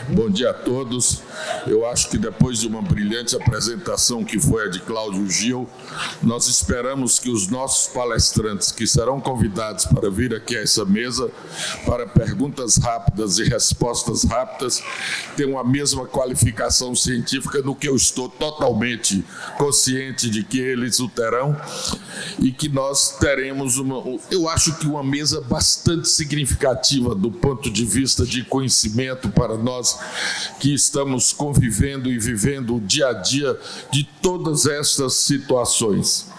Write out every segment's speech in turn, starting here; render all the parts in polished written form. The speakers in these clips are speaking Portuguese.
Bom dia a todos. Eu acho que depois de uma brilhante apresentação que foi a de Cláudio Gil, nós esperamos que os nossos palestrantes, que serão convidados para vir aqui a essa mesa para perguntas rápidas e respostas rápidas, tenham a mesma qualificação científica do que eu estou totalmente consciente de que eles o terão, e que nós teremos eu acho que uma mesa bastante significativa do ponto de vista de conhecimento para nós que estamos convivendo e vivendo o dia a dia de todas essas situações.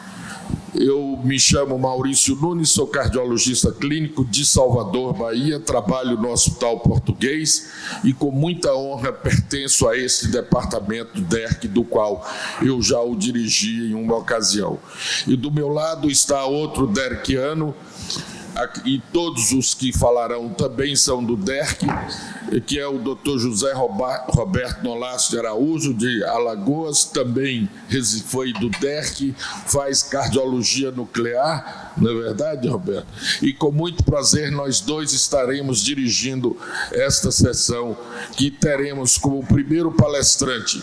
Eu me chamo Maurício Nunes, sou cardiologista clínico de Salvador, Bahia, trabalho no Hospital Português e com muita honra pertenço a esse departamento DERC, do qual eu já o dirigi em uma ocasião. E do meu lado está outro DERCiano, e todos os que falarão também são do DERC, que é o Dr. José Roberto Nolasco de Araújo, de Alagoas, também foi do DERC, faz cardiologia nuclear, não é verdade, Roberto? E com muito prazer nós dois estaremos dirigindo esta sessão, que teremos como primeiro palestrante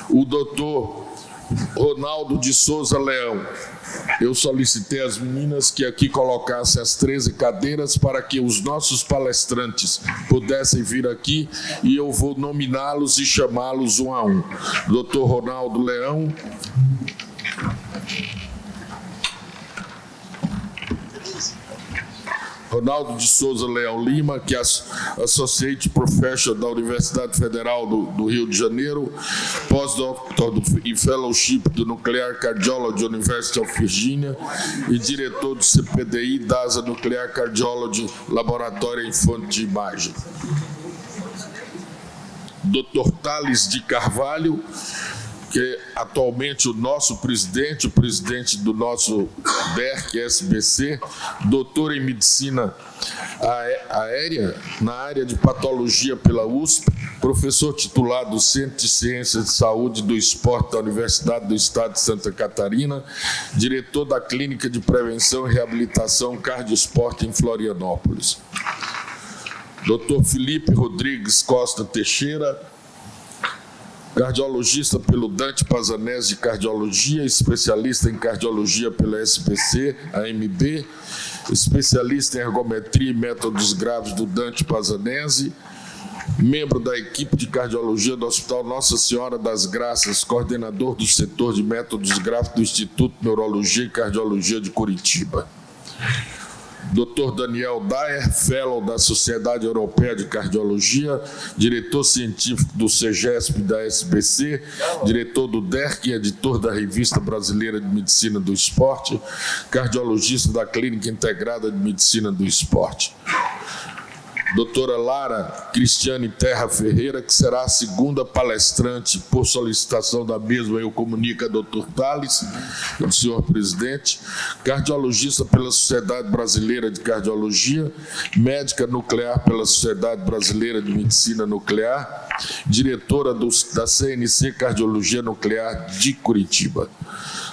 o Dr. Ronaldo de Souza Leão. Eu solicitei às meninas que aqui colocassem as 13 cadeiras para que os nossos palestrantes pudessem vir aqui, e eu vou nominá-los e chamá-los um a um. Dr. Ronaldo Leão. Ronaldo de Souza Leão Lima, que é Associate Professor da Universidade Federal do Rio de Janeiro, Pós-Doctor e Fellowship do Nuclear Cardiology University of Virginia e diretor do CPDI DASA Nuclear Cardiology Laboratório em Fonte de Imagem. Dr. Thales de Carvalho, que é atualmente o nosso presidente, o presidente do nosso DERC, SBC, doutor em medicina aérea, na área de patologia pela USP, professor titular do Centro de Ciências de Saúde do Esporte da Universidade do Estado de Santa Catarina, diretor da Clínica de Prevenção e Reabilitação Cardioesporte em Florianópolis. Dr. Felipe Rodrigues Costa Teixeira, cardiologista pelo Dante Pazanese de Cardiologia, especialista em cardiologia pela SBC, AMB, especialista em ergometria e métodos graves do Dante Pazanese, membro da equipe de cardiologia do Hospital Nossa Senhora das Graças, coordenador do setor de métodos graves do Instituto de Neurologia e Cardiologia de Curitiba. Dr. Daniel Dyer, Fellow da Sociedade Europeia de Cardiologia, diretor científico do CEGESP da SBC, diretor do DERC e editor da Revista Brasileira de Medicina do Esporte, cardiologista da Clínica Integrada de Medicina do Esporte. Doutora Lara Cristiane Terra Ferreira, que será a segunda palestrante por solicitação da mesma, eu comunico a doutor Thales, o senhor presidente, cardiologista pela Sociedade Brasileira de Cardiologia, médica nuclear pela Sociedade Brasileira de Medicina Nuclear, diretora da CNC Cardiologia Nuclear de Curitiba.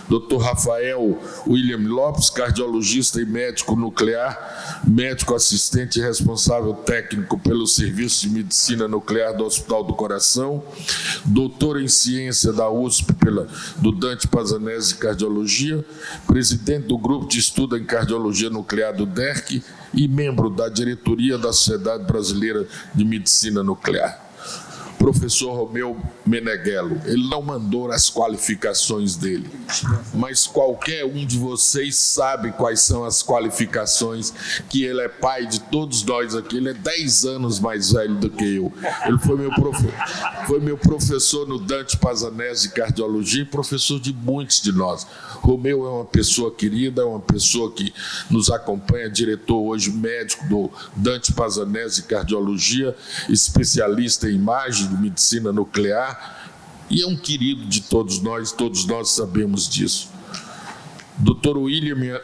Dr. Rafael William Lopes, cardiologista e médico nuclear, médico assistente e responsável técnico pelo Serviço de Medicina Nuclear do Hospital do Coração, doutor em ciência da USP do Dante Pazanese de Cardiologia, presidente do Grupo de Estudo em Cardiologia Nuclear do DERC e membro da diretoria da Sociedade Brasileira de Medicina Nuclear. Professor Romeu Meneghello, ele não mandou as qualificações dele, mas qualquer um de vocês sabe quais são as qualificações, que ele é pai de todos nós aqui, ele é 10 anos mais velho do que eu. Ele foi meu professor no Dante Pazanese de Cardiologia e professor de muitos de nós. Romeu é uma pessoa querida, é uma pessoa que nos acompanha, diretor hoje médico do Dante Pazanese de Cardiologia, especialista em imagem de medicina nuclear, e é um querido de todos nós sabemos disso. Dr. William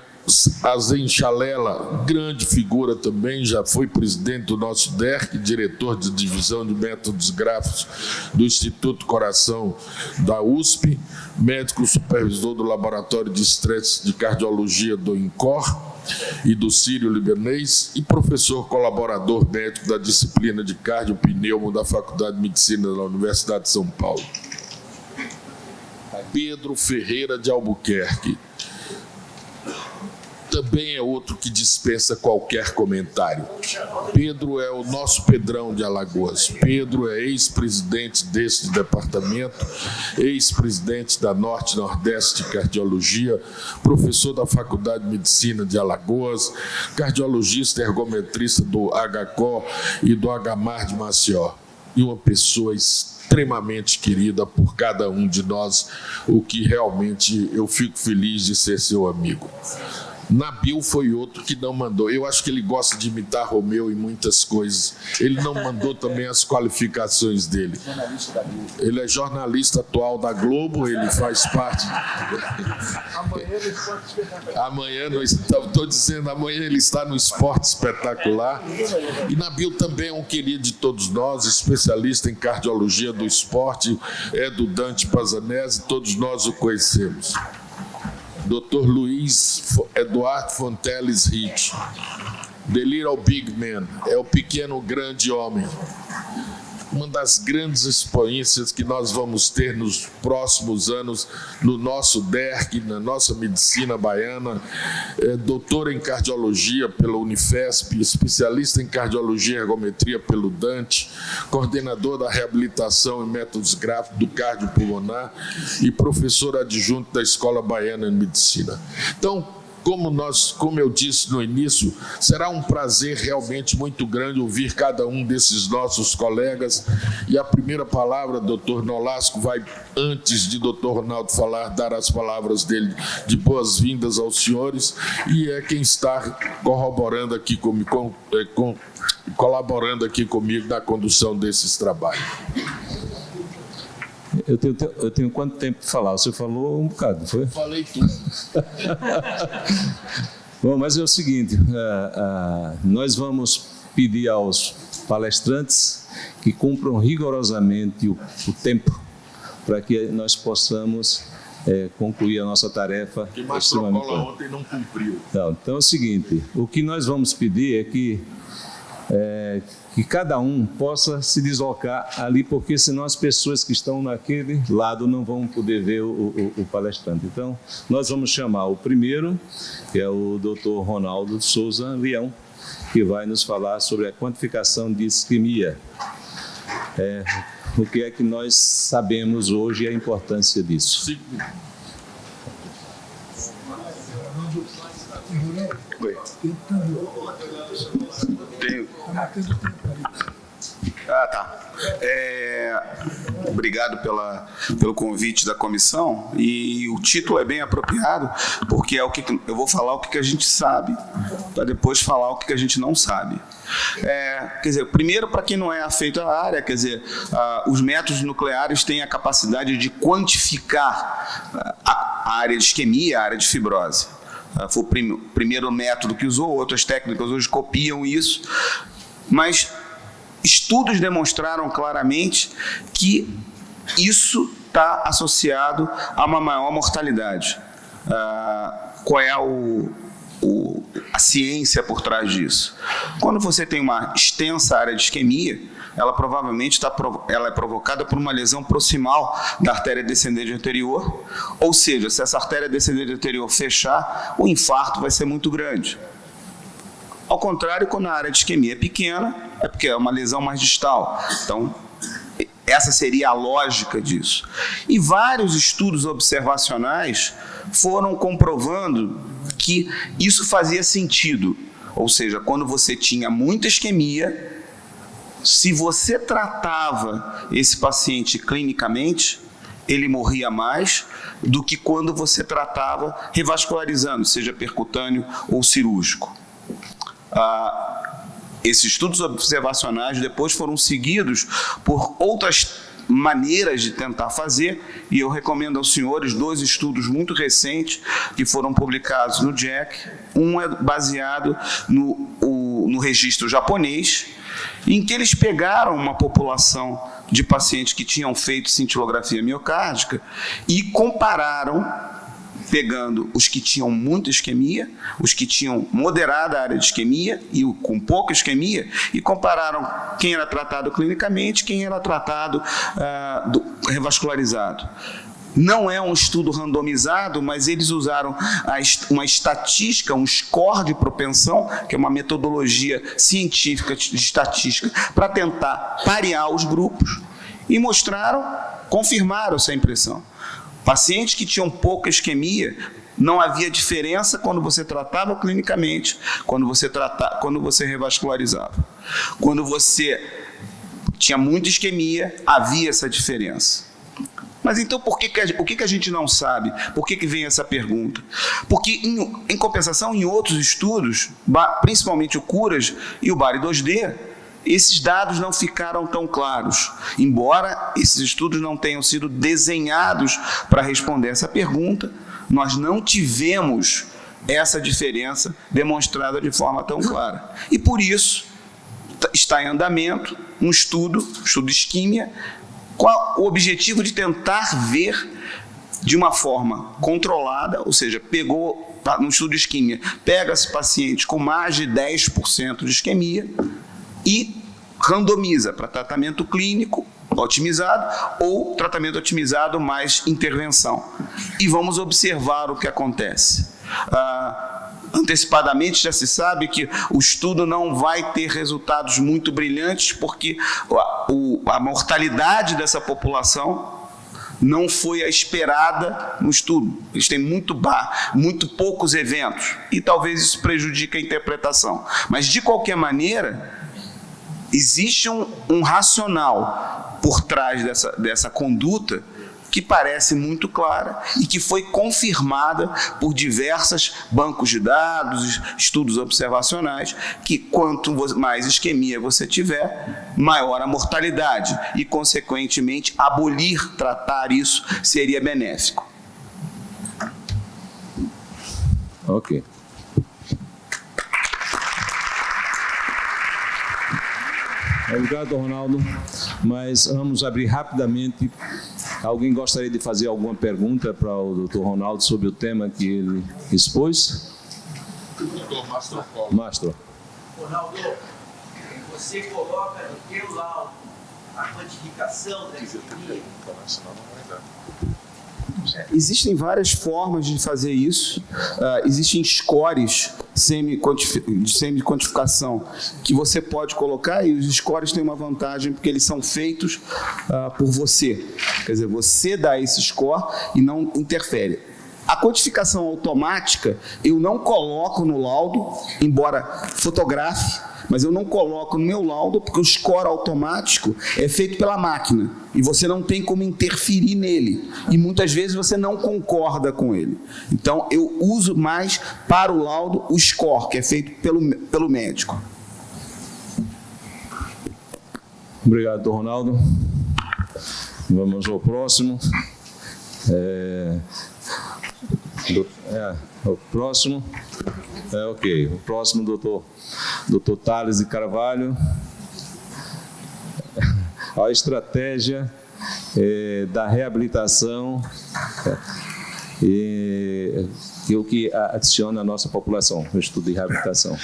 Azenchalela, grande figura também, já foi presidente do nosso DERC, diretor de divisão de métodos gráficos do Instituto Coração da USP, médico supervisor do Laboratório de Estresse de Cardiologia do INCOR, e do Sírio-Libanês, e professor colaborador médico da disciplina de cardiopneumo da Faculdade de Medicina da Universidade de São Paulo. Pedro Ferreira de Albuquerque. Também é outro que dispensa qualquer comentário. Pedro é o nosso Pedrão de Alagoas. Pedro é ex-presidente deste departamento, ex-presidente da Norte-Nordeste de Cardiologia, professor da Faculdade de Medicina de Alagoas, cardiologista e ergometrista do HCO e do HMAR de Maceió. E uma pessoa extremamente querida por cada um de nós, o que realmente eu fico feliz de ser seu amigo. Nabil foi outro que não mandou. Eu acho que ele gosta de imitar Romeu em muitas coisas. Ele não mandou também as qualificações dele. Ele é jornalista atual da Globo, ele faz parte... Amanhã, estou dizendo, amanhã ele está no Esporte Espetacular. E Nabil também é um querido de todos nós, especialista em cardiologia do esporte, é do Dante Pazanese, todos nós o conhecemos. Dr. Luiz Eduardo Fonteles Ritt, The Little Big Man, é o pequeno grande homem. Uma das grandes experiências que nós vamos ter nos próximos anos no nosso DERC, na nossa medicina baiana, doutor em cardiologia pela Unifesp, especialista em cardiologia e ergometria pelo Dante, coordenador da reabilitação e métodos gráficos do cardiopulmonar e professor adjunto da Escola Baiana de Medicina. Então, como eu disse no início, será um prazer realmente muito grande ouvir cada um desses nossos colegas. E a primeira palavra, doutor Nolasco, vai, antes de doutor Ronaldo falar, dar as palavras dele de boas-vindas aos senhores, e é quem está colaborando aqui comigo na condução desses trabalhos. Eu tenho quanto tempo para falar? Você falou um bocado, não foi? Falei tudo. Bom, mas é o seguinte, nós vamos pedir aos palestrantes que cumpram rigorosamente o tempo para que nós possamos concluir a nossa tarefa. Que Mastrocola ontem não cumpriu. Então é o seguinte, o que nós vamos pedir é que cada um possa se deslocar ali, porque senão as pessoas que estão naquele lado não vão poder ver o palestrante. Então, nós vamos chamar o primeiro, que é o Dr. Ronaldo Souza Leão, que vai nos falar sobre a quantificação de isquemia. O que é que nós sabemos hoje e a importância disso. Sim. Tenho. Tá. Obrigado pelo convite da comissão, e o título é bem apropriado, porque é o que eu vou falar, o que a gente sabe, para depois falar o que a gente não sabe. Quer dizer, primeiro, para quem não é afeito à área, quer dizer, os métodos nucleares têm a capacidade de quantificar a área de isquemia, a área de fibrose. Foi o primeiro método que usou, outras técnicas hoje copiam isso, mas estudos demonstraram claramente que isso está associado a uma maior mortalidade. Qual é a ciência por trás disso? Quando você tem uma extensa área de isquemia, ela provavelmente ela é provocada por uma lesão proximal da artéria descendente anterior, ou seja, se essa artéria descendente anterior fechar, o infarto vai ser muito grande. Ao contrário, quando a área de isquemia é pequena, é porque é uma lesão mais distal. Então, essa seria a lógica disso. E vários estudos observacionais foram comprovando que isso fazia sentido. Ou seja, quando você tinha muita isquemia, se você tratava esse paciente clinicamente, ele morria mais do que quando você tratava revascularizando, seja percutâneo ou cirúrgico. Esses estudos observacionais depois foram seguidos por outras maneiras de tentar fazer, e eu recomendo aos senhores 2 estudos muito recentes que foram publicados no JACC. Um é baseado no registro japonês, em que eles pegaram uma população de pacientes que tinham feito cintilografia miocárdica e compararam pegando os que tinham muita isquemia, os que tinham moderada área de isquemia e o com pouca isquemia, e compararam quem era tratado clinicamente, quem era tratado revascularizado. Não é um estudo randomizado, mas eles usaram uma estatística, um score de propensão, que é uma metodologia científica de estatística, para tentar parear os grupos, e confirmaram essa impressão. Pacientes que tinham pouca isquemia, não havia diferença quando você tratava clinicamente, quando você revascularizava. Quando você tinha muita isquemia, havia essa diferença. Mas então o que a gente não sabe? Por que vem essa pergunta? Porque, em compensação, em outros estudos, principalmente o CURAS e o BARI-2D, esses dados não ficaram tão claros, embora esses estudos não tenham sido desenhados para responder essa pergunta. Nós não tivemos essa diferença demonstrada de forma tão clara. E por isso está em andamento um estudo isquímia, com o objetivo de tentar ver de uma forma controlada, ou seja, no estudo de isquemia, pega-se paciente com mais de 10% de isquemia e randomiza para tratamento clínico otimizado ou tratamento otimizado mais intervenção. E vamos observar o que acontece. Antecipadamente já se sabe que o estudo não vai ter resultados muito brilhantes, porque a mortalidade dessa população não foi a esperada no estudo. Eles têm muito poucos eventos, e talvez isso prejudique a interpretação. Mas, de qualquer maneira, existe um racional por trás dessa conduta que parece muito clara e que foi confirmada por diversos bancos de dados, estudos observacionais, que quanto mais isquemia você tiver, maior a mortalidade e, consequentemente, tratar isso seria benéfico. Ok. Obrigado, Ronaldo. Mas vamos abrir rapidamente. Alguém gostaria de fazer alguma pergunta para o Dr. Ronaldo sobre o tema que ele expôs? Doutor Mastro Paulo. Mastro. Ronaldo, você coloca no teu laudo a quantificação da isquemia? Existem várias formas de fazer isso. Existem scores de semi-quantificação que você pode colocar, e os scores têm uma vantagem porque eles são feitos por você. Quer dizer, você dá esse score e não interfere. A quantificação automática eu não coloco no laudo, embora fotografe, mas eu não coloco no meu laudo porque o score automático é feito pela máquina e você não tem como interferir nele. E muitas vezes você não concorda com ele. Então, eu uso mais para o laudo o score, que é feito pelo médico. Obrigado, Dr. Ronaldo. Vamos ao próximo. O próximo. Ok. O próximo, doutor Tales de Carvalho. A estratégia da reabilitação e o que adiciona à nossa população, o estudo de reabilitação.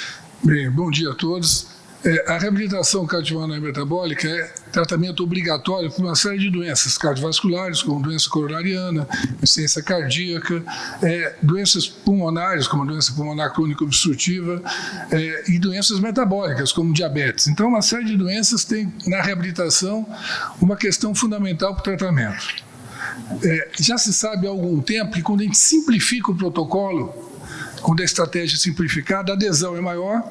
Bem, bom dia a todos. A reabilitação cardiovascular metabólica é tratamento obrigatório para uma série de doenças cardiovasculares, como doença coronariana, insuficiência cardíaca, doenças pulmonares, como a doença pulmonar crônica obstrutiva, e doenças metabólicas, como diabetes. Então, uma série de doenças tem na reabilitação uma questão fundamental para o tratamento. Já se sabe há algum tempo que quando a gente simplifica o protocolo, quando a estratégia é simplificada, a adesão é maior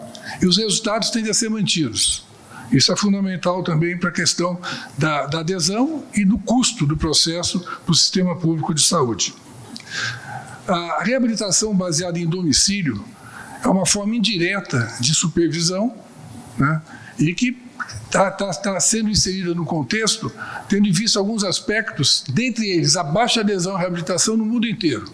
e os resultados tendem a ser mantidos. Isso é fundamental também para a questão da adesão e do custo do processo para o sistema público de saúde. A reabilitação baseada em domicílio é uma forma indireta de supervisão, né, e que está sendo inserida no contexto, tendo em vista alguns aspectos, dentre eles a baixa adesão à reabilitação no mundo inteiro.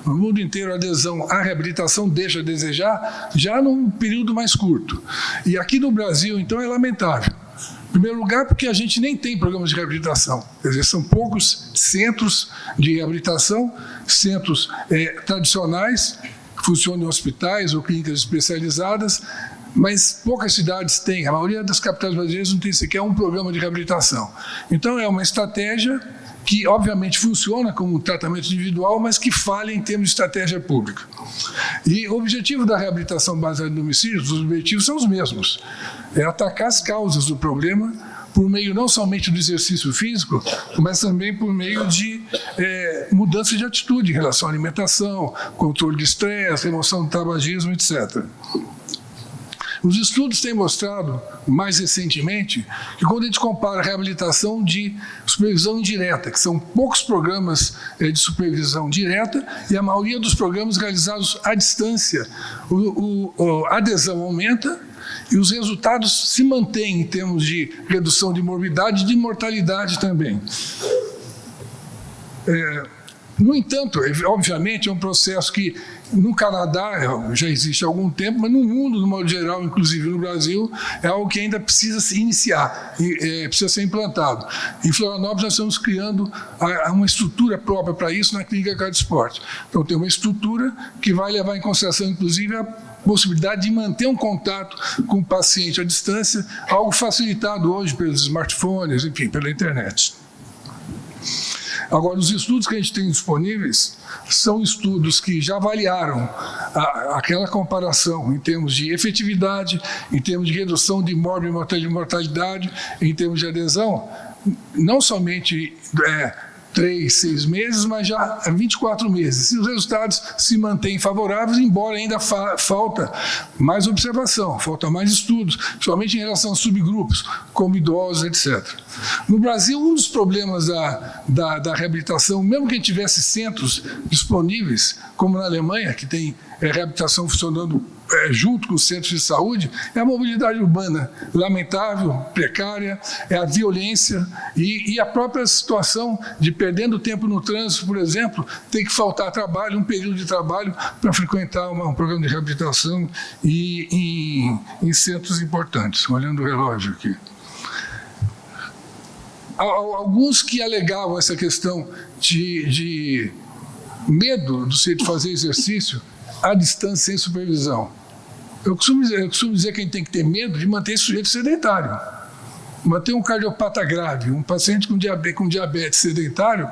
No mundo inteiro, a adesão à reabilitação deixa a desejar já num período mais curto. E aqui no Brasil, então, é lamentável. Em primeiro lugar, porque a gente nem tem programas de reabilitação. Quer dizer, são poucos centros de reabilitação, centros tradicionais, que funcionam em hospitais ou clínicas especializadas, mas poucas cidades têm. A maioria das capitais brasileiras não tem sequer um programa de reabilitação. Então, é uma estratégia que, obviamente, funciona como um tratamento individual, mas que falha em termos de estratégia pública. E o objetivo da reabilitação baseada em domicílio, os objetivos são os mesmos. É atacar as causas do problema por meio não somente do exercício físico, mas também por meio de mudança de atitude em relação à alimentação, controle de estresse, remoção do tabagismo, etc. Os estudos têm mostrado, mais recentemente, que quando a gente compara a reabilitação de supervisão indireta, que são poucos programas de supervisão direta, e a maioria dos programas realizados à distância, a adesão aumenta e os resultados se mantêm em termos de redução de morbidade e de mortalidade também. No entanto, obviamente, é um processo que no Canadá já existe há algum tempo, mas no mundo, no modo geral, inclusive no Brasil, é algo que ainda precisa se iniciar, precisa ser implantado. Em Florianópolis, nós estamos criando uma estrutura própria para isso na Clínica Cardiosport. Então, tem uma estrutura que vai levar em consideração, inclusive, a possibilidade de manter um contato com o paciente à distância, algo facilitado hoje pelos smartphones, enfim, pela internet. Agora, os estudos que a gente tem disponíveis são estudos que já avaliaram aquela comparação em termos de efetividade, em termos de redução de mortalidade, em termos de adesão, não somente 3, 6 meses, mas já 24 meses. E os resultados se mantêm favoráveis, embora ainda falta mais observação, falta mais estudos, principalmente em relação a subgrupos, como idosos, etc. No Brasil, um dos problemas da reabilitação, mesmo que a gente tivesse centros disponíveis, como na Alemanha, que tem reabilitação funcionando junto com os centros de saúde, é a mobilidade urbana lamentável, precária, é a violência e a própria situação de, perdendo tempo no trânsito, por exemplo, ter que faltar trabalho, um período de trabalho para frequentar um programa de reabilitação em centros importantes. Olhando o relógio aqui. Alguns que alegavam essa questão de medo do sujeito fazer exercício à distância, sem supervisão. Eu costumo dizer que a gente tem que ter medo de manter esse sujeito sedentário. Manter um cardiopata grave, um paciente com diabetes sedentário,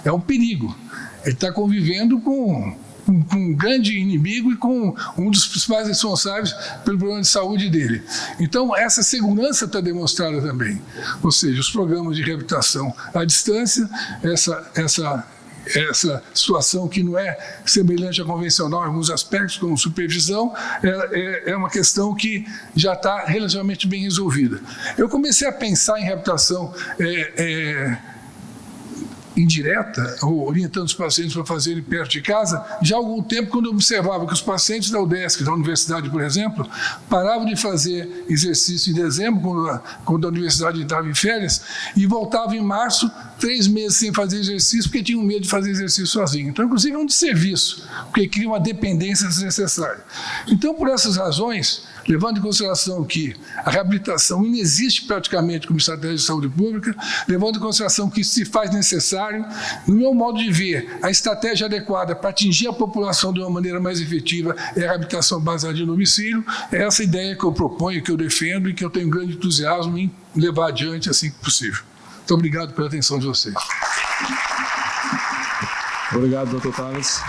é um perigo. Ele está convivendo com um grande inimigo e com um dos principais responsáveis pelo problema de saúde dele. Então, essa segurança está demonstrada também. Ou seja, os programas de reabilitação à distância, essa situação que não é semelhante à convencional em alguns aspectos, como supervisão, é uma questão que já está relativamente bem resolvida. Eu comecei a pensar em reabilitação indireta, ou orientando os pacientes para fazerem perto de casa, já há algum tempo, quando eu observava que os pacientes da UDESC, da universidade, por exemplo, paravam de fazer exercício em dezembro, quando a universidade estava em férias, e voltavam em março, 3 meses sem fazer exercício, porque tinham medo de fazer exercício sozinho. Então, inclusive, é um desserviço, porque cria uma dependência desnecessária. Então, por essas razões, levando em consideração que a reabilitação inexiste praticamente como estratégia de saúde pública, levando em consideração que isso se faz necessário, no meu modo de ver, a estratégia adequada para atingir a população de uma maneira mais efetiva é a reabilitação baseada em domicílio. É essa ideia que eu proponho, que eu defendo e que eu tenho grande entusiasmo em levar adiante assim que possível. Muito obrigado pela atenção de vocês. Obrigado, doutor Thales.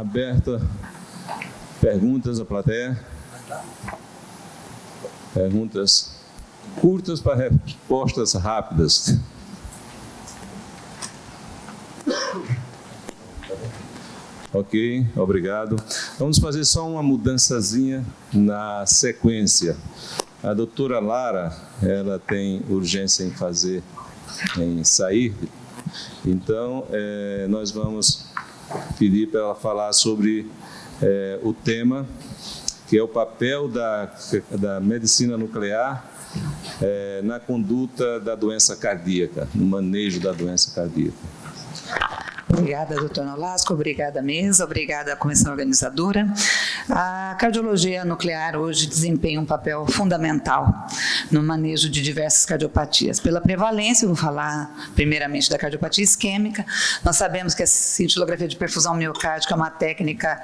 Aberta. Perguntas da plateia? Perguntas curtas para respostas rápidas. Ok, obrigado. Vamos fazer só uma mudançazinha na sequência. A doutora Lara, ela tem urgência em sair, então nós vamos pedir para ela falar sobre o tema, que é o papel da medicina nuclear na conduta da doença cardíaca, no manejo da doença cardíaca. Obrigada, doutor Nolasco, obrigada à mesa, obrigada à comissão organizadora. A cardiologia nuclear hoje desempenha um papel fundamental no manejo de diversas cardiopatias. Pela prevalência, vou falar primeiramente da cardiopatia isquêmica. Nós sabemos que a cintilografia de perfusão miocárdica é uma técnica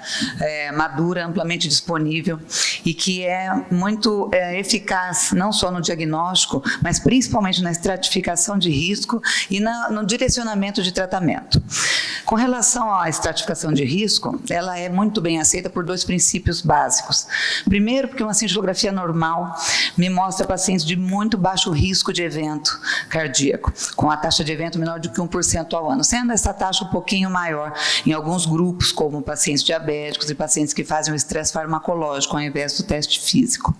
madura, amplamente disponível e que é muito eficaz não só no diagnóstico, mas principalmente na estratificação de risco e no direcionamento de tratamento. Com relação à estratificação de risco, ela é muito bem aceita por dois princípios básicos. Primeiro, porque uma cintilografia normal me mostra pacientes de muito baixo risco de evento cardíaco, com a taxa de evento menor do que 1% ao ano, sendo essa taxa um pouquinho maior em alguns grupos, como pacientes diabéticos e pacientes que fazem o estresse farmacológico ao invés do teste físico.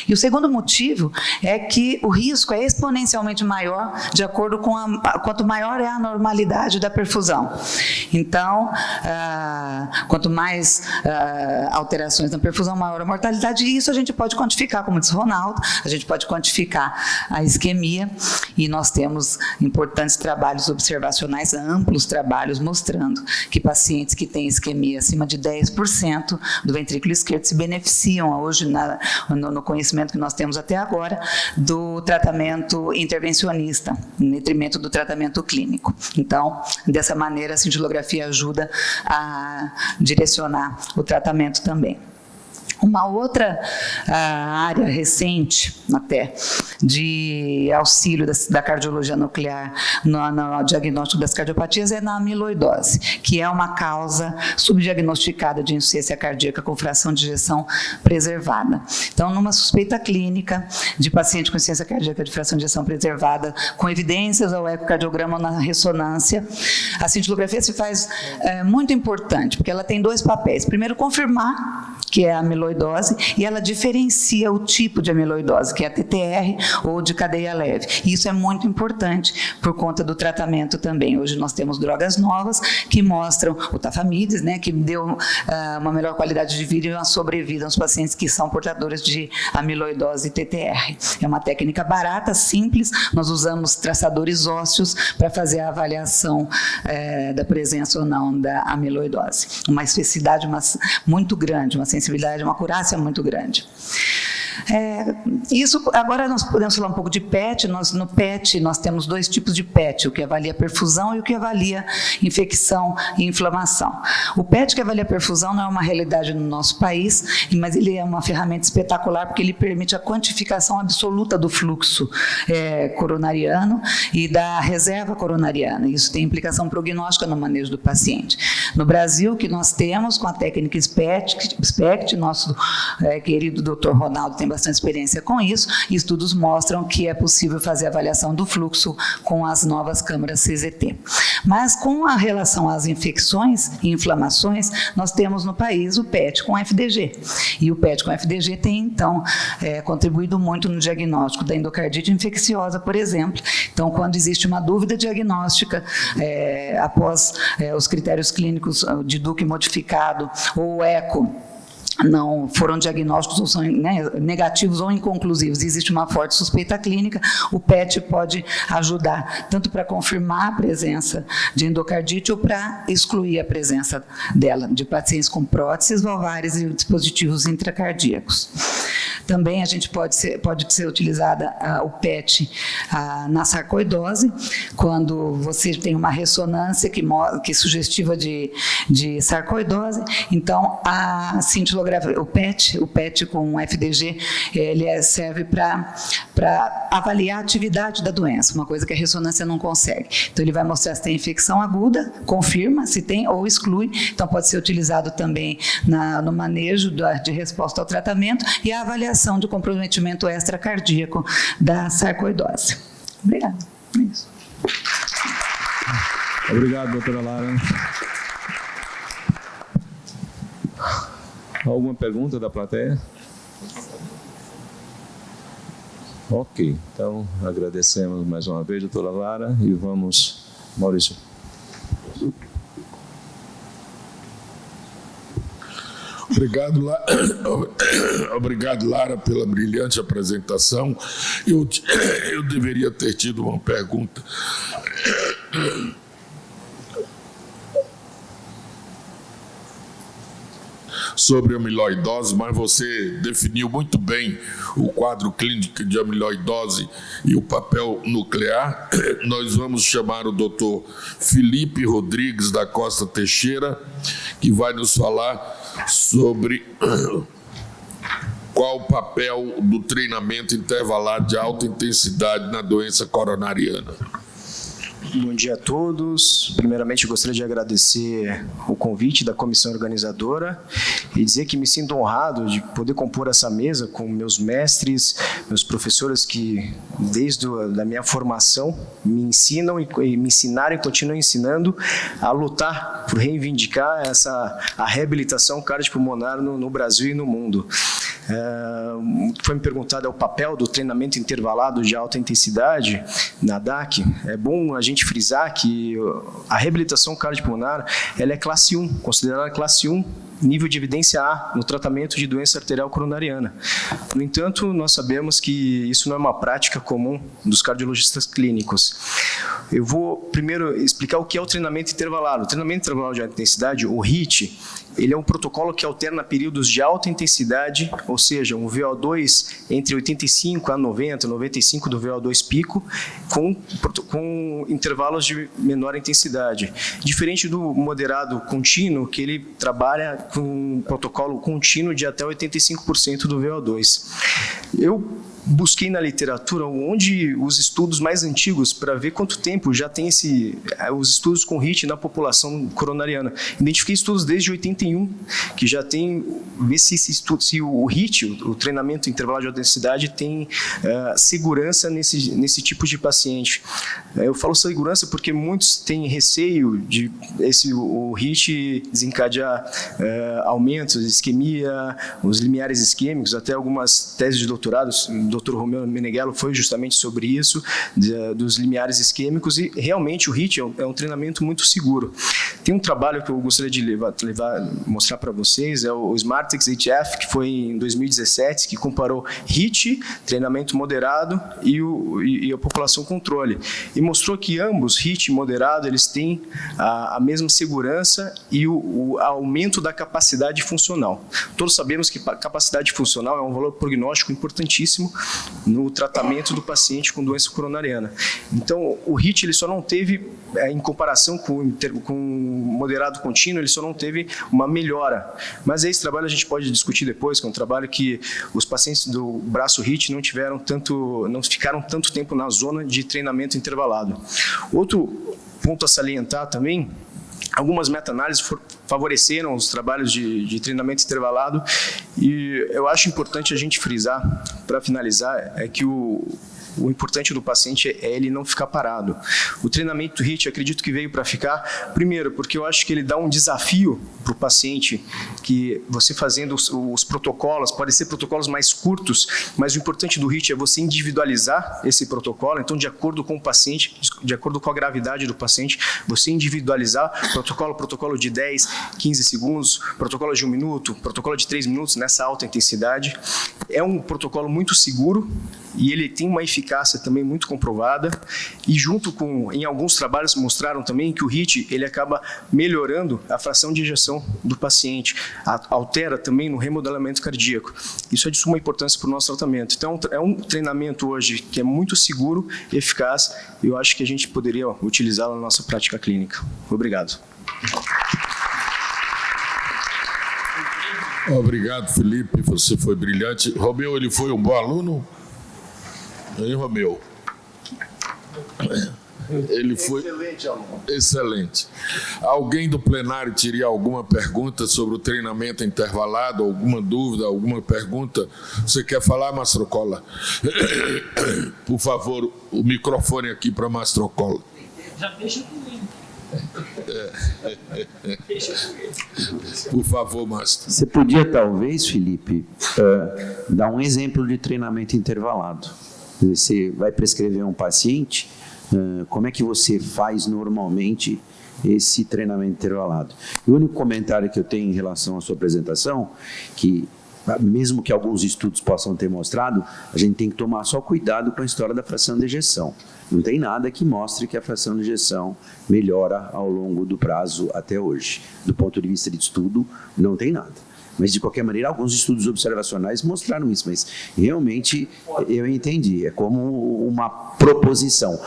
E o segundo motivo é que o risco é exponencialmente maior de acordo com quanto maior é a normalidade da perfusão. Então, quanto mais alterações na perfusão, maior a mortalidade, e isso a gente pode quantificar, como disse Ronaldo, a gente pode quantificar a isquemia, e nós temos importantes trabalhos observacionais, amplos trabalhos mostrando que pacientes que têm isquemia acima de 10% do ventrículo esquerdo se beneficiam hoje no conhecimento que nós temos até agora do tratamento intervencionista, em detrimento do tratamento clínico. Então, dessa maneira, a cintilografia ajuda a direcionar o tratamento também. Uma outra área recente, até, de auxílio da cardiologia nuclear no diagnóstico das cardiopatias é na amiloidose, que é uma causa subdiagnosticada de insuficiência cardíaca com fração de ejeção preservada. Então, numa suspeita clínica de paciente com insuficiência cardíaca de fração de ejeção preservada, com evidências ao ecocardiograma ou na ressonância, a cintilografia se faz muito importante, porque ela tem dois papéis. Primeiro, confirmar que é a amiloidose, e ela diferencia o tipo de amiloidose, que é a TTR ou de cadeia leve. E isso é muito importante por conta do tratamento também. Hoje nós temos drogas novas que mostram o tafamidis, né, que deu uma melhor qualidade de vida e uma sobrevida aos pacientes que são portadores de amiloidose e TTR. É uma técnica barata, simples, nós usamos traçadores ósseos para fazer a avaliação da presença ou não da amiloidose. Uma especificidade muito grande, uma sensibilidade, uma acurácia muito grande. Isso, agora nós podemos falar um pouco de PET. No PET nós temos dois tipos de PET, o que avalia perfusão e o que avalia infecção e inflamação. O PET que avalia perfusão não é uma realidade no nosso país, mas ele é uma ferramenta espetacular porque ele permite a quantificação absoluta do fluxo coronariano e da reserva coronariana. Isso tem implicação prognóstica no manejo do paciente. No Brasil, o que nós temos com a técnica SPECT, nosso querido Dr. Ronaldo tem bastante experiência com isso, e estudos mostram que é possível fazer avaliação do fluxo com as novas câmaras CZT. Mas com a relação às infecções e inflamações, nós temos no país o PET com FDG. E o PET com FDG tem, então, contribuído muito no diagnóstico da endocardite infecciosa, por exemplo. Então, quando existe uma dúvida diagnóstica, após os critérios clínicos de Duke modificado ou eco, não foram diagnósticos ou são negativos ou inconclusivos, existe uma forte suspeita clínica, o PET pode ajudar tanto para confirmar a presença de endocardite ou para excluir a presença dela, de pacientes com próteses valvares e dispositivos intracardíacos. Também a gente pode ser utilizada o PET na sarcoidose, quando você tem uma ressonância que é sugestiva de sarcoidose. Então, a cintilografia, o PET com FDG, ele serve para avaliar a atividade da doença, uma coisa que a ressonância não consegue. Então, ele vai mostrar se tem infecção aguda, confirma se tem ou exclui. Então, pode ser utilizado também no manejo de resposta ao tratamento e a avaliação de comprometimento extracardíaco da sarcoidose. Obrigada. É isso. Obrigado, doutora Lara. Alguma pergunta da plateia? Ok, então agradecemos mais uma vez, doutora Lara, e vamos, Maurício. Obrigado, Lara, pela brilhante apresentação. Eu deveria ter tido uma pergunta. sobre amiloidose, mas você definiu muito bem o quadro clínico de amiloidose e o papel nuclear. Nós vamos chamar o doutor Felipe Rodrigues da Costa Teixeira, que vai nos falar sobre qual o papel do treinamento intervalado de alta intensidade na doença coronariana. Bom dia a todos. Primeiramente, eu gostaria de agradecer o convite da comissão organizadora e dizer que me sinto honrado de poder compor essa mesa com meus mestres, meus professores que, desde a minha formação, me ensinam e me ensinaram e continuam ensinando a lutar por reivindicar a reabilitação cardiopulmonar no Brasil e no mundo. Foi me perguntado o papel do treinamento intervalado de alta intensidade na DAC. É bom a gente frisar que a reabilitação cardiopulmonar ela é classe 1, considerada classe 1, nível de evidência A no tratamento de doença arterial coronariana. No entanto, nós sabemos que isso não é uma prática comum dos cardiologistas clínicos. Eu vou primeiro explicar o que é o treinamento intervalado. O treinamento intervalado de alta intensidade, o HIIT, ele é um protocolo que alterna períodos de alta intensidade, ou seja, um VO2 entre 85 a 90, 95 do VO2 pico, com intervalos de menor intensidade. Diferente do moderado contínuo, que ele trabalha com um protocolo contínuo de até 85% do VO2. Eu busquei na literatura onde os estudos mais antigos para ver quanto tempo já tem os estudos com HIIT na população coronariana. Identifiquei estudos desde 81 que já tem ver se o HIIT, o treinamento intervalado de alta intensidade, tem segurança nesse tipo de paciente. Eu falo segurança porque muitos têm receio de o HIIT desencadear aumentos de isquemia, os limiares isquêmicos, até algumas teses de doutorado. O Dr. Romeu Meneghello foi justamente sobre isso, dos limiares isquêmicos, e realmente o HIIT é um treinamento muito seguro. Tem um trabalho que eu gostaria de mostrar para vocês, é o SmartX HF, que foi em 2017, que comparou HIIT, treinamento moderado, e a população controle. E mostrou que ambos, HIIT e moderado, eles têm a mesma segurança e o aumento da capacidade funcional. Todos sabemos que capacidade funcional é um valor prognóstico importantíssimo no tratamento do paciente com doença coronariana. Então, o HIIT ele só não teve, em comparação com moderado contínuo, ele só não teve uma melhora. Mas esse trabalho a gente pode discutir depois, que é um trabalho que os pacientes do braço HIIT não ficaram tanto tempo na zona de treinamento intervalado. Outro ponto a salientar também, algumas meta-análises favoreceram os trabalhos de treinamento intervalado, e eu acho importante a gente frisar, para finalizar, é que o importante do paciente é ele não ficar parado. O treinamento do HIIT, acredito que veio para ficar, primeiro, porque eu acho que ele dá um desafio para o paciente, que você fazendo os protocolos, podem ser protocolos mais curtos, mas o importante do HIIT é você individualizar esse protocolo, então de acordo com o paciente, de acordo com a gravidade do paciente, você individualizar protocolo de 10, 15 segundos, protocolo de 1 minuto, protocolo de 3 minutos nessa alta intensidade. É um protocolo muito seguro e ele tem uma eficácia também muito comprovada, e em alguns trabalhos mostraram também que o HIIT ele acaba melhorando a fração de ejeção do paciente, altera também no remodelamento cardíaco. Isso é de suma importância para o nosso tratamento. Então é um treinamento hoje que é muito seguro e eficaz, e eu acho que a gente poderia utilizá-lo na nossa prática clínica. Obrigado. Obrigado, Felipe, você foi brilhante. Romeu, ele foi um bom aluno? Hein, Romeu? Ele foi excelente aluno. Excelente. Alguém do plenário teria alguma pergunta sobre o treinamento intervalado, alguma dúvida, alguma pergunta? Você quer falar, Mastrocola? Por favor, o microfone aqui para Mastrocola. Já deixa comigo. Por favor, Mastro. Você podia, talvez, Felipe, dar um exemplo de treinamento intervalado. Você vai prescrever um paciente, como é que você faz normalmente esse treinamento intervalado? E o único comentário que eu tenho em relação à sua apresentação, que mesmo que alguns estudos possam ter mostrado, a gente tem que tomar só cuidado com a história da fração de ejeção. Não tem nada que mostre que a fração de ejeção melhora ao longo do prazo até hoje. Do ponto de vista de estudo, não tem nada. Mas, de qualquer maneira, alguns estudos observacionais mostraram isso, mas realmente eu entendi, é como uma proposição.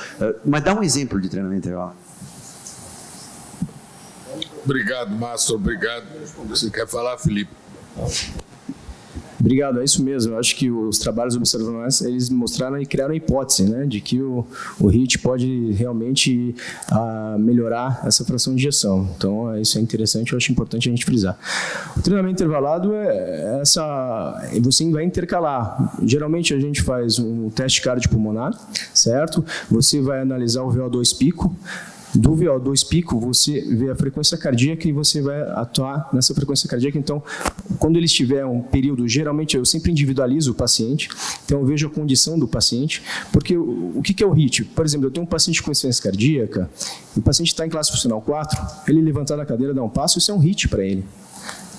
Mas dá um exemplo de treinamento intervalado. Obrigado, Márcio, obrigado. Você quer falar, Felipe? Obrigado, é isso mesmo. Eu acho que os trabalhos observacionais, eles mostraram e criaram a hipótese, né, de que o HIIT pode realmente melhorar essa fração de injeção. Então, isso é interessante, eu acho importante a gente frisar. O treinamento intervalado você vai intercalar. Geralmente, a gente faz um teste cardiopulmonar, certo? Você vai analisar o VO2 pico. Do VO2 pico, você vê a frequência cardíaca e você vai atuar nessa frequência cardíaca. Então, quando ele estiver um período, geralmente eu sempre individualizo o paciente, então eu vejo a condição do paciente, porque o que é o HIIT? Por exemplo, eu tenho um paciente com insuficiência cardíaca, o paciente está em classe funcional 4, ele levantar da cadeira, dar um passo, isso é um HIIT para ele.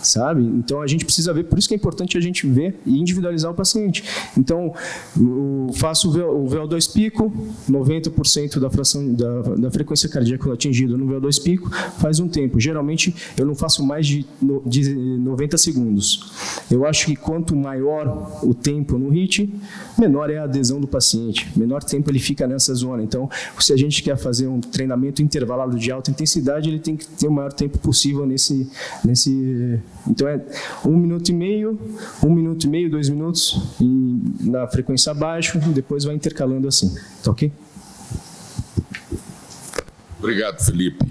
Sabe? Então, a gente precisa ver, por isso que é importante a gente ver e individualizar o paciente. Então, eu faço o VO2 pico, 90% da fração da frequência cardíaca atingida no VO2 pico, faz um tempo. Geralmente, eu não faço mais de 90 segundos. Eu acho que quanto maior o tempo no HIIT, menor é a adesão do paciente, menor tempo ele fica nessa zona. Então, se a gente quer fazer um treinamento intervalado de alta intensidade, ele tem que ter o maior tempo possível nesse então, é 1 minuto e meio, 2 minutos na frequência abaixo, e depois vai intercalando assim. Tá ok? Obrigado, Felipe.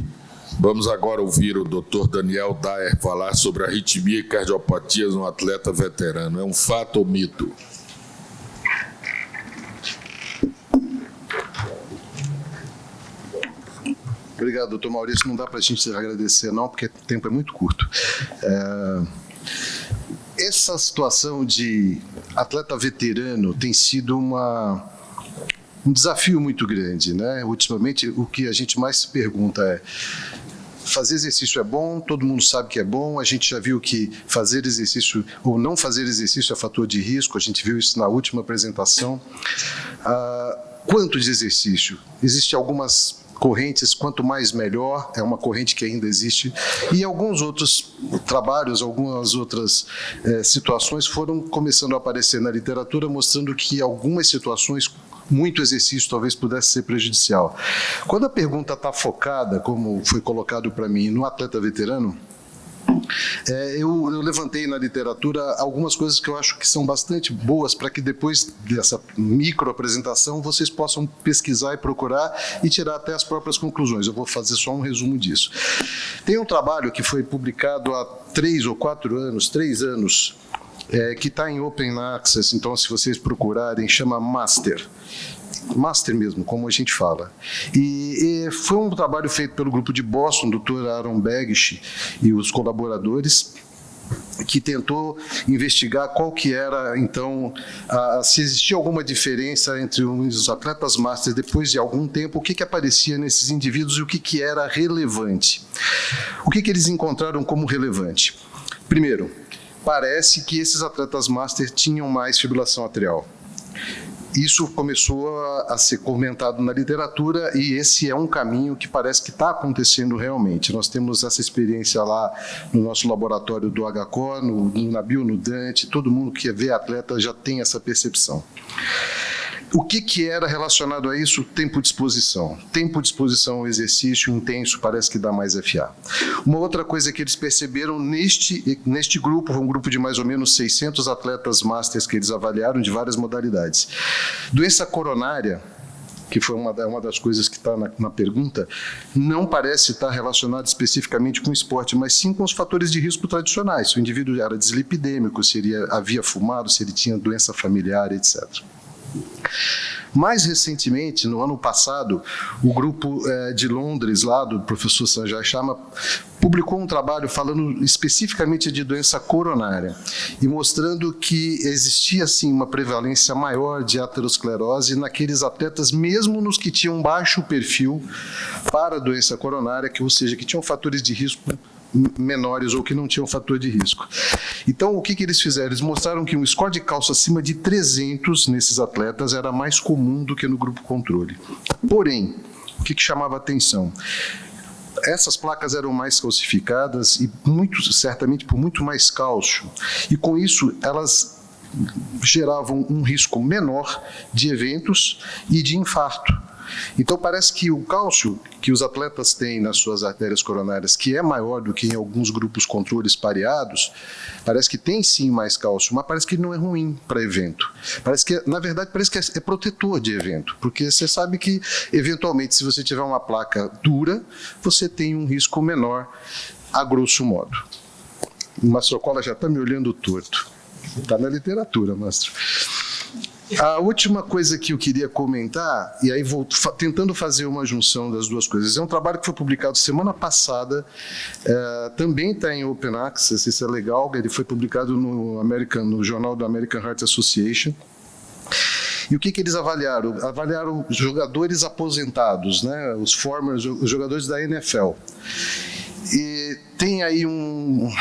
Vamos agora ouvir o Dr. Daniel Daer falar sobre arritmia e cardiopatias no atleta veterano. É um fato ou mito? Obrigado, doutor Maurício. Não dá para a gente agradecer, não, porque o tempo é muito curto. Essa situação de atleta veterano tem sido um desafio muito grande, né? Ultimamente, o que a gente mais se pergunta é: fazer exercício é bom, todo mundo sabe que é bom, a gente já viu que fazer exercício ou não fazer exercício é fator de risco, a gente viu isso na última apresentação. Quanto de exercício? Existem algumas correntes, quanto mais melhor, é uma corrente que ainda existe, e alguns outros trabalhos, algumas outras situações foram começando a aparecer na literatura, mostrando que algumas situações, muito exercício talvez pudesse ser prejudicial. Quando a pergunta está focada, como foi colocado para mim, no atleta veterano, eu levantei na literatura algumas coisas que eu acho que são bastante boas para que depois dessa micro apresentação vocês possam pesquisar e procurar e tirar até as próprias conclusões. Eu vou fazer só um resumo disso. Tem um trabalho que foi publicado há 3 ou 4 anos, 3 anos, que está em Open Access, então se vocês procurarem, chama Master mesmo, como a gente fala. E foi um trabalho feito pelo grupo de Boston, Dr. Aaron Begish e os colaboradores, que tentou investigar qual que era, então, se existia alguma diferença entre os atletas Masters depois de algum tempo, o que aparecia nesses indivíduos e o que era relevante. O que eles encontraram como relevante? Primeiro, parece que esses atletas Master tinham mais fibrilação atrial. Isso começou a ser comentado na literatura e esse é um caminho que parece que está acontecendo realmente. Nós temos essa experiência lá no nosso laboratório do HCO, no Nabil, no Dante, todo mundo que vê atleta já tem essa percepção. O que era relacionado a isso? Tempo de exposição. Tempo de exposição ao exercício intenso parece que dá mais FA. Uma outra coisa que eles perceberam neste grupo, foi um grupo de mais ou menos 600 atletas masters que eles avaliaram de várias modalidades. Doença coronária, que foi uma das coisas que está na pergunta, não parece estar relacionado especificamente com o esporte, mas sim com os fatores de risco tradicionais. Se o indivíduo era dislipidêmico, se ele havia fumado, se ele tinha doença familiar, etc. Mais recentemente, no ano passado, o grupo de Londres, lá do professor Sanjay Sharma, publicou um trabalho falando especificamente de doença coronária e mostrando que existia, sim, uma prevalência maior de aterosclerose naqueles atletas, mesmo nos que tinham baixo perfil para a doença coronária, ou seja, que tinham fatores de risco menores ou que não tinham fator de risco. Então, o que eles fizeram? Eles mostraram que um score de cálcio acima de 300 nesses atletas era mais comum do que no grupo controle. Porém, o que chamava atenção? essas placas eram mais calcificadas e certamente por muito mais cálcio. E com isso elas geravam um risco menor de eventos e de infarto. Então parece que o cálcio que os atletas têm nas suas artérias coronárias, que é maior do que em alguns grupos controles pareados, parece que tem sim mais cálcio, mas parece que não é ruim para evento. Parece que, na verdade, parece que é protetor de evento, porque você sabe que, eventualmente, se você tiver uma placa dura, você tem um risco menor, a grosso modo. O Mastrocola já está me olhando torto. Está na literatura, Mastro. A última coisa que eu queria comentar, e aí vou tentando fazer uma junção das duas coisas, é um trabalho que foi publicado semana passada, também está em Open Access, isso é legal, ele foi publicado no jornal do American Heart Association. E o que eles avaliaram? Avaliaram jogadores aposentados, né, os jogadores da NFL. E tem aí um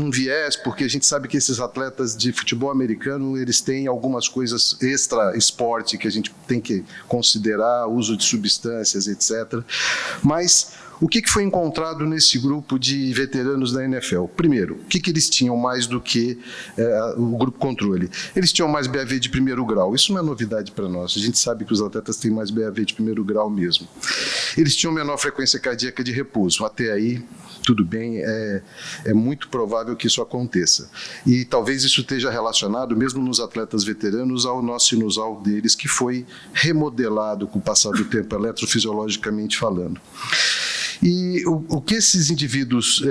viés, porque a gente sabe que esses atletas de futebol americano, eles têm algumas coisas extra esporte que a gente tem que considerar, uso de substâncias, etc. Mas o que foi encontrado nesse grupo de veteranos da NFL? Primeiro, o que eles tinham mais do que o grupo controle? Eles tinham mais BAV de primeiro grau. Isso não é novidade para nós. A gente sabe que os atletas têm mais BAV de primeiro grau mesmo. Eles tinham menor frequência cardíaca de repouso. Até aí, tudo bem, é muito provável que isso aconteça. E talvez isso esteja relacionado, mesmo nos atletas veteranos, ao nó sinusal deles, que foi remodelado com o passar do tempo, eletrofisiologicamente falando. E o que esses indivíduos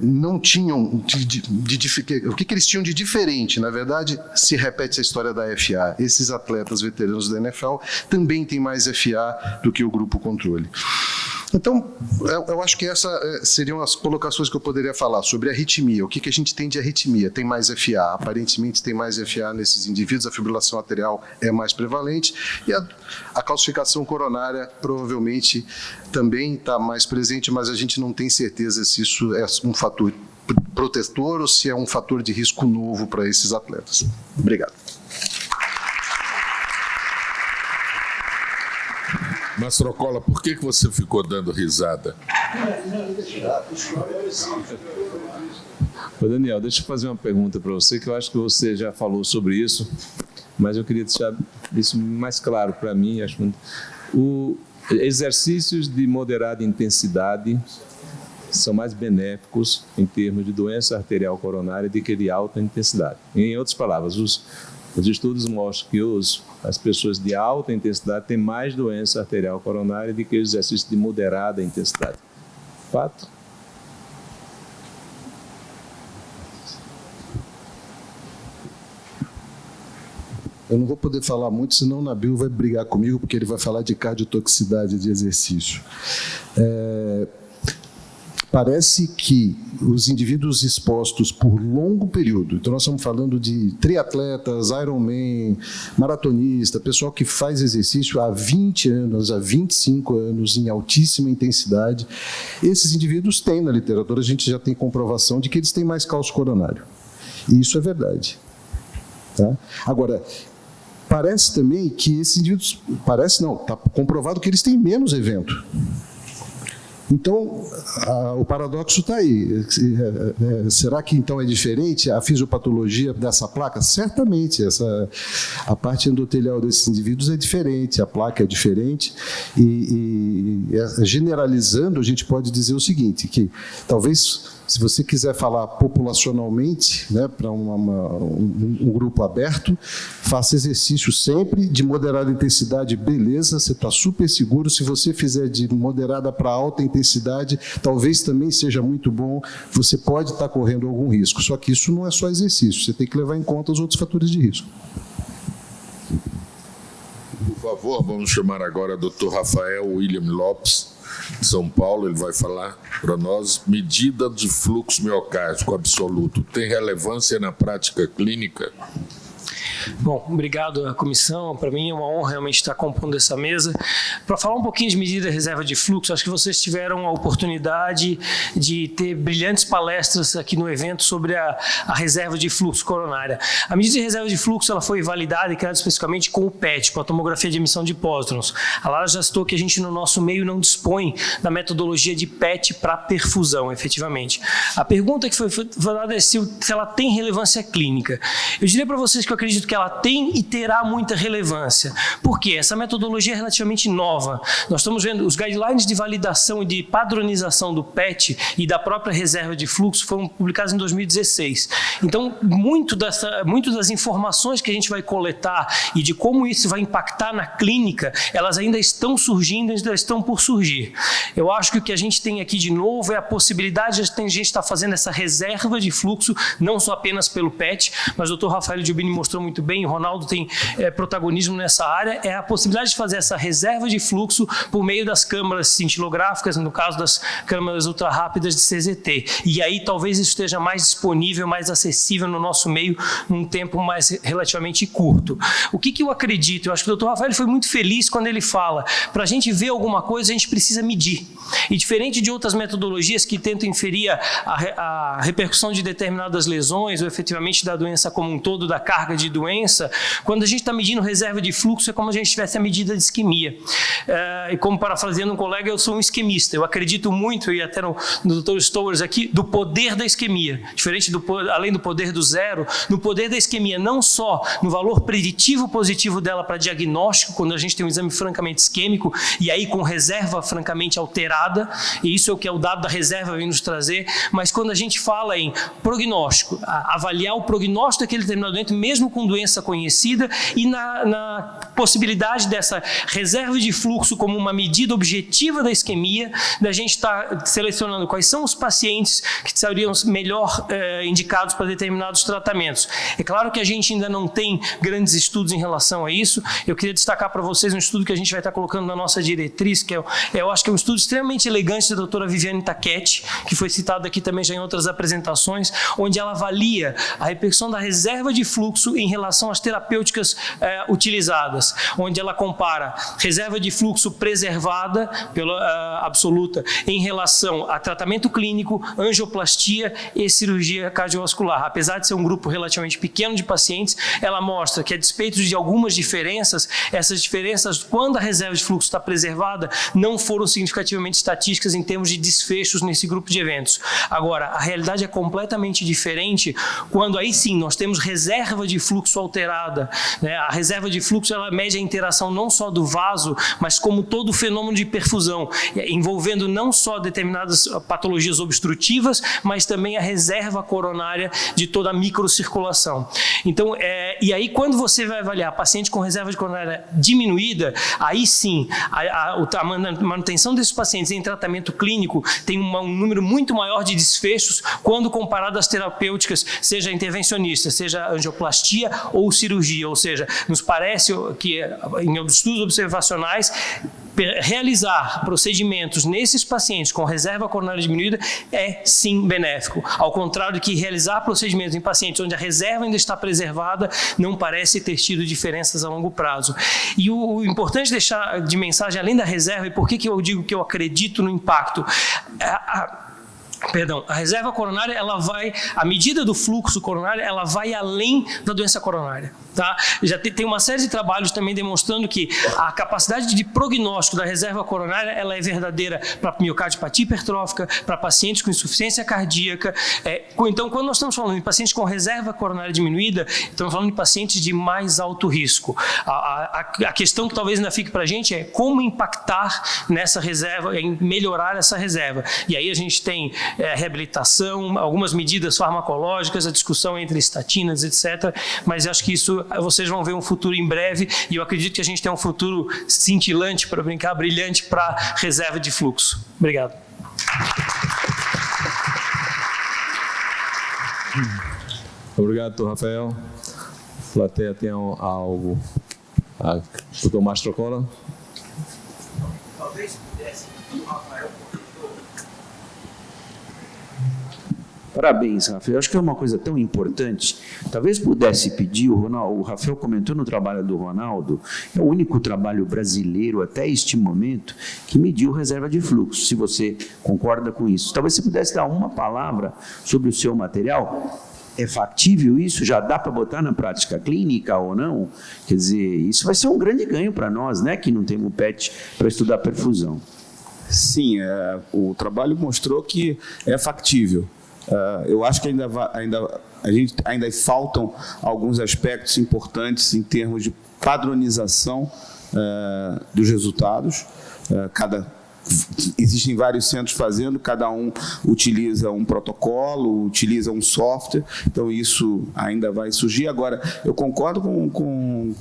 não tinham, o que eles tinham de diferente, na verdade, se repete a história da FA. Esses atletas veteranos da NFL também têm mais FA do que o grupo controle. Então, eu acho que essas seriam as colocações que eu poderia falar sobre arritmia. O que a gente tem de arritmia? Tem mais FA. Aparentemente tem mais FA nesses indivíduos, a fibrilação arterial é mais prevalente e a calcificação coronária provavelmente também está mais presente, mas a gente não tem certeza se isso é um fator protetor ou se é um fator de risco novo para esses atletas. Obrigado. Mastrocola, por que você ficou dando risada? Ô Daniel, deixa eu fazer uma pergunta para você, que eu acho que você já falou sobre isso, mas eu queria deixar isso mais claro para mim. Exercícios de moderada intensidade são mais benéficos em termos de doença arterial coronária do que de alta intensidade. Em outras palavras, os estudos mostram que as pessoas de alta intensidade têm mais doença arterial coronária do que os exercícios de moderada intensidade. Fato? Eu não vou poder falar muito, senão o Nabil vai brigar comigo, porque ele vai falar de cardiotoxicidade de exercício. Parece que os indivíduos expostos por longo período, então nós estamos falando de triatletas, Ironman, maratonista, pessoal que faz exercício há 20 anos, há 25 anos, em altíssima intensidade, esses indivíduos têm na literatura, a gente já tem comprovação de que eles têm mais cálcio coronário. E isso é verdade. Tá? Agora, parece também que esses indivíduos, está comprovado que eles têm menos evento. Então, o paradoxo está aí. Será que então é diferente a fisiopatologia dessa placa? Certamente, a parte endotelial desses indivíduos é diferente, a placa é diferente, e generalizando, a gente pode dizer o seguinte, que talvez, se você quiser falar populacionalmente, né, para um grupo aberto, faça exercício sempre de moderada intensidade, beleza, você está super seguro. Se você fizer de moderada para alta intensidade, talvez também seja muito bom, você pode estar correndo algum risco. Só que isso não é só exercício, você tem que levar em conta os outros fatores de risco. Por favor, vamos chamar agora o Dr. Rafael William Lopes, de São Paulo. Ele vai falar para nós: medida de fluxo miocárdico absoluto tem relevância na prática clínica? Bom, obrigado à comissão. Para mim é uma honra realmente estar compondo essa mesa. Para falar um pouquinho de medida de reserva de fluxo, acho que vocês tiveram a oportunidade de ter brilhantes palestras aqui no evento sobre a reserva de fluxo coronária. A medida de reserva de fluxo ela foi validada e criada especificamente com o PET, com a tomografia de emissão de pósitrons. A Lara já citou que a gente no nosso meio não dispõe da metodologia de PET para perfusão, efetivamente. A pergunta que foi dada é se ela tem relevância clínica. Eu diria para vocês que eu acredito que ela tem e terá muita relevância. Por quê? Essa metodologia é relativamente nova. Nós estamos vendo os guidelines de validação e de padronização do PET e da própria reserva de fluxo foram publicados em 2016. Então, muito das informações que a gente vai coletar e de como isso vai impactar na clínica, elas ainda estão surgindo, ainda estão por surgir. Eu acho que o que a gente tem aqui de novo é a possibilidade de a gente estar fazendo essa reserva de fluxo, não só apenas pelo PET, mas o Dr. Rafael Giubini mostrou muito bem, o Ronaldo tem protagonismo nessa área, é a possibilidade de fazer essa reserva de fluxo por meio das câmaras cintilográficas, no caso das câmaras ultra rápidas de CZT. E aí talvez isso esteja mais disponível, mais acessível no nosso meio, num tempo mais relativamente curto. O que eu acredito? Eu acho que o Dr. Rafael foi muito feliz quando ele fala, para a gente ver alguma coisa, a gente precisa medir. E diferente de outras metodologias que tentam inferir a repercussão de determinadas lesões, ou efetivamente da doença como um todo, da carga de doença, quando a gente está medindo reserva de fluxo, é como se a gente tivesse a medida de isquemia. E como parafraseando um colega, eu sou um isquemista. Eu acredito muito, e até no Dr. Stowers aqui, do poder da isquemia. Diferente além do poder do zero, no poder da isquemia, não só no valor preditivo positivo dela para diagnóstico, quando a gente tem um exame francamente isquêmico, e aí com reserva francamente alterada, e isso é o que o dado da reserva vem nos trazer, mas quando a gente fala em prognóstico, avaliar o prognóstico daquele determinado doente, mesmo com doença conhecida, e na possibilidade dessa reserva de fluxo como uma medida objetiva da isquemia, da gente estar selecionando quais são os pacientes que seriam melhor indicados para determinados tratamentos. É claro que a gente ainda não tem grandes estudos em relação a isso. Eu queria destacar para vocês um estudo que a gente vai estar colocando na nossa diretriz, que eu acho que é um estudo extremamente elegante da doutora Viviane Taquetti, que foi citado aqui também já em outras apresentações, onde ela avalia a repercussão da reserva de fluxo em relação às terapêuticas utilizadas, onde ela compara reserva de fluxo preservada pela absoluta em relação a tratamento clínico, angioplastia e cirurgia cardiovascular. Apesar de ser um grupo relativamente pequeno de pacientes, ela mostra que, a despeito de algumas diferenças, essas diferenças, quando a reserva de fluxo está preservada, não foram significativamente estatísticas em termos de desfechos nesse grupo de eventos. Agora, a realidade é completamente diferente quando aí sim nós temos reserva de fluxo alterada, né? A reserva de fluxo ela mede a interação não só do vaso, mas como todo o fenômeno de perfusão, envolvendo não só determinadas patologias obstrutivas, mas também a reserva coronária de toda a microcirculação. Então, e aí quando você vai avaliar paciente com reserva de coronária diminuída, aí sim, a manutenção desses pacientes em tratamento clínico tem um número muito maior de desfechos quando comparado às terapêuticas, seja intervencionista, seja angioplastia ou cirurgia. Ou seja, nos parece que em estudos observacionais, realizar procedimentos nesses pacientes com reserva coronária diminuída é sim benéfico. Ao contrário que realizar procedimentos em pacientes onde a reserva ainda está preservada não parece ter tido diferenças a longo prazo. E o importante deixar de mensagem, além da reserva, e por que eu digo que eu acredito no impacto, a reserva coronária, a medida do fluxo coronário, ela vai além da doença coronária. Tá? Já tem uma série de trabalhos também demonstrando que a capacidade de prognóstico da reserva coronária ela é verdadeira para miocardiopatia hipertrófica, para pacientes com insuficiência cardíaca. Então, quando nós estamos falando de pacientes com reserva coronária diminuída, estamos falando de pacientes de mais alto risco. A questão que talvez ainda fique para a gente é como impactar nessa reserva, em melhorar essa reserva. E aí a gente tem reabilitação, algumas medidas farmacológicas, a discussão entre estatinas, etc. Mas eu acho que isso vocês vão ver um futuro em breve e eu acredito que a gente tem um futuro cintilante, para brincar, brilhante para reserva de fluxo. Obrigado. Obrigado, Dr. Rafael. A plateia tem algo? Dr. Mastrocola? Talvez pudesse, o Rafael comentou. Parabéns, Rafael. Acho que é uma coisa tão importante. Talvez pudesse pedir, o Rafael comentou no trabalho do Ronaldo, é o único trabalho brasileiro até este momento que mediu reserva de fluxo, se você concorda com isso. Talvez você pudesse dar uma palavra sobre o seu material. É factível isso? Já dá para botar na prática clínica ou não? Quer dizer, isso vai ser um grande ganho para nós, né, que não temos PET para estudar perfusão. Sim, o trabalho mostrou que é factível. Eu acho que ainda faltam alguns aspectos importantes em termos de padronização dos resultados. Existem vários centros fazendo, cada um utiliza um protocolo, utiliza um software, então isso ainda vai surgir. Agora, eu concordo com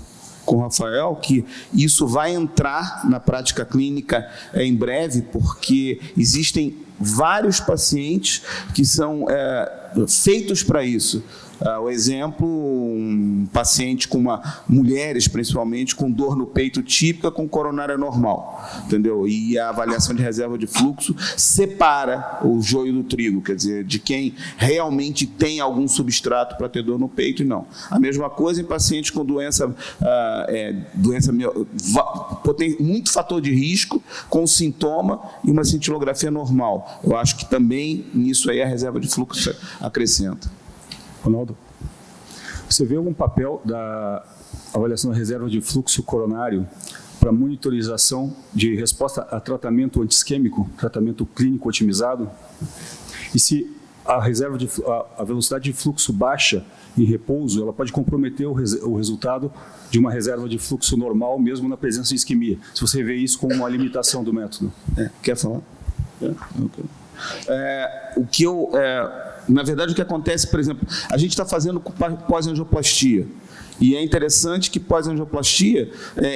o Rafael que isso vai entrar na prática clínica em breve, porque existem vários pacientes que são feitos para isso. O exemplo, um paciente com mulheres, principalmente, com dor no peito típica com coronária normal, entendeu? E a avaliação de reserva de fluxo separa o joio do trigo, quer dizer, de quem realmente tem algum substrato para ter dor no peito e não. A mesma coisa em pacientes com doença tem muito fator de risco, com sintoma e uma cintilografia normal. Eu acho que também nisso aí a reserva de fluxo acrescenta. Ronaldo, você vê algum papel da avaliação da reserva de fluxo coronário para monitorização de resposta a tratamento antisquêmico, tratamento clínico otimizado? E se a velocidade de fluxo baixa em repouso, ela pode comprometer o resultado de uma reserva de fluxo normal, mesmo na presença de isquemia? Se você vê isso como uma limitação do método. Quer falar? Okay. Na verdade, o que acontece, por exemplo, a gente está fazendo pós-angioplastia. E é interessante que pós-angioplastia,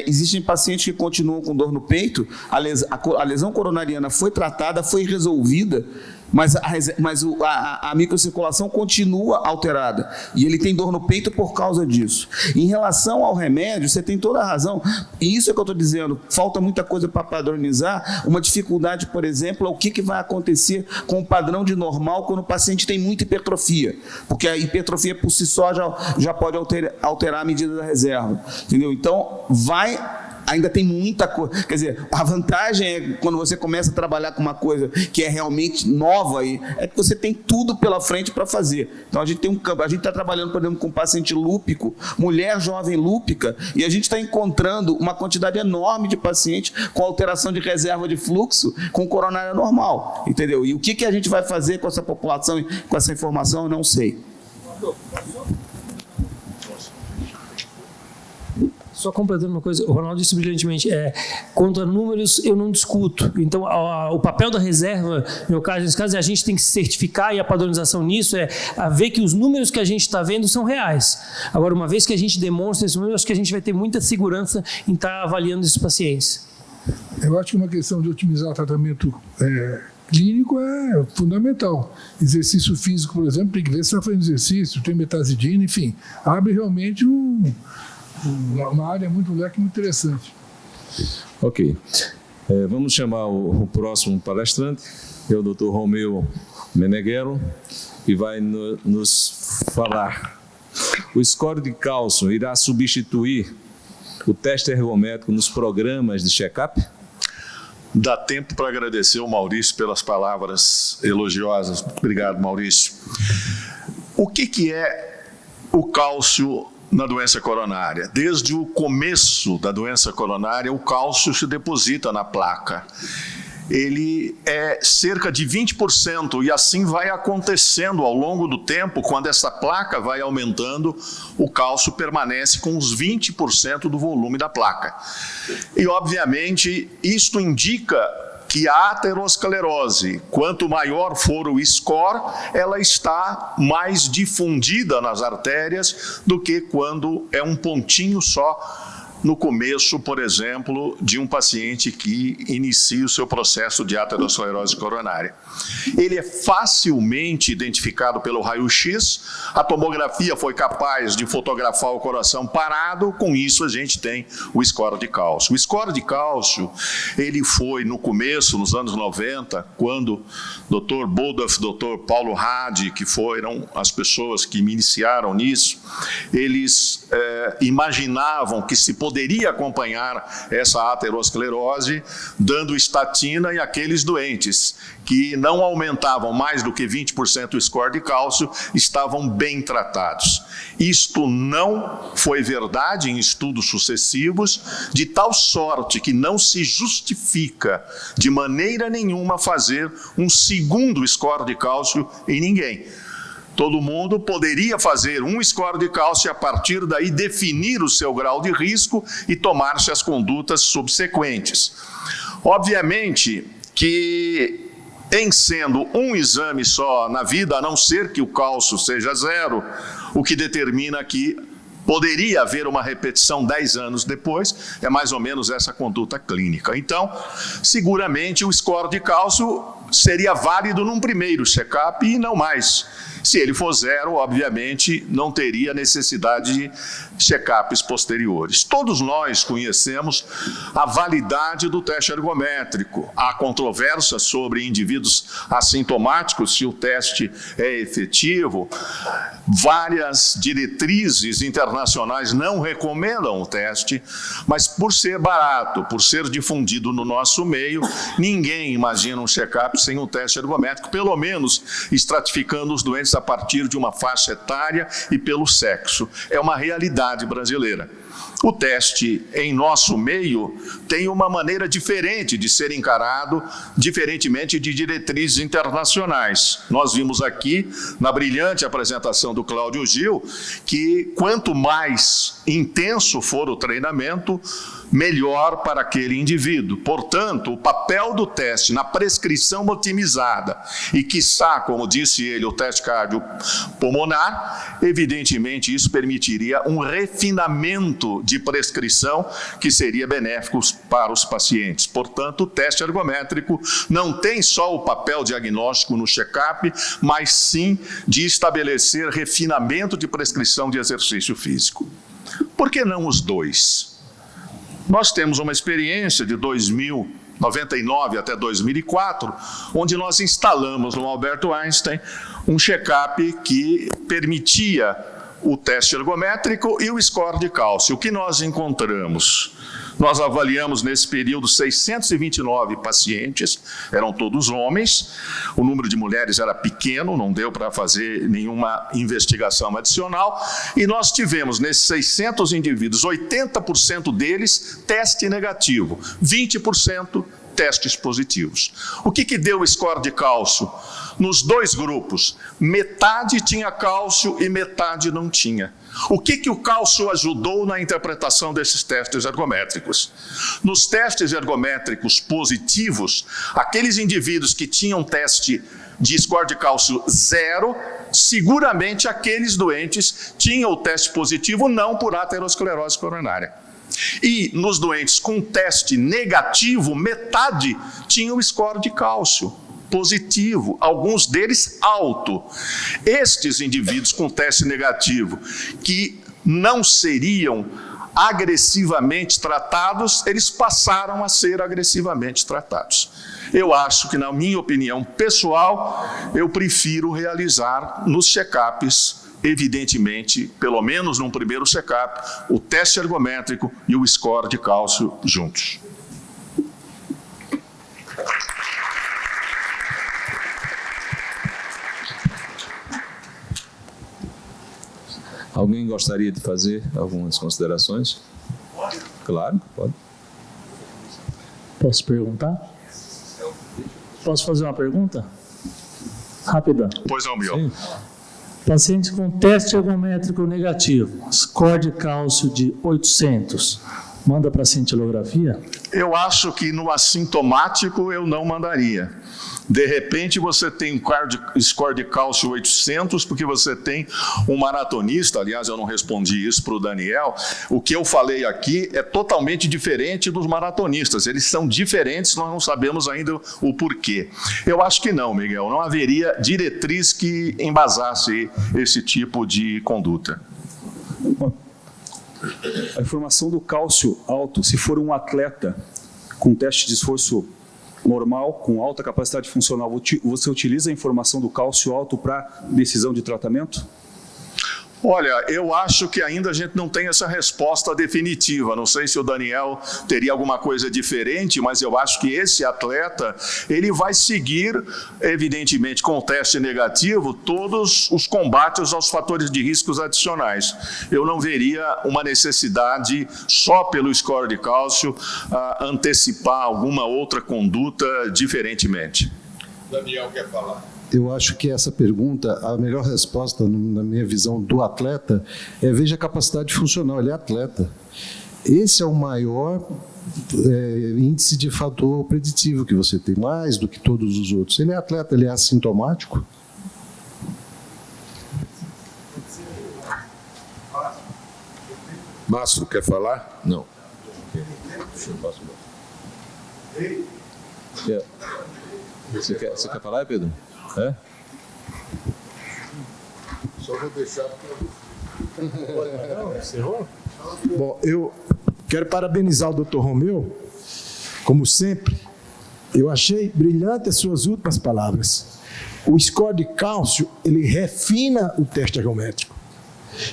existem pacientes que continuam com dor no peito, a lesão coronariana foi tratada, foi resolvida, mas a microcirculação continua alterada. E ele tem dor no peito por causa disso. Em relação ao remédio, você tem toda a razão. E isso é que eu estou dizendo. Falta muita coisa para padronizar. Uma dificuldade, por exemplo, é o que vai acontecer com o padrão de normal quando o paciente tem muita hipertrofia. Porque a hipertrofia por si só já pode alterar a medida da reserva. Entendeu? Então, ainda tem muita coisa. Quer dizer, a vantagem é quando você começa a trabalhar com uma coisa que é realmente nova, é que você tem tudo pela frente para fazer. Então, a gente tem um campo. A gente está trabalhando, por exemplo, com paciente lúpico, mulher jovem lúpica, e a gente está encontrando uma quantidade enorme de pacientes com alteração de reserva de fluxo com coronária normal. Entendeu? E o que a gente vai fazer com essa população, com essa informação, eu não sei. Só completando uma coisa, o Ronaldo disse brilhantemente, quanto a números eu não discuto. Então, o papel da reserva, nesse caso, a gente tem que se certificar, e a padronização nisso é a ver que os números que a gente está vendo são reais. Agora, uma vez que a gente demonstra esses números, acho que a gente vai ter muita segurança em estar avaliando esses pacientes. Eu acho que uma questão de otimizar o tratamento clínico é fundamental. Exercício físico, por exemplo, tem que ver se está fazendo exercício, tem metazidina, enfim, abre realmente uma área muito leque, muito interessante. Ok. Vamos chamar o próximo palestrante, que é o Dr. Romeu Meneghero, que vai nos falar. O score de cálcio irá substituir o teste ergométrico nos programas de check-up? Dá tempo para agradecer ao Maurício pelas palavras elogiosas. Obrigado, Maurício. O que é o cálcio na doença coronária? Desde o começo da doença coronária, o cálcio se deposita na placa. Ele é cerca de 20%, e assim vai acontecendo ao longo do tempo. Quando essa placa vai aumentando, o cálcio permanece com os 20% do volume da placa. E, obviamente, isto indica que a aterosclerose, quanto maior for o score, ela está mais difundida nas artérias do que quando é um pontinho só no começo, por exemplo, de um paciente que inicia o seu processo de aterosclerose coronária. Ele é facilmente identificado pelo raio-x, a tomografia foi capaz de fotografar o coração parado, com isso a gente tem o score de cálcio. O score de cálcio, ele foi no começo, nos anos 90, quando o Dr. Bolduff, Dr. Paulo Hadi, que foram as pessoas que me iniciaram nisso, eles imaginavam que se poderia acompanhar essa aterosclerose dando estatina em aqueles doentes que não aumentavam mais do que 20% o score de cálcio, estavam bem tratados. Isto não foi verdade em estudos sucessivos, de tal sorte que não se justifica de maneira nenhuma fazer um segundo score de cálcio em ninguém. Todo mundo poderia fazer um score de cálcio e, a partir daí, definir o seu grau de risco e tomar-se as condutas subsequentes. Obviamente que, em sendo um exame só na vida, a não ser que o cálcio seja 0, o que determina que poderia haver uma repetição 10 anos depois, é mais ou menos essa conduta clínica. Então, seguramente o score de cálcio seria válido num primeiro check-up e não mais. Se ele for 0, obviamente, não teria necessidade de check-ups posteriores. Todos nós conhecemos a validade do teste ergométrico. Há controvérsia sobre indivíduos assintomáticos, se o teste é efetivo. Várias diretrizes internacionais não recomendam o teste, mas por ser barato, por ser difundido no nosso meio, ninguém imagina um check-up sem um teste ergométrico, pelo menos estratificando os doentes a partir de uma faixa etária e pelo sexo. É uma realidade brasileira. O teste em nosso meio tem uma maneira diferente de ser encarado, diferentemente de diretrizes internacionais. Nós vimos aqui, na brilhante apresentação do Cláudio Gil, que quanto mais intenso for o treinamento, melhor para aquele indivíduo. Portanto, o papel do teste na prescrição otimizada e, quiçá, como disse ele, o teste cardiopulmonar, evidentemente isso permitiria um refinamento de prescrição que seria benéfico para os pacientes. Portanto, o teste ergométrico não tem só o papel diagnóstico no check-up, mas sim de estabelecer refinamento de prescrição de exercício físico. Por que não os dois? Nós temos uma experiência de 1999 até 2004, onde nós instalamos no Albert Einstein um check-up que permitia o teste ergométrico e o score de cálcio. O que nós encontramos? Nós avaliamos nesse período 629 pacientes, eram todos homens, o número de mulheres era pequeno, não deu para fazer nenhuma investigação adicional, e nós tivemos nesses 600 indivíduos, 80% deles teste negativo, 20% testes positivos. O que deu o score de cálcio? Nos dois grupos, metade tinha cálcio e metade não tinha. O que o cálcio ajudou na interpretação desses testes ergométricos? Nos testes ergométricos positivos, aqueles indivíduos que tinham teste de score de cálcio 0, seguramente aqueles doentes tinham o teste positivo não por aterosclerose coronária. E nos doentes com teste negativo, metade tinha o score de cálcio positivo, alguns deles alto. Estes indivíduos com teste negativo, que não seriam agressivamente tratados, eles passaram a ser agressivamente tratados. Eu acho que, na minha opinião pessoal, eu prefiro realizar nos check-ups, evidentemente, pelo menos num primeiro check-up, o teste ergométrico e o score de cálcio juntos. Alguém gostaria de fazer algumas considerações? Claro, pode. Posso perguntar? Posso fazer uma pergunta? Rápida. Pois não, Miguel. Paciente com teste ergométrico negativo, score de cálcio de 800, manda para cintilografia? Eu acho que no assintomático eu não mandaria. De repente você tem um score de cálcio 800, porque você tem um maratonista, aliás, eu não respondi isso para o Daniel, o que eu falei aqui é totalmente diferente dos maratonistas, eles são diferentes, nós não sabemos ainda o porquê. Eu acho que não, Miguel, não haveria diretriz que embasasse esse tipo de conduta. A informação do cálcio alto, se for um atleta com teste de esforço normal, com alta capacidade funcional, você utiliza a informação do cálcio alto para decisão de tratamento? Olha, eu acho que ainda a gente não tem essa resposta definitiva. Não sei se o Daniel teria alguma coisa diferente, mas eu acho que esse atleta, ele vai seguir, evidentemente, com o teste negativo, todos os combates aos fatores de riscos adicionais. Eu não veria uma necessidade, só pelo score de cálcio, antecipar alguma outra conduta diferentemente. Daniel quer falar. Eu acho que essa pergunta, a melhor resposta, na minha visão, do atleta, é veja a capacidade funcional, ele é atleta. Esse é o maior índice de fator preditivo que você tem, mais do que todos os outros. Ele é atleta, ele é assintomático. Márcio, quer falar? Não. Você quer falar, Pedro? É? Só vou deixar Bom, eu quero parabenizar o Dr. Romeu, como sempre. Eu achei brilhante as suas últimas palavras. O score de cálcio, ele refina o teste ergométrico.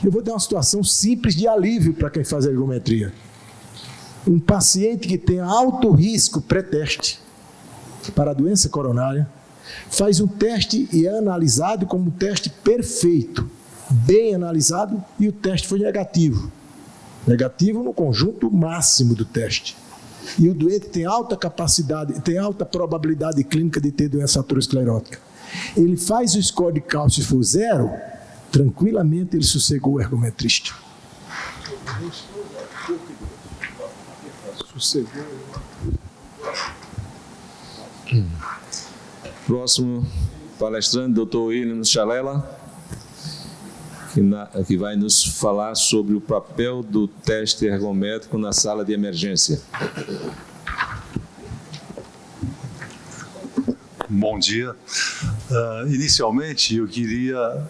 Eu vou dar uma situação simples de alívio para quem faz a ergometria. Um paciente que tem alto risco pré-teste para a doença coronária, faz um teste e é analisado como um teste perfeito, bem analisado, e o teste foi negativo. Negativo no conjunto máximo do teste. E o doente tem alta capacidade, tem alta probabilidade clínica de ter doença aterosclerótica. Ele faz o score de cálcio e for 0, tranquilamente ele sossegou o ergometrista. Sossegou. Próximo palestrante, Dr. William Chalela, que vai nos falar sobre o papel do teste ergométrico na sala de emergência. Bom dia. Inicialmente, eu queria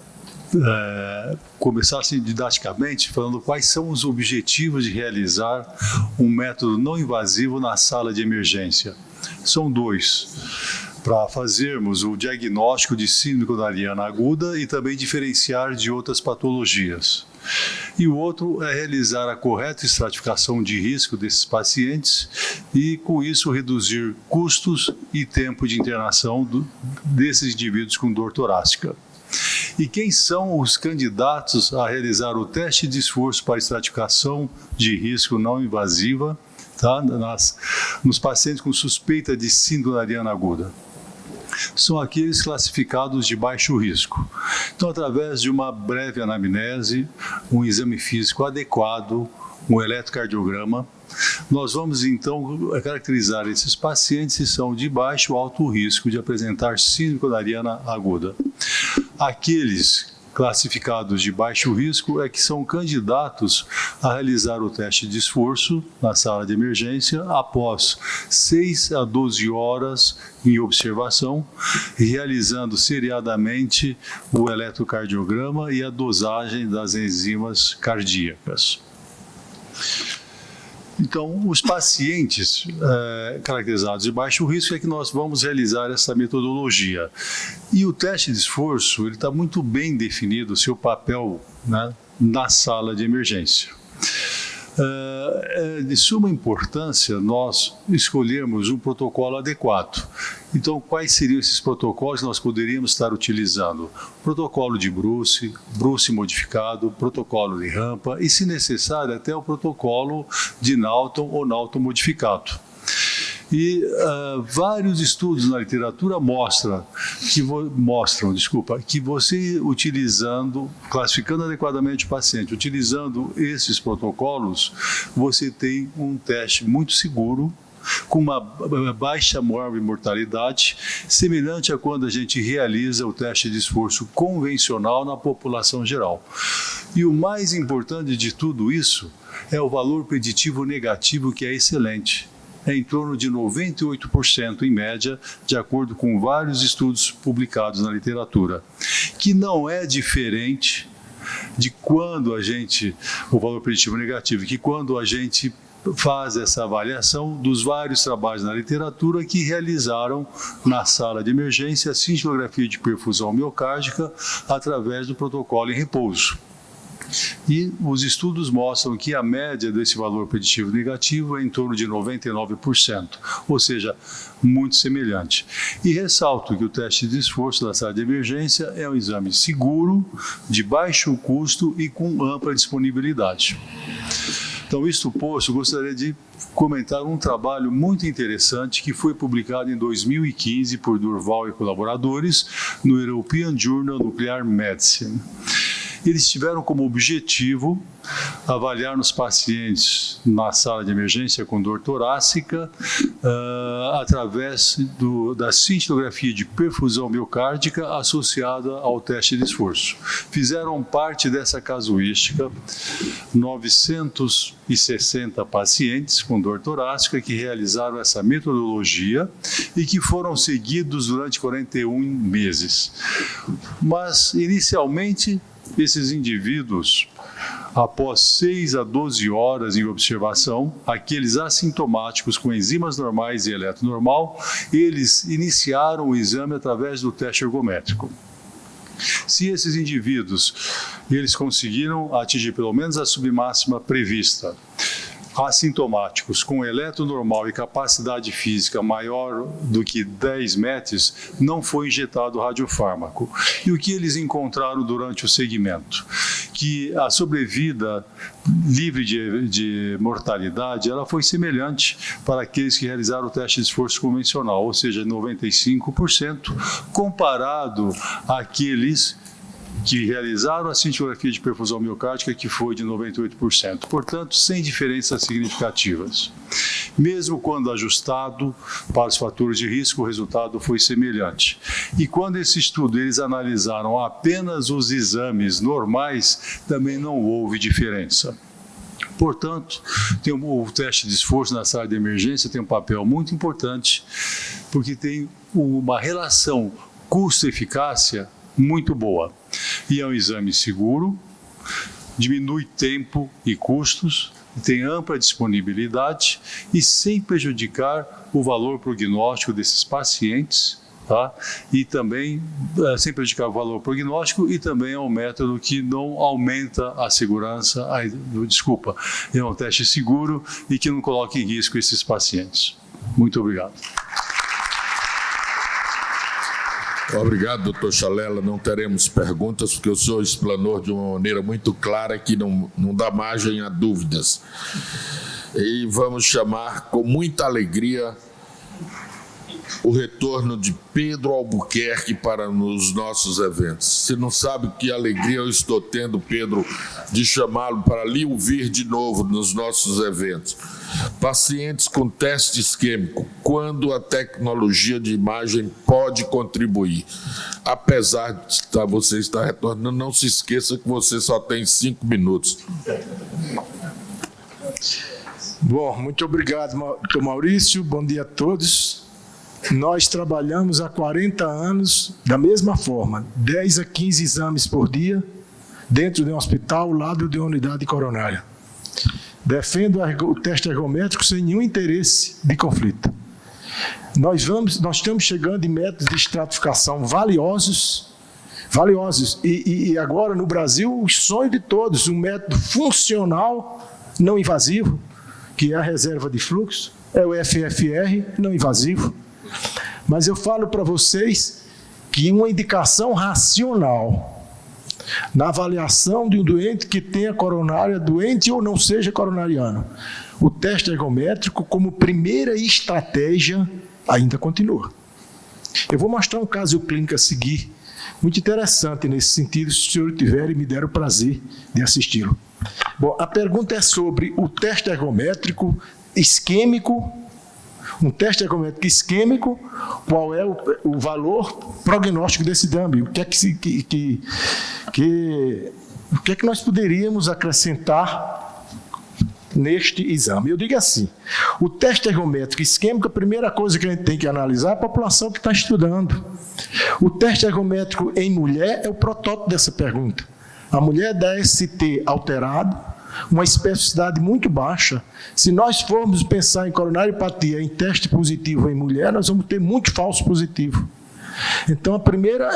começar assim, didaticamente falando quais são os objetivos de realizar um método não invasivo na sala de emergência. São 2. Para fazermos o diagnóstico de síndrome coronariana aguda e também diferenciar de outras patologias. E o outro é realizar a correta estratificação de risco desses pacientes e, com isso, reduzir custos e tempo de internação desses indivíduos com dor torácica. E quem são os candidatos a realizar o teste de esforço para estratificação de risco não invasiva, tá? Nos pacientes com suspeita de síndrome coronariana aguda? São aqueles classificados de baixo risco. Então, através de uma breve anamnese, um exame físico adequado, um eletrocardiograma, nós vamos então caracterizar esses pacientes que são de baixo ou alto risco de apresentar síndrome coronariana aguda. Aqueles classificados de baixo risco é que são candidatos a realizar o teste de esforço na sala de emergência após 6 a 12 horas em observação, realizando seriadamente o eletrocardiograma e a dosagem das enzimas cardíacas. Então, os pacientes caracterizados de baixo risco é que nós vamos realizar essa metodologia. E o teste de esforço, ele está muito bem definido, o seu papel, né, na sala de emergência. É de suma importância nós escolhermos um protocolo adequado. Então, quais seriam esses protocolos que nós poderíamos estar utilizando? Protocolo de Bruce modificado, protocolo de rampa e, se necessário, até o protocolo de Naughton ou Naughton modificado. E vários estudos na literatura mostram que você classificando adequadamente o paciente, utilizando esses protocolos, você tem um teste muito seguro, com uma baixa mortalidade, semelhante a quando a gente realiza o teste de esforço convencional na população geral. E o mais importante de tudo isso é o valor preditivo negativo, que é excelente. É em torno de 98% em média, de acordo com vários estudos publicados na literatura, que não é diferente de quando o valor preditivo negativo, que quando a gente faz essa avaliação dos vários trabalhos na literatura que realizaram na sala de emergência a cintilografia de perfusão miocárdica através do protocolo em repouso. E os estudos mostram que a média desse valor preditivo negativo é em torno de 99%, ou seja, muito semelhante. E ressalto que o teste de esforço da sala de emergência é um exame seguro, de baixo custo e com ampla disponibilidade. Então, isto posto, gostaria de comentar um trabalho muito interessante que foi publicado em 2015 por Durval e colaboradores no European Journal Nuclear Medicine. Eles tiveram como objetivo avaliar nos pacientes na sala de emergência com dor torácica através da cintilografia de perfusão miocárdica associada ao teste de esforço. Fizeram parte dessa casuística 960 pacientes com dor torácica que realizaram essa metodologia e que foram seguidos durante 41 meses. Mas, inicialmente, esses indivíduos, após 6 a 12 horas em observação, aqueles assintomáticos com enzimas normais e eletronormal, eles iniciaram o exame através do teste ergométrico. Se esses indivíduos eles conseguiram atingir pelo menos a submáxima prevista, assintomáticos com eletronormal e capacidade física maior do que 10 METs, não foi injetado radiofármaco. E o que eles encontraram durante o segmento? Que a sobrevida livre de mortalidade ela foi semelhante para aqueles que realizaram o teste de esforço convencional, ou seja, 95%, comparado àqueles que realizaram a cintilografia de perfusão miocárdica, que foi de 98%. Portanto, sem diferenças significativas. Mesmo quando ajustado para os fatores de risco, o resultado foi semelhante. E quando esse estudo eles analisaram apenas os exames normais, também não houve diferença. Portanto, o teste de esforço na sala de emergência tem um papel muito importante, porque tem uma relação custo-eficácia muito boa. E é um exame seguro, diminui tempo e custos, tem ampla disponibilidade e sem prejudicar o valor prognóstico desses pacientes, tá? E também sem prejudicar o valor prognóstico e também é um método que não aumenta a segurança, é um teste seguro e que não coloca em risco esses pacientes. Muito obrigado. Obrigado, doutor Chalela. Não teremos perguntas, porque o senhor explanou de uma maneira muito clara que não dá margem a dúvidas. E vamos chamar com muita alegria o retorno de Pedro Albuquerque para os nossos eventos. Você não sabe que alegria eu estou tendo, Pedro, de chamá-lo para lhe ouvir de novo nos nossos eventos. Pacientes com teste isquêmico, quando a tecnologia de imagem pode contribuir. Apesar de você estar retornando, não se esqueça que você só tem 5 minutos. Bom, muito obrigado, doutor Maurício. Bom dia a todos. Nós trabalhamos há 40 anos da mesma forma, 10 a 15 exames por dia, dentro de um hospital, ao lado de uma unidade coronária. Defendo o teste ergométrico sem nenhum interesse de conflito. Nós estamos chegando em métodos de estratificação valiosos, e agora no Brasil o sonho de todos, um método funcional, não invasivo, que é a reserva de fluxo, é o FFR, não invasivo. Mas eu falo para vocês que uma indicação racional na avaliação de um doente que tenha coronária, doente ou não seja coronariano, o teste ergométrico como primeira estratégia ainda continua. Eu vou mostrar um caso clínico a seguir, muito interessante nesse sentido, se o senhor tiver e me der o prazer de assisti-lo. Bom, a pergunta é sobre o teste ergométrico isquêmico Um teste ergométrico isquêmico, qual é o valor prognóstico desse exame? O que é que nós poderíamos acrescentar neste exame? Eu digo assim, o teste ergométrico isquêmico, a primeira coisa que a gente tem que analisar é a população que está estudando. O teste ergométrico em mulher é o protótipo dessa pergunta. A mulher dá ST alterado, uma especificidade muito baixa. Se nós formos pensar em coronariopatia em teste positivo em mulher, nós vamos ter muito falso positivo. Então, a primeira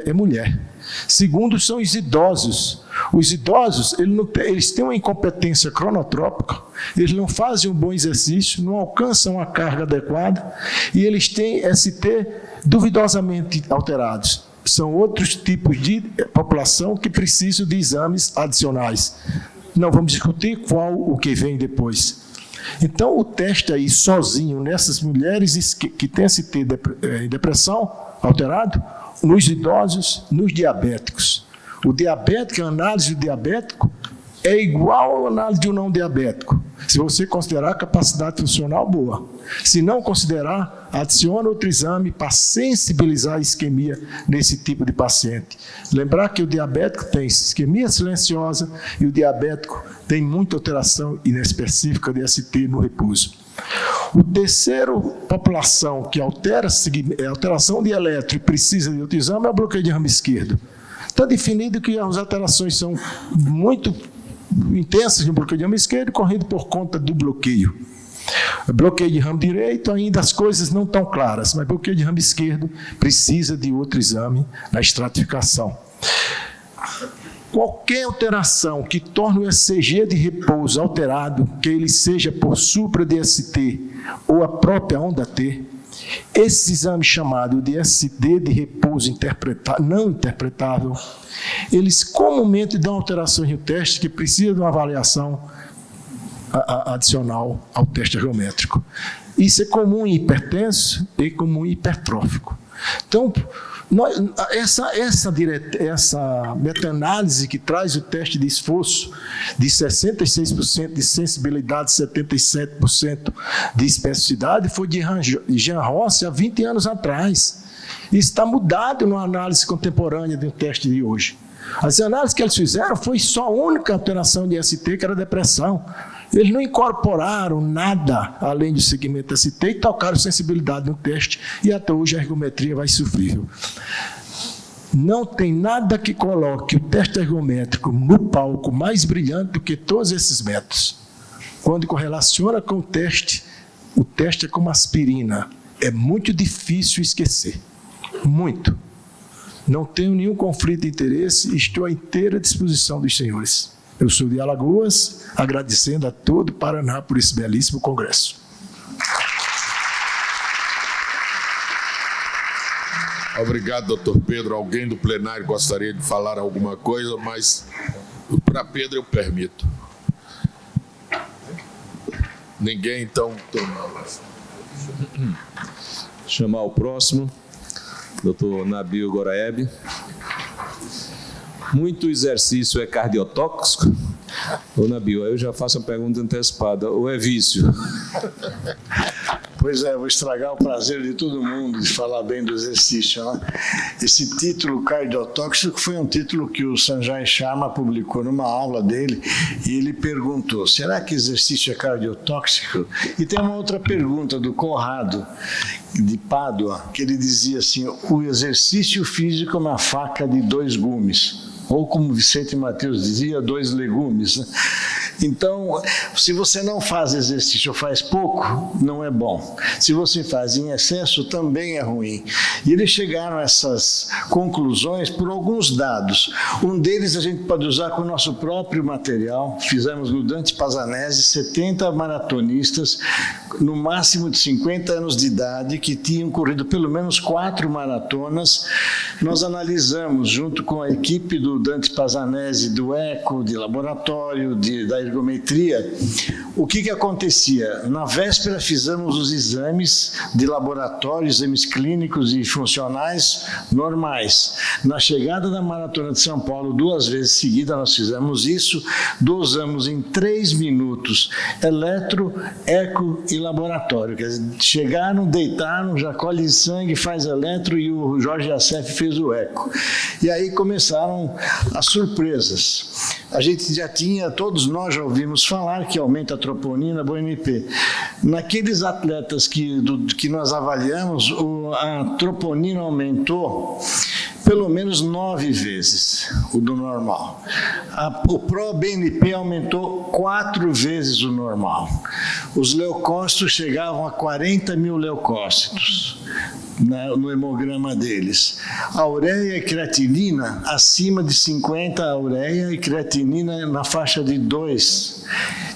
é mulher. Segundo, são os idosos. Os idosos, eles têm uma incompetência cronotrópica, eles não fazem um bom exercício, não alcançam a carga adequada e eles têm ST duvidosamente alterados. São outros tipos de população que precisam de exames adicionais. Não vamos discutir qual o que vem depois. Então, o teste aí sozinho nessas mulheres que têm ST em depressão alterado, nos idosos, nos diabéticos. O diabético, a análise do diabético é igual à análise de um não diabético. Se você considerar a capacidade funcional boa. Se não considerar, adiciona outro exame para sensibilizar a isquemia nesse tipo de paciente. Lembrar que o diabético tem isquemia silenciosa e o diabético tem muita alteração inespecífica de ST no repouso. O terceiro população que alteração de eletro e precisa de outro exame é o bloqueio de ramo esquerdo. Está definido que as alterações são muito intensas no bloqueio de ramo esquerdo, correndo por conta do bloqueio. Bloqueio de ramo direito, ainda as coisas não estão claras, mas bloqueio de ramo esquerdo precisa de outro exame na estratificação. Qualquer alteração que torne o ECG de repouso alterado, que ele seja por supra-DST ou a própria onda T, esse exame chamado de SD de repouso não interpretável, eles comumente dão alterações no teste que precisa de uma avaliação adicional ao teste ergométrico. Isso é comum em hipertenso e comum em hipertrófico. Então, essa meta-análise que traz o teste de esforço de 66% de sensibilidade, 77% de especificidade, foi de Jean Rossi há 20 anos atrás. Isso está mudado na análise contemporânea do teste de hoje. As análises que eles fizeram foi só a única alteração de ST, que era depressão. Eles não incorporaram nada além do segmento ST e tocaram sensibilidade no teste, e até hoje a ergometria vai sofrível. Não tem nada que coloque o teste ergométrico no palco mais brilhante do que todos esses métodos. Quando correlaciona com o teste é como aspirina. É muito difícil esquecer. Muito. Não tenho nenhum conflito de interesse e estou à inteira disposição dos senhores. Eu sou de Alagoas, agradecendo a todo o Paraná por esse belíssimo congresso. Obrigado, doutor Pedro. Alguém do plenário gostaria de falar alguma coisa, mas para Pedro eu permito. Ninguém, então... Chamar o próximo, doutor Nabil Goraeb. Muito exercício é cardiotóxico? Ô Nabil, aí eu já faço a pergunta antecipada. Ou é vício? Pois é, vou estragar o prazer de todo mundo de falar bem do exercício, né? Esse título cardiotóxico foi um título que o Sanjay Sharma publicou numa aula dele e ele perguntou, será que exercício é cardiotóxico? E tem uma outra pergunta do Conrado, de Pádua, que ele dizia assim, o exercício físico é uma faca de 2 gumes. Ou, como Vicente Mateus dizia, 2 legumes. Né? Então, se você não faz exercício ou faz pouco, não é bom. Se você faz em excesso, também é ruim. E eles chegaram a essas conclusões por alguns dados. Um deles a gente pode usar com o nosso próprio material. Fizemos no Dante Pazanese 70 maratonistas, no máximo de 50 anos de idade, que tinham corrido pelo menos 4 maratonas, nós analisamos, junto com a equipe do Dante Pazanese, do ECO, de laboratório, da ergometria, o que acontecia. Na véspera fizemos os exames de laboratório, exames clínicos e funcionais normais. Na chegada da Maratona de São Paulo, 2 vezes seguidas nós fizemos isso, dosamos em 3 minutos eletro, eco e laboratório. Quer dizer, chegaram, deitaram, já colhe sangue, faz eletro e o Jorge Assef fez o eco. E aí começaram as surpresas. A gente já tinha, todos nós já ouvimos falar que aumenta a troponina, BNP. Naqueles atletas que nós avaliamos, a troponina aumentou pelo menos 9 vezes o do normal. O ProBNP aumentou 4 vezes o normal. Os leucócitos chegavam a 40 mil leucócitos no hemograma deles. A ureia e creatinina, acima de 50, a ureia e creatinina na faixa de 2.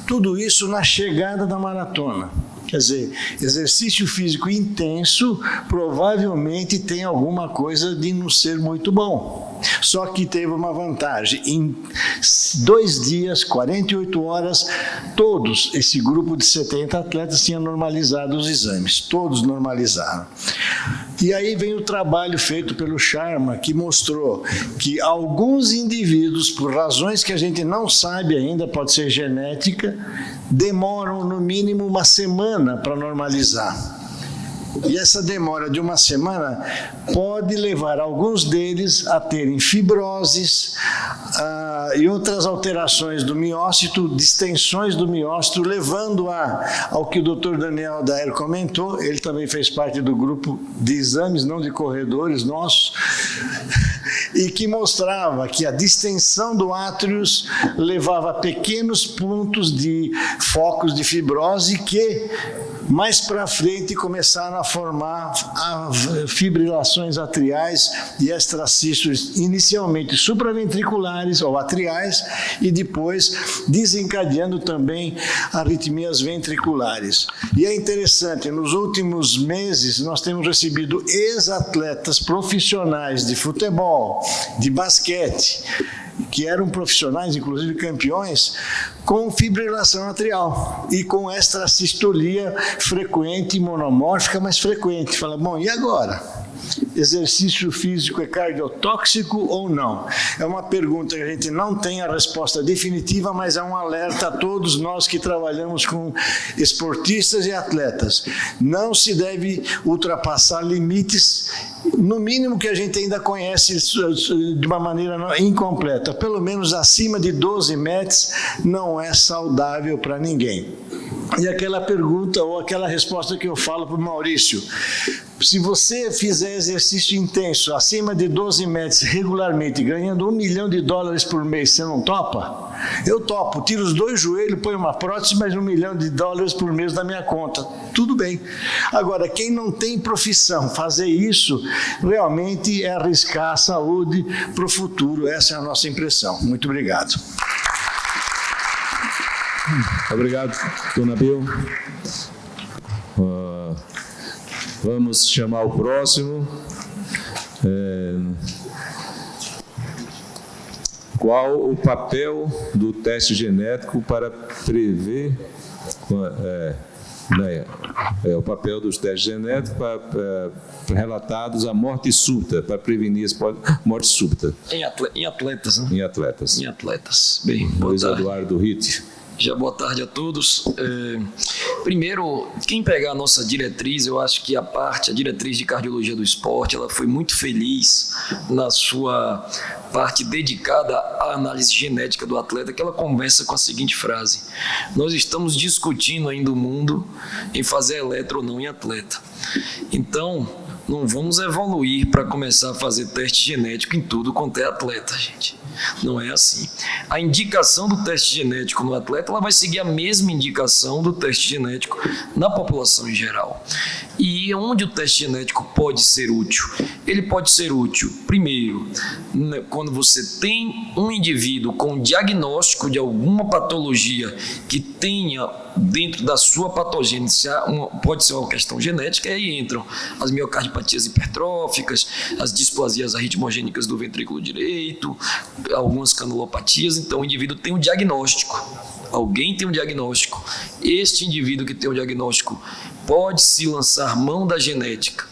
Tudo isso na chegada da maratona. Quer dizer, exercício físico intenso provavelmente tem alguma coisa de não ser muito bom. Só que teve uma vantagem. Em 2 dias, 48 horas, todos, esse grupo de 70 atletas tinha normalizado os exames. Todos normalizaram. E aí vem o trabalho feito pelo Sharma, que mostrou que alguns indivíduos, por razões que a gente não sabe ainda, pode ser genética, demoram no mínimo 1 semana para normalizar. E essa demora de 1 semana pode levar alguns deles a terem fibroses e outras alterações do miócito, distensões do miócito, levando ao que o Dr. Daniel Daer comentou. Ele também fez parte do grupo de exames, não de corredores nossos, e que mostrava que a distensão do átrios levava a pequenos pontos de focos de fibrose que mais para frente começaram a formar fibrilações atriais e extracístoles, inicialmente supraventriculares ou atriais, e depois desencadeando também arritmias ventriculares. E é interessante, nos últimos meses nós temos recebido ex-atletas profissionais de futebol, de basquete, que eram profissionais, inclusive campeões, com fibrilação atrial e com extracistolia frequente, monomórfica, mas frequente. Fala, bom, e agora? Exercício físico é cardiotóxico ou não? É uma pergunta que a gente não tem a resposta definitiva, mas é um alerta a todos nós que trabalhamos com esportistas e atletas. Não se deve ultrapassar limites, no mínimo que a gente ainda conhece de uma maneira incompleta. Pelo menos acima de 12 metros não é saudável para ninguém. E aquela pergunta ou aquela resposta que eu falo para o Maurício: se você fizer exercício intenso acima de 12 metros regularmente, ganhando $1 milhão por mês, você não topa? Eu topo, tiro os 2 joelhos, ponho uma prótese, mas $1 milhão por mês na minha conta. Tudo bem. Agora, quem não tem profissão, fazer isso realmente é arriscar a saúde para o futuro. Essa é a nossa impressão. Muito obrigado. Obrigado, dona Bill. Vamos chamar o próximo. Qual o papel do teste genético para prever o papel dos testes genéticos relatados a morte súbita, para prevenir a morte súbita? Em atletas, né? Em atletas. Em atletas. Bem, Luiz Eduardo Ritt. Já boa tarde a todos. Primeiro, quem pegar a nossa diretriz, eu acho que a diretriz de cardiologia do esporte, ela foi muito feliz na sua parte dedicada à análise genética do atleta, que ela começa com a seguinte frase: nós estamos discutindo ainda o mundo em fazer eletro ou não em atleta. Então, não vamos evoluir para começar a fazer teste genético em tudo quanto é atleta, gente. Não é assim. A indicação do teste genético no atleta, ela vai seguir a mesma indicação do teste genético na população em geral. E onde o teste genético pode ser útil? Ele pode ser útil, primeiro, quando você tem um indivíduo com diagnóstico de alguma patologia que tenha dentro da sua patogênese, pode ser uma questão genética, e aí entram as miocardiopatias hipertróficas, as displasias arritmogênicas do ventrículo direito, algumas canulopatias. Então o indivíduo tem um diagnóstico, alguém tem um diagnóstico. Este indivíduo que tem um diagnóstico pode se lançar mão da genética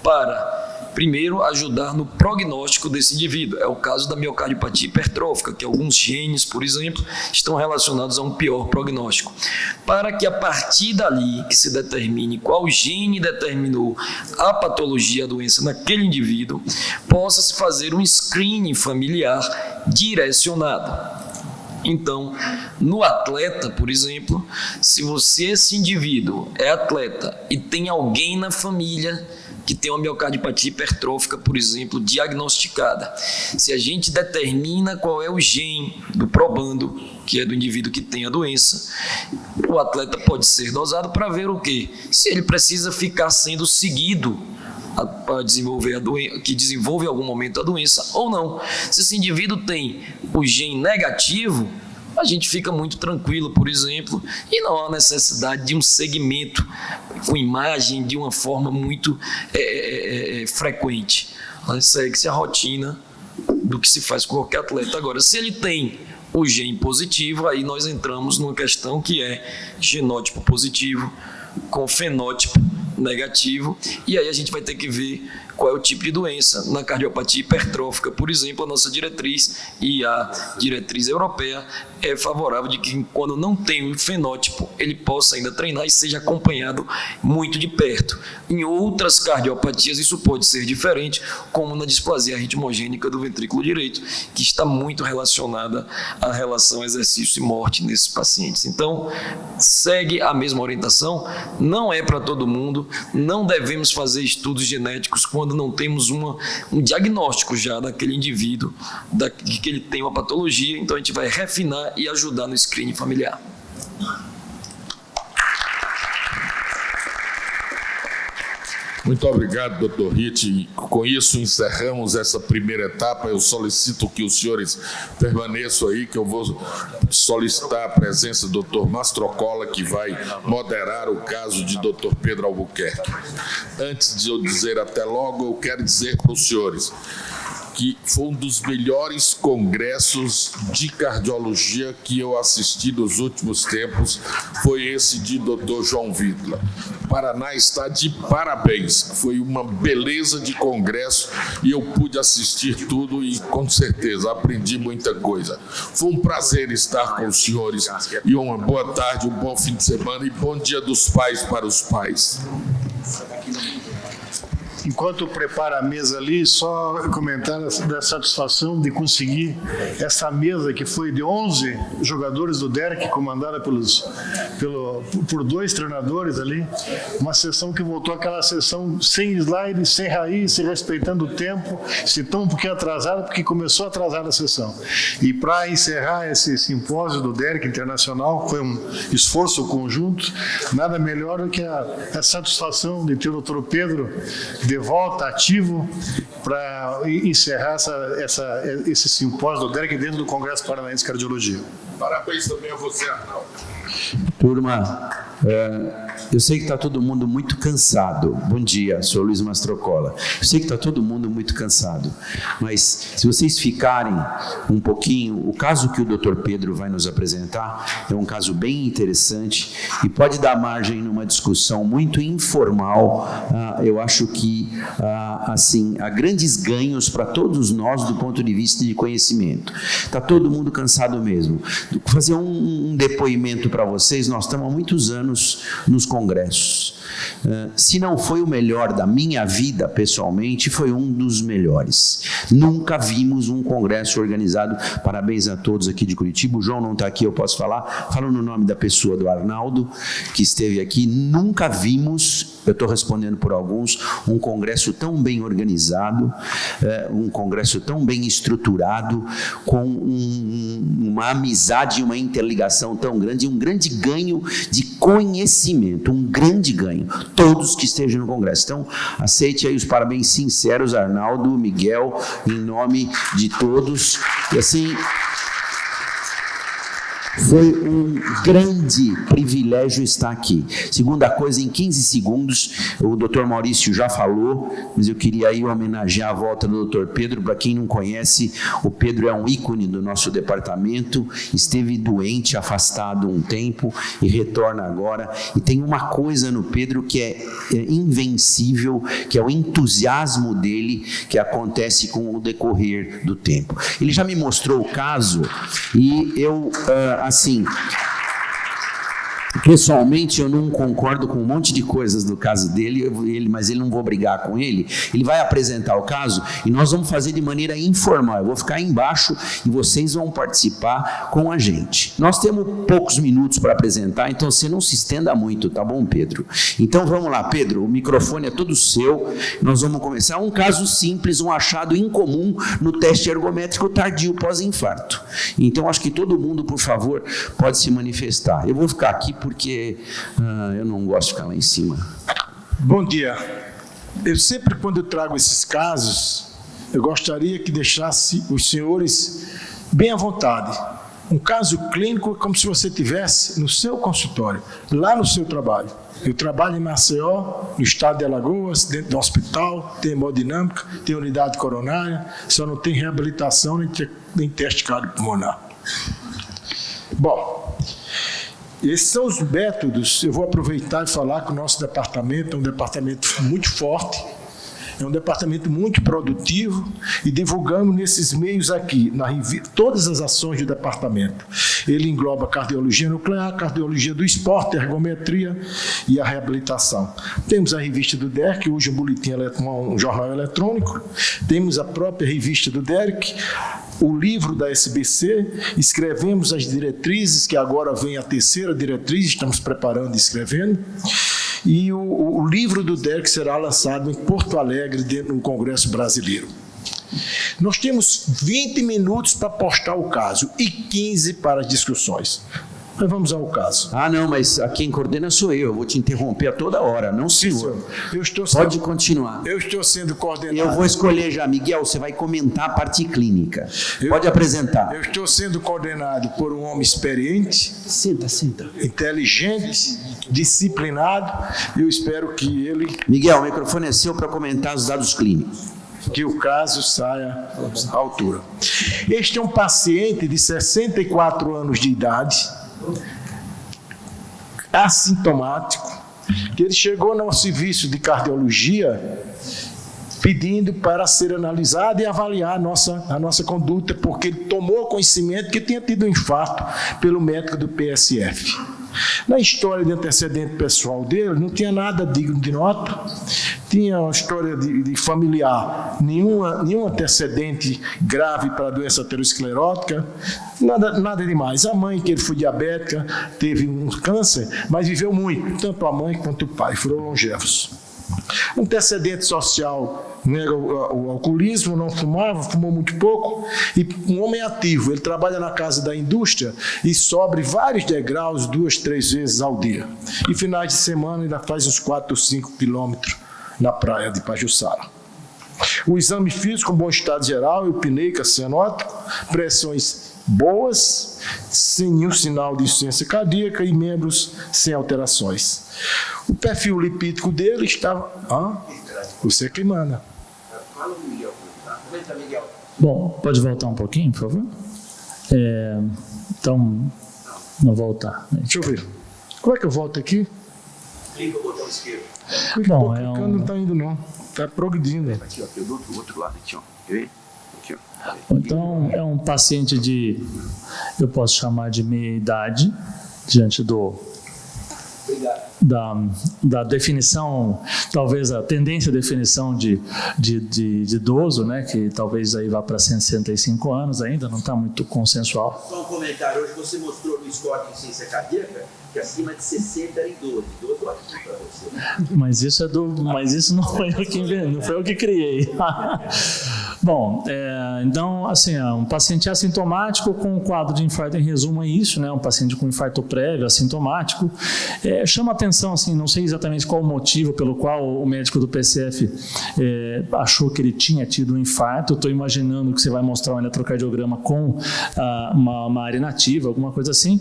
para, primeiro, ajudar no prognóstico desse indivíduo. É o caso da miocardiopatia hipertrófica, que alguns genes, por exemplo, estão relacionados a um pior prognóstico. Para que a partir dali que se determine qual gene determinou a patologia, a doença naquele indivíduo, possa se fazer um screening familiar direcionado. Então, no atleta, por exemplo, se esse indivíduo é atleta e tem alguém na família que tem uma miocardiopatia hipertrófica, por exemplo, diagnosticada, se a gente determina qual é o gene do probando, que é do indivíduo que tem a doença, o atleta pode ser dosado para ver o quê? Se ele precisa ficar sendo seguido para desenvolver a doença, que desenvolve em algum momento a doença ou não. Se esse indivíduo tem o gene negativo, a gente fica muito tranquilo, por exemplo, e não há necessidade de um segmento com imagem de uma forma muito frequente. Segue-se a rotina do que se faz com qualquer atleta. Agora, se ele tem o gene positivo, aí nós entramos numa questão que é genótipo positivo com fenótipo negativo, e aí a gente vai ter que ver qual é o tipo de doença. Na cardiopatia hipertrófica, por exemplo, a nossa diretriz e a diretriz europeia é favorável de que, quando não tem o fenótipo, ele possa ainda treinar e seja acompanhado muito de perto. Em outras cardiopatias isso pode ser diferente, como na displasia arritmogênica do ventrículo direito, que está muito relacionada à relação exercício e morte nesses pacientes. Então, segue a mesma orientação, não é para todo mundo, não devemos fazer estudos genéticos quando não temos um diagnóstico já daquele indivíduo, de que ele tem uma patologia. Então a gente vai refinar e ajudar no screening familiar. Muito obrigado, doutor Ritt. Com isso, encerramos essa primeira etapa. Eu solicito que os senhores permaneçam aí, que eu vou solicitar a presença do doutor Mastrocola, que vai moderar o caso de doutor Pedro Albuquerque. Antes de eu dizer até logo, eu quero dizer para os senhores que foi um dos melhores congressos de cardiologia que eu assisti nos últimos tempos, foi esse de Dr. João Vidla. O Paraná está de parabéns, foi uma beleza de congresso e eu pude assistir tudo e com certeza aprendi muita coisa. Foi um prazer estar com os senhores e uma boa tarde, um bom fim de semana e bom Dia dos Pais para os pais. Enquanto prepara a mesa ali, só comentar da satisfação de conseguir essa mesa que foi de 11 jogadores do DERC, comandada por 2 treinadores ali, uma sessão que voltou àquela sessão sem slide, sem raiz, se respeitando o tempo, se tão um pouquinho atrasada, porque começou atrasada a sessão. E para encerrar esse simpósio do DERC Internacional, foi um esforço conjunto, nada melhor do que a satisfação de ter o Dr. Pedro de volta ativo para encerrar esse simpósio do DERC dentro do Congresso Paranaense de Cardiologia. Parabéns também a você, Arnaldo. Turma, eu sei que está todo mundo muito cansado. Bom dia, sou Luiz Mastrocola. Eu sei que está todo mundo muito cansado, mas se vocês ficarem um pouquinho, o caso que o Dr. Pedro vai nos apresentar é um caso bem interessante e pode dar margem numa discussão muito informal. Eu acho que assim, há grandes ganhos para todos nós do ponto de vista de conhecimento. Está todo mundo cansado mesmo. Vou fazer um depoimento para vocês. Nós estamos há muitos anos nos congressos. Se não foi o melhor da minha vida, pessoalmente, foi um dos melhores. Nunca vimos um congresso organizado. Parabéns a todos aqui de Curitiba. O João não está aqui, eu posso falar. Falo no nome da pessoa do Arnaldo, que esteve aqui. Nunca vimos, eu estou respondendo por alguns, um congresso tão bem organizado, um congresso tão bem estruturado, com uma amizade e uma interligação tão grande, um grande ganho de conhecimento, um grande ganho. desempenho. Todos que estejam no Congresso. Então, aceite aí os parabéns sinceros, Arnaldo, Miguel, em nome de todos. E assim, foi um grande privilégio estar aqui. Segunda coisa, em 15 segundos, o doutor Maurício já falou, mas eu queria aí homenagear a volta do doutor Pedro. Para quem não conhece, o Pedro é um ícone do nosso departamento, esteve doente, afastado um tempo e retorna agora. E tem uma coisa no Pedro que é invencível, que é o entusiasmo dele, que acontece com o decorrer do tempo. Ele já me mostrou o caso e eu... assim, pessoalmente eu não concordo com um monte de coisas do caso dele, mas ele não vou brigar com ele. Ele vai apresentar o caso e nós vamos fazer de maneira informal. Eu vou ficar aí embaixo e vocês vão participar com a gente. Nós temos poucos minutos para apresentar, então você não se estenda muito, tá bom, Pedro? Então vamos lá, Pedro, o microfone é todo seu. Nós vamos começar um caso simples, um achado incomum no teste ergométrico tardio pós-infarto. Então acho que todo mundo, por favor, pode se manifestar. Eu vou ficar aqui porque eu não gosto de ficar lá em cima. Bom dia. Eu sempre, quando eu trago esses casos, eu gostaria que deixasse os senhores bem à vontade. Um caso clínico é como se você estivesse no seu consultório, lá no seu trabalho. Eu trabalho em Maceió, no estado de Alagoas, dentro do hospital, tem hemodinâmica, tem unidade coronária, só não tem reabilitação nem teste cardiopulmonar. Bom, esses são os métodos. Eu vou aproveitar e falar que o nosso departamento é um departamento muito forte, é um departamento muito produtivo e divulgamos nesses meios aqui, todas as ações do departamento. Ele engloba cardiologia nuclear, cardiologia do esporte, ergometria e a reabilitação. Temos a revista do DERC, hoje um boletim, um jornal eletrônico, temos a própria revista do DERC, o livro da SBC, escrevemos as diretrizes, que agora vem a terceira diretriz, estamos preparando e escrevendo, e o livro do DERC será lançado em Porto Alegre, dentro do Congresso Brasileiro. Nós temos 20 minutos para postar o caso e 15 para as discussões. Mas vamos ao caso. Ah, não, mas quem coordena sou eu vou te interromper a toda hora, não senhor. Pode continuar. Eu estou sendo coordenado. Eu vou escolher já. Miguel, você vai comentar a parte clínica. Pode apresentar. Eu estou sendo coordenado por um homem experiente. Senta. Inteligente, disciplinado. Eu espero que ele... Miguel, o microfone é seu para comentar os dados clínicos. Que o caso saia à altura. Este é um paciente de 64 anos de idade, assintomático, que ele chegou no serviço de cardiologia pedindo para ser analisado e avaliar a nossa conduta, porque ele tomou conhecimento que tinha tido um infarto pelo médico do PSF. Na história de antecedente pessoal dele, não tinha nada digno de nota, tinha uma história de familiar, nenhum antecedente grave para a doença aterosclerótica, nada demais. A mãe, que ele foi diabética, teve um câncer, mas viveu muito, tanto a mãe quanto o pai, foram longevos. Antecedente social, nega o alcoolismo, não fumava, fumou muito pouco, e um homem ativo, ele trabalha na casa da indústria e sobe vários degraus 2, 3 vezes ao dia. E finais de semana ainda faz uns 4 ou 5 quilômetros na praia de Pajuçara. O exame físico, bom estado geral, eupneica, cianótico, pressões boas, sem nenhum sinal de insuficiência cardíaca e membros sem alterações. O perfil lipídico dele estava... Você que manda. Bom, pode voltar um pouquinho, por favor? Então, não voltar. Deixa eu ver. Como é que eu volto aqui? Clica o botão esquerdo. Bom, não está indo não. Está progredindo. Aqui, ó, do outro lado aqui, ó. Quer ver? Aqui, ó. Então, é um paciente de, eu posso chamar de meia idade, diante da definição, talvez a tendência à definição de idoso, né, que talvez aí vá para 165 anos ainda, não está muito consensual. Só um comentário, hoje você mostrou no score de insuficiência cardíaca que acima de 60 era idoso. Idoso é ótimo para você, né? Mas isso não foi eu que inventei, não foi eu que criei. Bom, então, assim, um paciente assintomático com um quadro de infarto, em resumo, é isso, né? Um paciente com infarto prévio, assintomático. Chama atenção, assim, não sei exatamente qual o motivo pelo qual o médico do PCF achou que ele tinha tido um infarto. Estou imaginando que você vai mostrar um eletrocardiograma com uma área inativa, alguma coisa assim.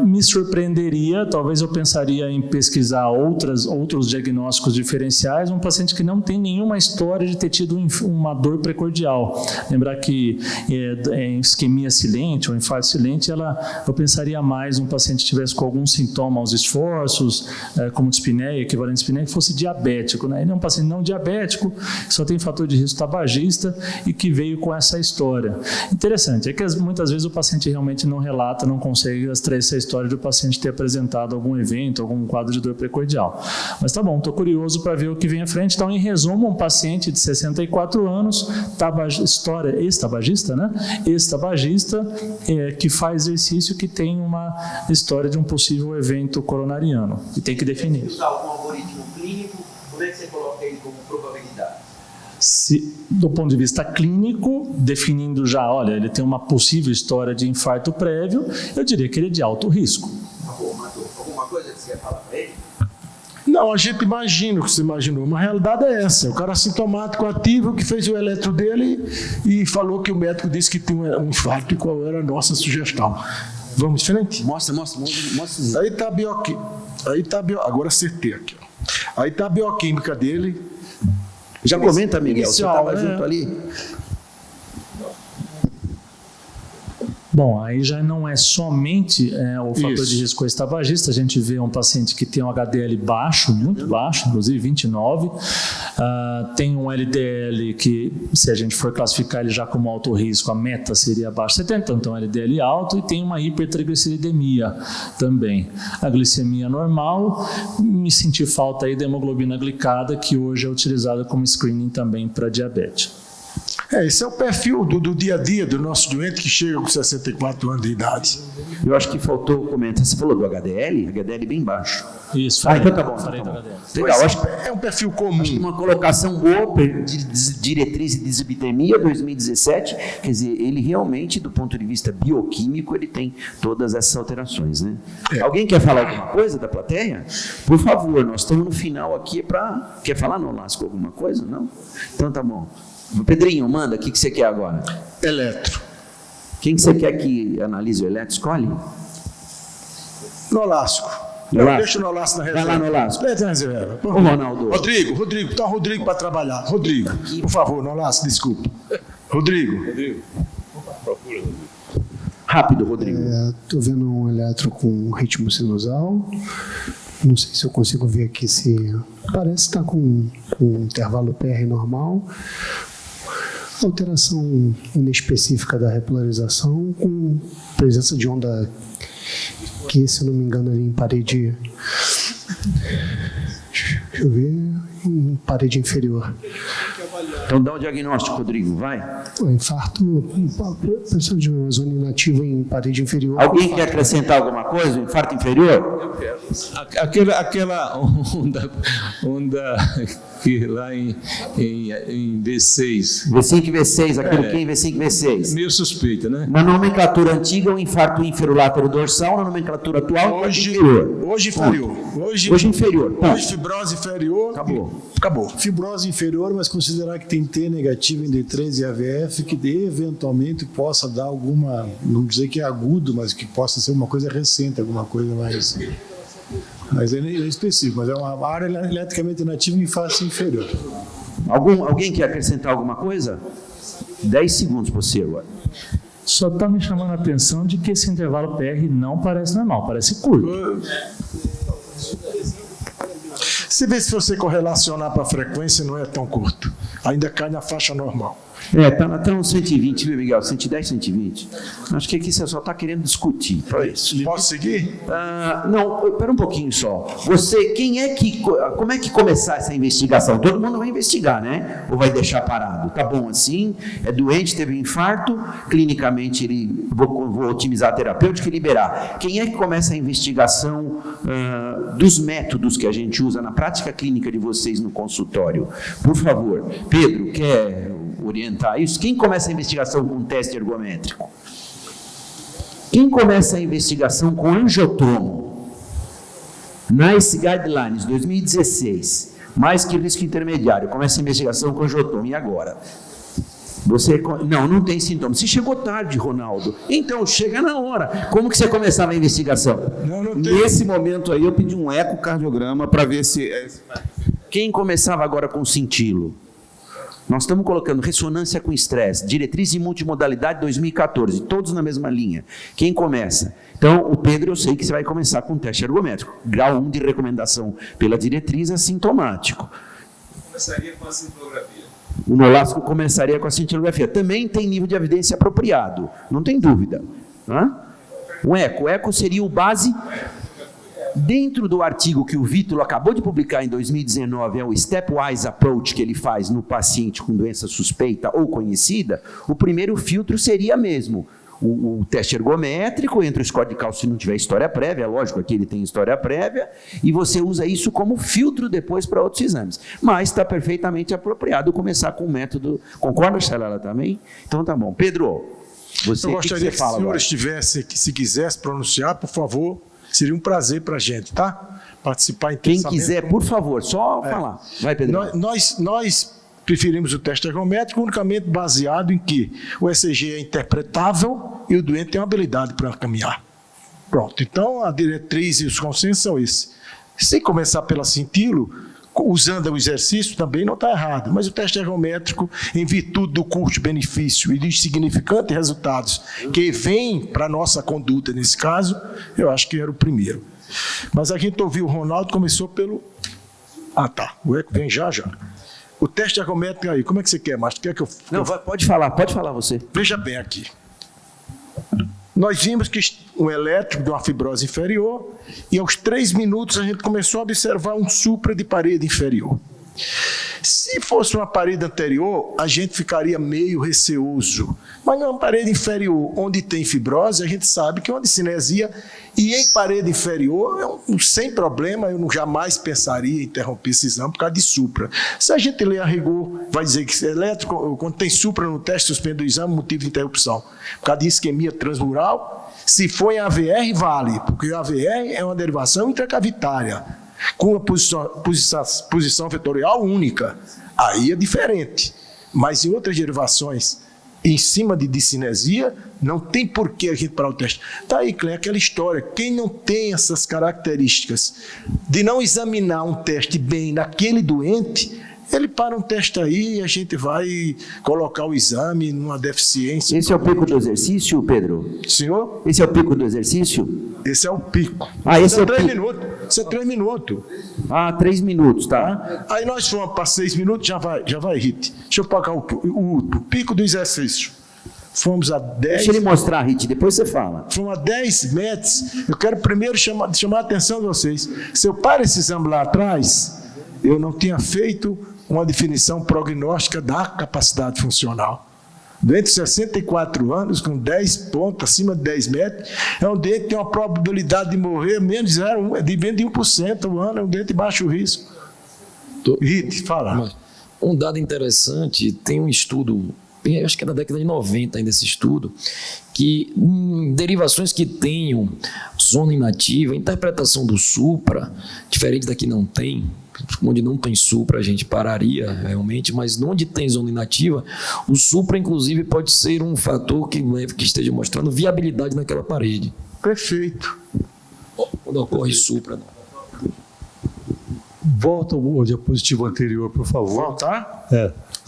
Me surpreenderia, talvez eu pensaria em pesquisar outros diagnósticos diferenciais, um paciente que não tem nenhuma história de ter tido uma dor precordial. Lembrar que em isquemia silente ou infarto silente, eu pensaria mais um paciente que tivesse com algum sintoma aos esforços, como dispneia, equivalente à dispneia, que fosse diabético, né? Ele é um paciente não diabético, só tem fator de risco tabagista e que veio com essa história. Interessante, é que muitas vezes o paciente realmente não relata, não consegue extrair essa história do paciente ter apresentado algum evento, algum quadro de dor precordial. Mas tá bom, estou curioso para ver o que vem à frente. Então, em resumo, um paciente de 64 anos, ex-tabagista, né? Ex-tabagista, que faz exercício, que tem uma história de um possível evento coronariano, e tem que definir. Usar algum algoritmo clínico, como é que você coloca ele como probabilidade? Do ponto de vista clínico, definindo já, olha, ele tem uma possível história de infarto prévio, eu diria que ele é de alto risco. Alguma coisa que você quer falar para ele? Não, a gente imagina o que você imaginou. Uma realidade é essa. O cara assintomático ativo que fez o eletro dele e falou que o médico disse que tem um infarto e qual era a nossa sugestão. Vamos em frente? Mostra. Aí está a bioquímica. Agora acertei aqui. Aí está a bioquímica dele. Já comenta, Miguel, inicial, você estava junto ali? Bom, aí já não é somente o fator de risco ex-tabagista, a gente vê um paciente que tem um HDL baixo, muito baixo, inclusive 29, tem um LDL que, se a gente for classificar ele já como alto risco, a meta seria abaixo de 70, então LDL alto, e tem uma hipertrigliceridemia também. A glicemia normal, me senti falta aí da hemoglobina glicada, que hoje é utilizada como screening também para diabetes. Esse é o perfil do dia a dia do nosso doente que chega com 64 anos de idade. Eu acho que faltou comentar. Você falou do HDL? HDL bem baixo. Isso. Então tá bom. Legal. Acho que é um perfil comum. Acho que uma colocação boa, diretriz de dislipidemia 2017. Quer dizer, ele realmente, do ponto de vista bioquímico, ele tem todas essas alterações, né? Alguém quer falar alguma coisa da plateia? Por favor, nós estamos no final aqui para... Quer falar, Nolasco, alguma coisa? Não? Então tá bom. Pedrinho, manda, o que você quer agora? Eletro. Quem que você quer que analise o eletro? Escolhe. Nolasco. Deixa o Nolasco na reserva. Vai lá, Nolasco. Deixa na reserva. Ô, Ronaldo. Rodrigo, tá o Rodrigo para trabalhar. Rodrigo, por favor, Nolasco, desculpa. Rodrigo. Procura, Rodrigo. Rápido, Rodrigo. Estou vendo um eletro com ritmo sinusal. Não sei se eu consigo ver aqui se... Parece estar com um intervalo PR normal. Alteração inespecífica da repolarização com presença de onda que, se não me engano, ali em parede... Deixa eu ver... Em parede inferior. Então dá o diagnóstico, Rodrigo, vai. O infarto, presença de uma zona inativa em parede inferior. Alguém quer acrescentar alguma coisa? Infarto inferior? Eu quero. Aquela onda que lá em V6. V5 e V6, aquilo que é em V5 e V6. Meio suspeita, né? Na nomenclatura antiga, o infarto ínfero dorsal, na nomenclatura atual, inferior. Hoje inferior. Hoje inferior. Hoje fibrose inferior. Acabou. Fibrose inferior, mas considerar que tem T negativo em D3 e AVF, que eventualmente possa dar alguma, não dizer que é agudo, mas que possa ser uma coisa recente, alguma coisa mais... Mas é específico, mas é uma área eletricamente inativa em face inferior. Alguém quer acrescentar alguma coisa? 10 segundos para você agora. Só está me chamando a atenção de que esse intervalo PR não parece normal, parece curto. Se vê, se você correlacionar para a frequência, não é tão curto. Ainda cai na faixa normal. Tá uns 120, viu, Miguel? 110, 120. Acho que aqui você só está querendo discutir. Posso seguir? Não, espera um pouquinho só. Como é que começar essa investigação? Todo mundo vai investigar, né? Ou vai deixar parado? Tá bom assim, é doente, teve um infarto, clinicamente vou otimizar a terapêutica e liberar. Quem é que começa a investigação dos métodos que a gente usa na prática clínica de vocês no consultório? Por favor. Pedro, quer orientar isso. Quem começa a investigação com teste ergométrico? Quem começa a investigação com angiotromo? NICE Guidelines 2016, mais que risco intermediário, começa a investigação com angiotromo. E agora? Não tem sintomas. Você chegou tarde, Ronaldo. Então, chega na hora. Como que você começava a investigação? Nesse momento aí, eu pedi um ecocardiograma para ver se... Quem começava agora com cintilo? Nós estamos colocando ressonância com estresse, diretriz de multimodalidade 2014, todos na mesma linha. Quem começa? Então, o Pedro, eu sei que você vai começar com teste ergométrico. Grau 1 de recomendação pela diretriz é sintomático. Começaria com a cintilografia. O Nolasco começaria com a cintilografia. Também tem nível de evidência apropriado, não tem dúvida. O eco seria o base... Dentro do artigo que o Vítor acabou de publicar em 2019, é o Stepwise Approach que ele faz no paciente com doença suspeita ou conhecida, o primeiro filtro seria mesmo o teste ergométrico, entra o score de cálcio se não tiver história prévia, lógico, aqui ele tem história prévia, e você usa isso como filtro depois para outros exames. Mas está perfeitamente apropriado começar com o método... Concorda, Xalala, também? Então tá bom. Pedro, você, eu gostaria que o senhor agora? estivesse, se quisesse pronunciar, por favor... Seria um prazer para a gente, tá? Participar intensamente. Quem quiser, por favor, só falar. Vai, Pedro. Nós preferimos o teste ergométrico unicamente baseado em que o ECG é interpretável e o doente tem uma habilidade para caminhar. Pronto. Então, a diretriz e os consensos são esses. Se começar pela cintilo, usando o exercício também não está errado, mas o teste ergométrico, em virtude do custo-benefício e dos significantes resultados que vêm para a nossa conduta nesse caso, eu acho que era o primeiro. Mas a gente ouviu o Ronaldo, começou pelo... o eco vem já. O teste ergométrico aí, como é que você quer, Márcio? Quer que eu... Não, pode falar você. Veja bem aqui. Nós vimos que um elétrico de uma fibrose inferior e aos 3 minutos a gente começou a observar um supra de parede inferior. Se fosse uma parede anterior, a gente ficaria meio receoso. Mas numa parede inferior, onde tem fibrose, a gente sabe que é uma discinesia. E em parede inferior, sem problema, eu jamais pensaria em interromper esse exame por causa de supra. Se a gente ler a rigor, vai dizer que elétrico, quando tem supra no teste, suspende o exame, motivo de interrupção. Por causa de isquemia transmural, se for em AVR, vale, porque o AVR é uma derivação intracavitária, com uma posição vetorial única. Aí é diferente. Mas em outras derivações, em cima de discinesia, não tem por que a gente parar o teste. Está aí, Cleia, aquela história. Quem não tem essas características de não examinar um teste bem naquele doente, ele para um teste aí e a gente vai colocar o exame numa deficiência. Esse é o pico do exercício, Pedro? Senhor? Esse é o pico do exercício? Esse é o pico. Esse é 3 minutos. Isso é 3 minutos. 3 minutos, tá? Aí nós fomos para 6 minutos, já vai, Rit. Deixa eu pagar o pico do exercício. Fomos a 10... Deixa ele mostrar, Rit, depois você fala. Fomos a 10 metros. Eu quero primeiro chamar a atenção de vocês. Se eu paro esse exame lá atrás, eu não tinha feito uma definição prognóstica da capacidade funcional. Doente de 64 anos, com 10 pontos, acima de 10 metros, é um doente que tem uma probabilidade de morrer menos de 1% ao ano, é um doente de baixo risco. Rit, fala. Um dado interessante, tem um estudo, acho que é da década de 90 ainda esse estudo, que derivações que tenham zona inativa, interpretação do supra, diferente da que não tem, onde não tem supra a gente pararia realmente, mas onde tem zona inativa, o supra inclusive pode ser um fator que esteja mostrando viabilidade naquela parede. Perfeito. Quando ocorre supra. Volta o diapositivo anterior, por favor. Voltar?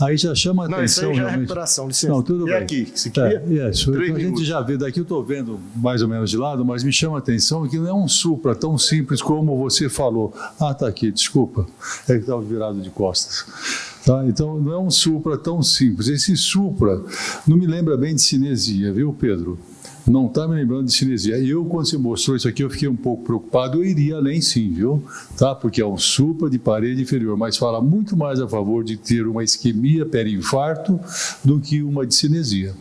Aí já chama a atenção. Isso aí já realmente. É recuperação, licença. Não, tudo bem. Aqui, se queria? Então, a gente já vê daqui, eu estou vendo mais ou menos de lado, mas me chama a atenção que não é um supra tão simples como você falou. Está aqui, desculpa. É que estava virado de costas. Tá? Então, não é um supra tão simples. Esse supra não me lembra bem de cinesia, viu, Pedro? Não está me lembrando de cinesia. E eu, quando você mostrou isso aqui, eu fiquei um pouco preocupado. Eu iria além sim, viu? Tá? Porque é um supra de parede inferior, mas fala muito mais a favor de ter uma isquemia perinfarto do que uma de cinesia.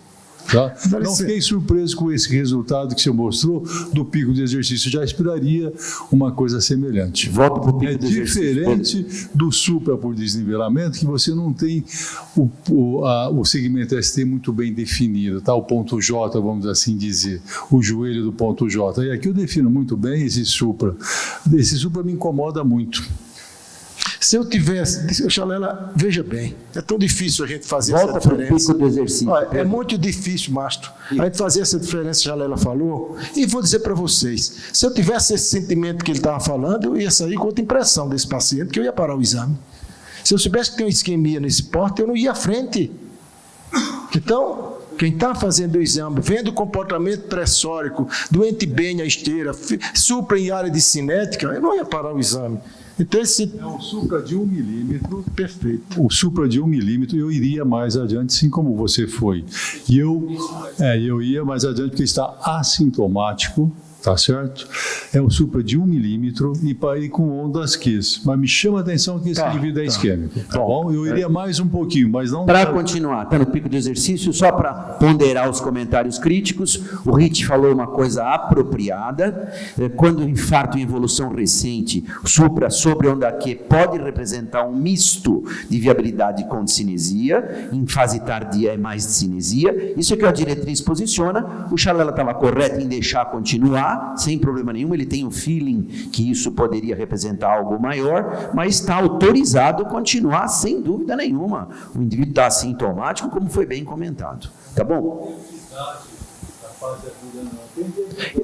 Tá? Não fiquei surpreso com esse resultado que você mostrou do pico de exercício. Já esperaria uma coisa semelhante. Volta para o pico de diferente do supra por desnivelamento, que você não tem o segmento ST muito bem definido, tá? O ponto J, vamos assim dizer, o joelho do ponto J. E aqui eu defino muito bem esse supra. Esse supra me incomoda muito. Se eu tivesse, Chalela, veja bem, é tão difícil a gente fazer Volta essa diferença. Volta para o pico do exercício. Olha, é muito difícil, Mastro, a gente fazer essa diferença que a Chalela falou. E vou dizer para vocês, se eu tivesse esse sentimento que ele estava falando, eu ia sair com outra impressão desse paciente, que eu ia parar o exame. Se eu soubesse que tem uma isquemia nesse porte, eu não ia à frente. Então, quem está fazendo o exame, vendo o comportamento pressórico, doente bem na esteira, supra em área de cinética, eu não ia parar o exame. Então, é um supra de 1 milímetro. Perfeito. O supra de 1 milímetro, eu iria mais adiante, assim como você foi. E eu ia mais adiante porque está assintomático, tá certo? É um supra de 1 milímetro e para ir com ondas Q. Mas me chama a atenção que esse indivíduo é isquêmico. Tá bom? Eu iria mais um pouquinho, mas não... Para continuar, está no pico do exercício, só para ponderar os comentários críticos, o Rit falou uma coisa apropriada. Quando o infarto em evolução recente, supra sobre onda Q pode representar um misto de viabilidade com cinesia, em fase tardia é mais de cinesia. Isso é que a diretriz posiciona. O Chalela estava correto em deixar continuar, sem problema nenhum, ele tem um feeling que isso poderia representar algo maior, mas está autorizado a continuar sem dúvida nenhuma. O indivíduo está assintomático, como foi bem comentado. Tá bom?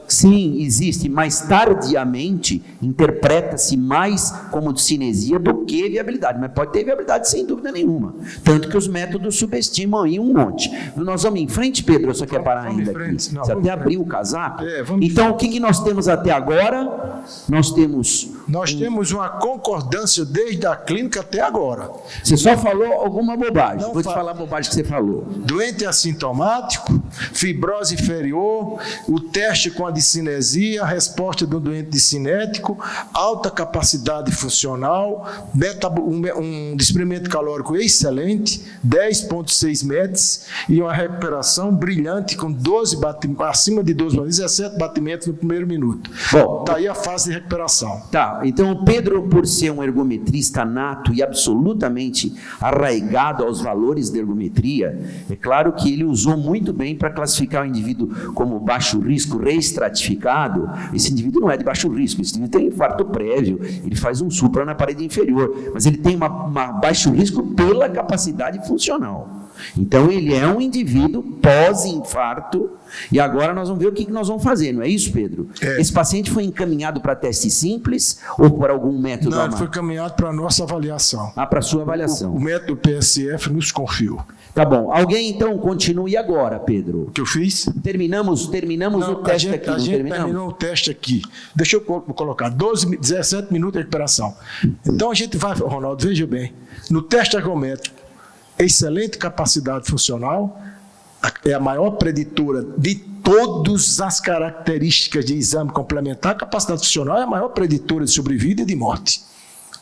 Sim, existe, mas tardiamente interpreta-se mais como cinesia do que viabilidade, mas pode ter viabilidade sem dúvida nenhuma. Tanto que os métodos subestimam aí um monte. Nós vamos em frente, Pedro, você quer parar ainda aqui? Você até abriu o casaco? Então, o que nós temos até agora? Nós temos uma concordância desde a clínica até agora. Você só falou alguma bobagem. Vou te falar a bobagem que você falou. Doente assintomático, fibrose inferior, o teste com a discinesia, a resposta do doente discinético, alta capacidade funcional, um desprendimento calórico excelente, 10,6 METs e uma recuperação brilhante com 12 batimentos, acima de 12, 17 batimentos no primeiro minuto. Bom, daí a fase de recuperação. Tá, então o Pedro, por ser um ergometrista nato e absolutamente arraigado aos valores da ergometria, é claro que ele usou muito bem para classificar o indivíduo como baixo risco reestratificado. Esse indivíduo não é de baixo risco, esse indivíduo tem infarto prévio, ele faz um supra na parede inferior, mas ele tem uma baixo risco pela capacidade funcional. Então ele é um indivíduo pós-infarto e agora nós vamos ver o que nós vamos fazer, não é isso, Pedro? Esse paciente foi encaminhado para teste simples ou por algum método? Não, ele foi encaminhado para a nossa avaliação. Para a sua avaliação. O método PSF nos confiou. Tá bom. Alguém então continue agora, Pedro. O que eu fiz? Terminamos o teste aqui. A gente terminou o teste aqui. Deixa eu colocar 17 minutos de recuperação. Então a gente vai, Ronaldo, veja bem, no teste ergométrico, excelente capacidade funcional, é a maior preditora de todas as características de exame complementar. A capacidade funcional é a maior preditora de sobrevida e de morte.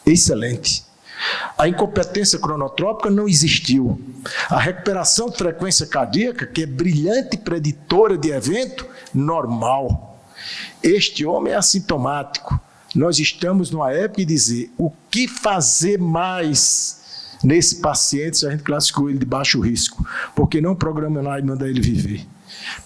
Excelente. A incompetência cronotrópica não existiu. A recuperação de frequência cardíaca, que é brilhante preditora de evento, normal. Este homem é assintomático. Nós estamos numa época de dizer o que fazer mais nesse paciente se a gente classificou ele de baixo risco, porque não programa nada e manda ele viver.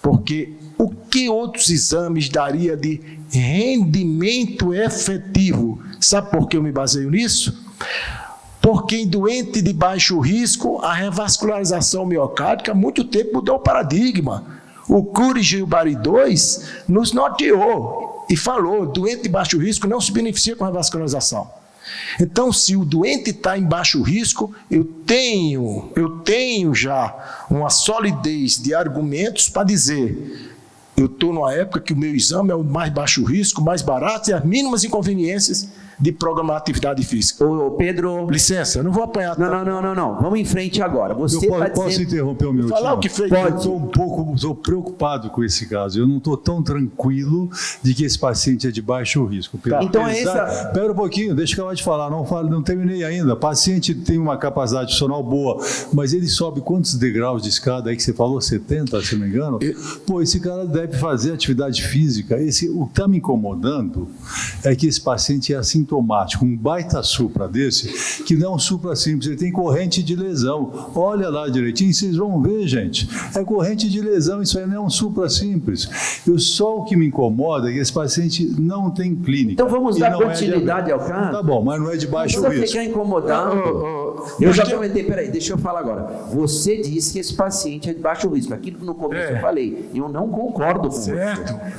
Porque o que outros exames daria de rendimento efetivo? Sabe por que eu me baseio nisso? Porque em doente de baixo risco, a revascularização miocárdica há muito tempo mudou o paradigma. O Cury Gilbari 2 nos norteou e falou, doente de baixo risco não se beneficia com revascularização. Então, se o doente está em baixo risco, eu tenho já uma solidez de argumentos para dizer, eu estou numa época que o meu exame é o mais baixo risco, mais barato e as mínimas inconveniências de programar atividade física. Ô, Pedro... Licença, eu não vou apanhar. Não. Vamos em frente agora. Você posso interromper o meu falar o que fez? Eu estou preocupado com esse caso. Eu não estou tão tranquilo de que esse paciente é de baixo risco. Então é essa... Espera um pouquinho, deixa eu acabar de falar. Não terminei ainda. O paciente tem uma capacidade funcional boa, mas ele sobe quantos degraus de escada aí que você falou? 70, se não me engano? Pô, esse cara deve fazer atividade física. O que está me incomodando é que esse paciente é assintomático. Um baita supra desse, que não é um supra simples, ele tem corrente de lesão. Olha lá direitinho, vocês vão ver, gente. É corrente de lesão, isso aí não é um supra simples. Só o que me incomoda é que esse paciente não tem clínica. Então vamos dar continuidade ao caso? Tá bom, mas não é de baixo risco. Você ficar incomodando. Eu já comentei, peraí, deixa eu falar agora. Você disse que esse paciente é de baixo risco. Aquilo que no começo eu falei, eu não concordo com você.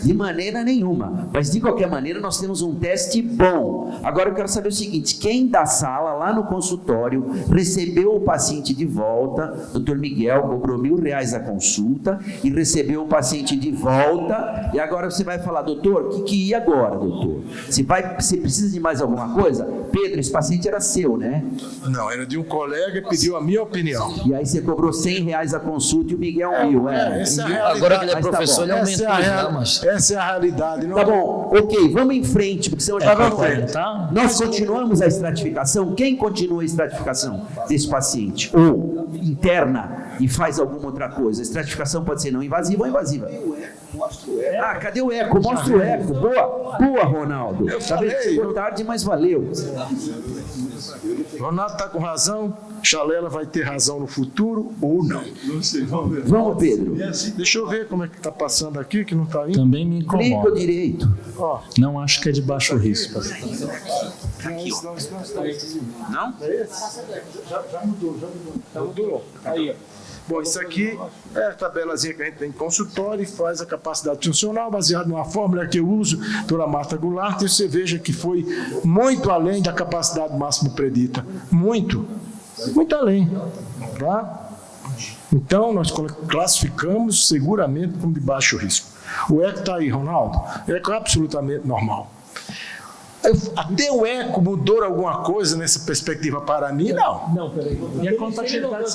De maneira nenhuma. Mas de qualquer maneira, nós temos um teste bom. Agora eu quero saber o seguinte: quem da sala, lá no consultório, recebeu o paciente de volta, doutor Miguel cobrou R$1.000 a consulta e recebeu o paciente de volta, e agora você vai falar, doutor, o que ia agora, doutor? Você precisa de mais alguma coisa? Pedro, esse paciente era seu, né? Não, era de um colega e pediu a minha opinião. E aí você cobrou R$100 a consulta e o Miguel R$1.000. Essa é a agora que ele é professor, ele aumentou os dramas. Essa é a realidade. Tá bom, ok, vamos em frente, porque senão já vamos ver. Nós continuamos a estratificação. Quem continua a estratificação desse paciente? Ou interna e faz alguma outra coisa? A estratificação pode ser não invasiva ou invasiva. Ah, cadê o eco? Mostra o eco. Boa, Ronaldo. Talvez chegou tarde, mas valeu. Ronaldo está com razão. Chalela vai ter razão no futuro ou não? Vamos, Pedro. Deixa eu ver como é que está passando aqui, que não está indo. Também me incomoda. Clica direito. Não acho que é de baixo risco. Não? Já mudou. Aí, ó. Bom, isso aqui é a tabelazinha que a gente tem em consultório e faz a capacidade funcional baseada numa fórmula que eu uso, doutora Marta Goulart, e você veja que foi muito além da capacidade máxima predita. Muito além. Tá? Então, nós classificamos seguramente como de baixo risco. O eco está aí, Ronaldo. O eco é absolutamente normal. Até o eco mudou alguma coisa nessa perspectiva para mim? Não, peraí. E a contratividade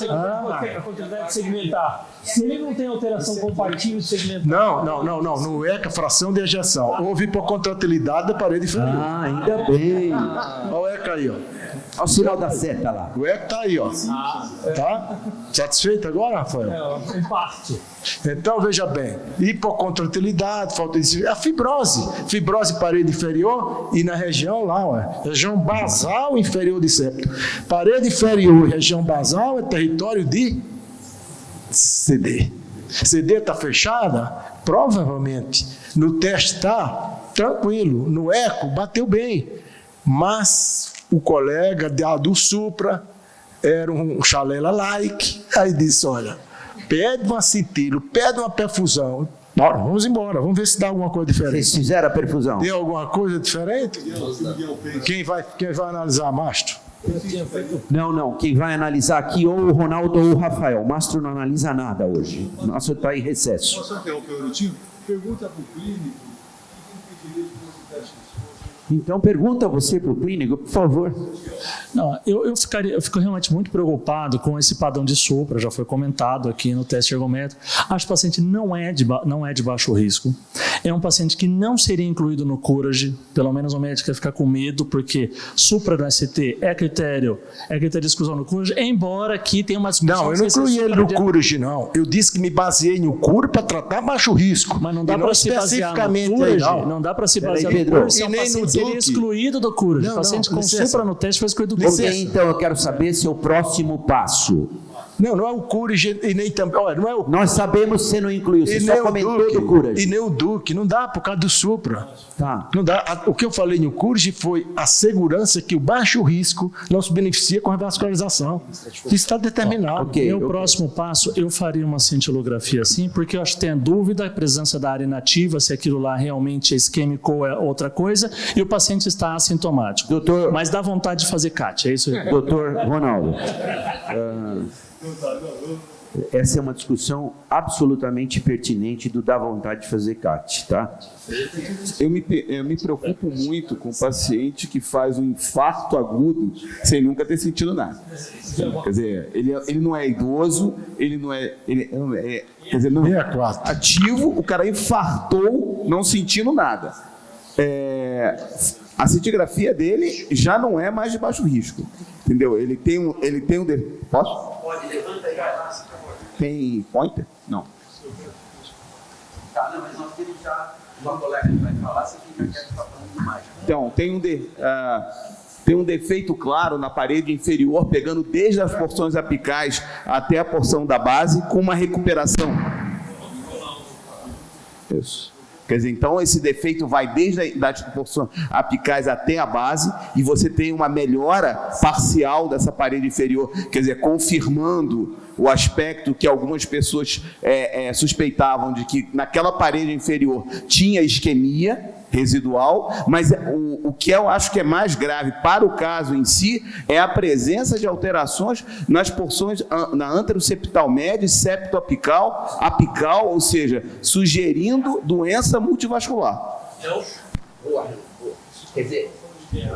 segmentar? Se ele não tem alteração compatível segmentar... Não. No eco, fração de ejeção. Houve hipocontratilidade da parede inferior. Ah, ainda bem. Olha o eco aí, ó. Olha o sinal da seta lá. O eco está aí, ó. Tá? Satisfeito agora, Rafael? Em parte. Então, veja bem, hipocontratilidade, falta de... A fibrose parede inferior e na região lá, região basal inferior de septo. Parede inferior e região basal é território de CD. CD está fechada? Provavelmente. No teste está tranquilo. No eco, bateu bem. Mas o colega do Supra era um chalela-like. Aí disse, olha, pede um acintilo, pede uma perfusão. Bora, vamos embora, vamos ver se dá alguma coisa diferente. Vocês fizeram a perfusão? Deu alguma coisa diferente? Quem vai analisar, Mastro? Não. Quem vai analisar aqui ou o Ronaldo ou o Rafael. O Mastro não analisa nada hoje. O Mastro está em recesso. Posso interromper um minutinho? Pergunta para o clínico. Então pergunta você para o clínico, por favor. Não, eu fico realmente muito preocupado com esse padrão de sopra, já foi comentado aqui no teste ergométrico. Acho que o paciente não é de baixo risco. É um paciente que não seria incluído no Courage, pelo menos o médico vai ficar com medo, porque supra no ST é critério de exclusão no Courage, embora aqui tenha uma discussão... Não, eu não incluí ele no Courage, não. Eu disse que me baseei no Courage para tratar baixo risco. Mas não dá para se basear no Courage, não dá para se basear no Courage, se o paciente seria excluído do Courage. O paciente com supra no teste foi excluído do Courage. Então eu quero saber seu próximo passo. Não é o Courage e nem também. Olha, não é o... Nós sabemos que você não incluiu, você só comentou do Courage. E nem o Duque, não dá por causa do Supra. Tá. Não dá. O que eu falei no Courage foi a segurança que o baixo risco não se beneficia com a revascularização. Isso está determinado. Meu próximo passo, eu faria uma cintilografia assim, porque eu acho que tem a dúvida, a presença da área inativa, se aquilo lá realmente é isquêmico ou é outra coisa, e o paciente está assintomático. Doutor, mas dá vontade de fazer CAT, é isso aí. Doutor Ronaldo, Essa é uma discussão absolutamente pertinente do dar vontade de fazer CAT, tá? Eu me preocupo muito com o paciente que faz um infarto agudo sem nunca ter sentido nada. Quer dizer, ele não é idoso, ele não é quer dizer, não é ativo, o cara infartou não sentindo nada. A cintigrafia dele já não é mais de baixo risco, entendeu? Ele tem um posso? Pode, levanta aí, Tem pointer? Não. Tá, não, mas nós temos já uma colega que vai falar, você fica quieto, tá falando demais. Então, tem um defeito claro na parede inferior, pegando desde as porções apicais até a porção da base, com uma recuperação. Isso. Quer dizer, então esse defeito vai desde as porções apicais até a base e você tem uma melhora parcial dessa parede inferior, quer dizer, confirmando o aspecto que algumas pessoas suspeitavam de que naquela parede inferior tinha isquemia residual, mas o que eu acho que é mais grave para o caso em si é a presença de alterações nas porções na anteroseptal média e septoapical, apical, ou seja, sugerindo doença multivascular. Então, boa. Quer dizer,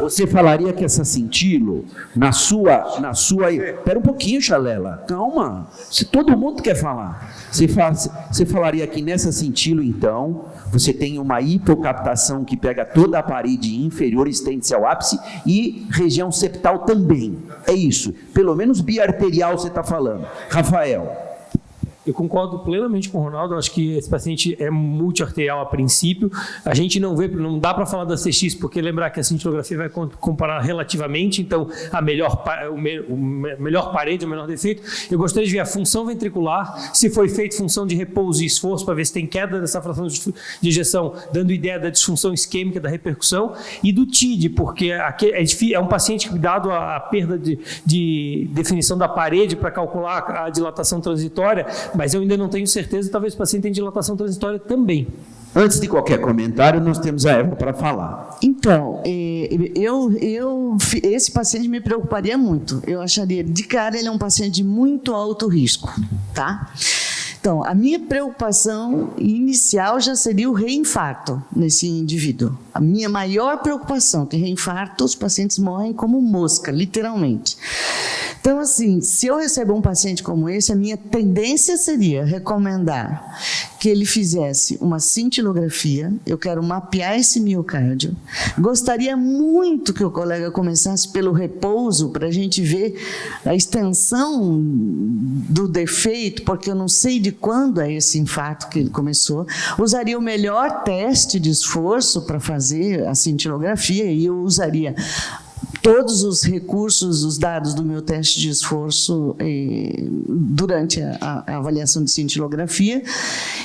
você falaria que essa cintilo, na sua... Espera um pouquinho, Chalela. Calma. Se todo mundo quer falar. Você falaria que nessa cintilo, então, você tem uma hipocaptação que pega toda a parede inferior, estende-se ao ápice, e região septal também. É isso. Pelo menos biarterial você está falando. Rafael. Eu concordo plenamente com o Ronaldo, acho que esse paciente é multiarterial a princípio. A gente não dá para falar da CX, porque lembrar que a cintilografia vai comparar relativamente, então a melhor parede, o menor defeito. Eu gostaria de ver a função ventricular, se foi feita função de repouso e esforço, para ver se tem queda dessa fração de ejeção, dando ideia da disfunção isquêmica, da repercussão, e do TID, porque é um paciente que, dado a perda de definição da parede para calcular a dilatação transitória, mas eu ainda não tenho certeza, talvez o paciente tenha dilatação transitória também. Antes de qualquer comentário, nós temos a Eva para falar. Então, esse paciente me preocuparia muito. Eu acharia, de cara, ele é um paciente de muito alto risco, tá? Então, a minha preocupação inicial já seria o reinfarto nesse indivíduo. A minha maior preocupação, que reinfarto, os pacientes morrem como mosca, literalmente. Então, assim, se eu recebo um paciente como esse, a minha tendência seria recomendar que ele fizesse uma cintilografia. Eu quero mapear esse miocárdio. Gostaria muito que o colega começasse pelo repouso, para a gente ver a extensão do defeito, porque eu não sei de quando é esse infarto que ele começou. Usaria o melhor teste de esforço para fazer a cintilografia e eu usaria todos os recursos, os dados do meu teste de esforço durante a avaliação de cintilografia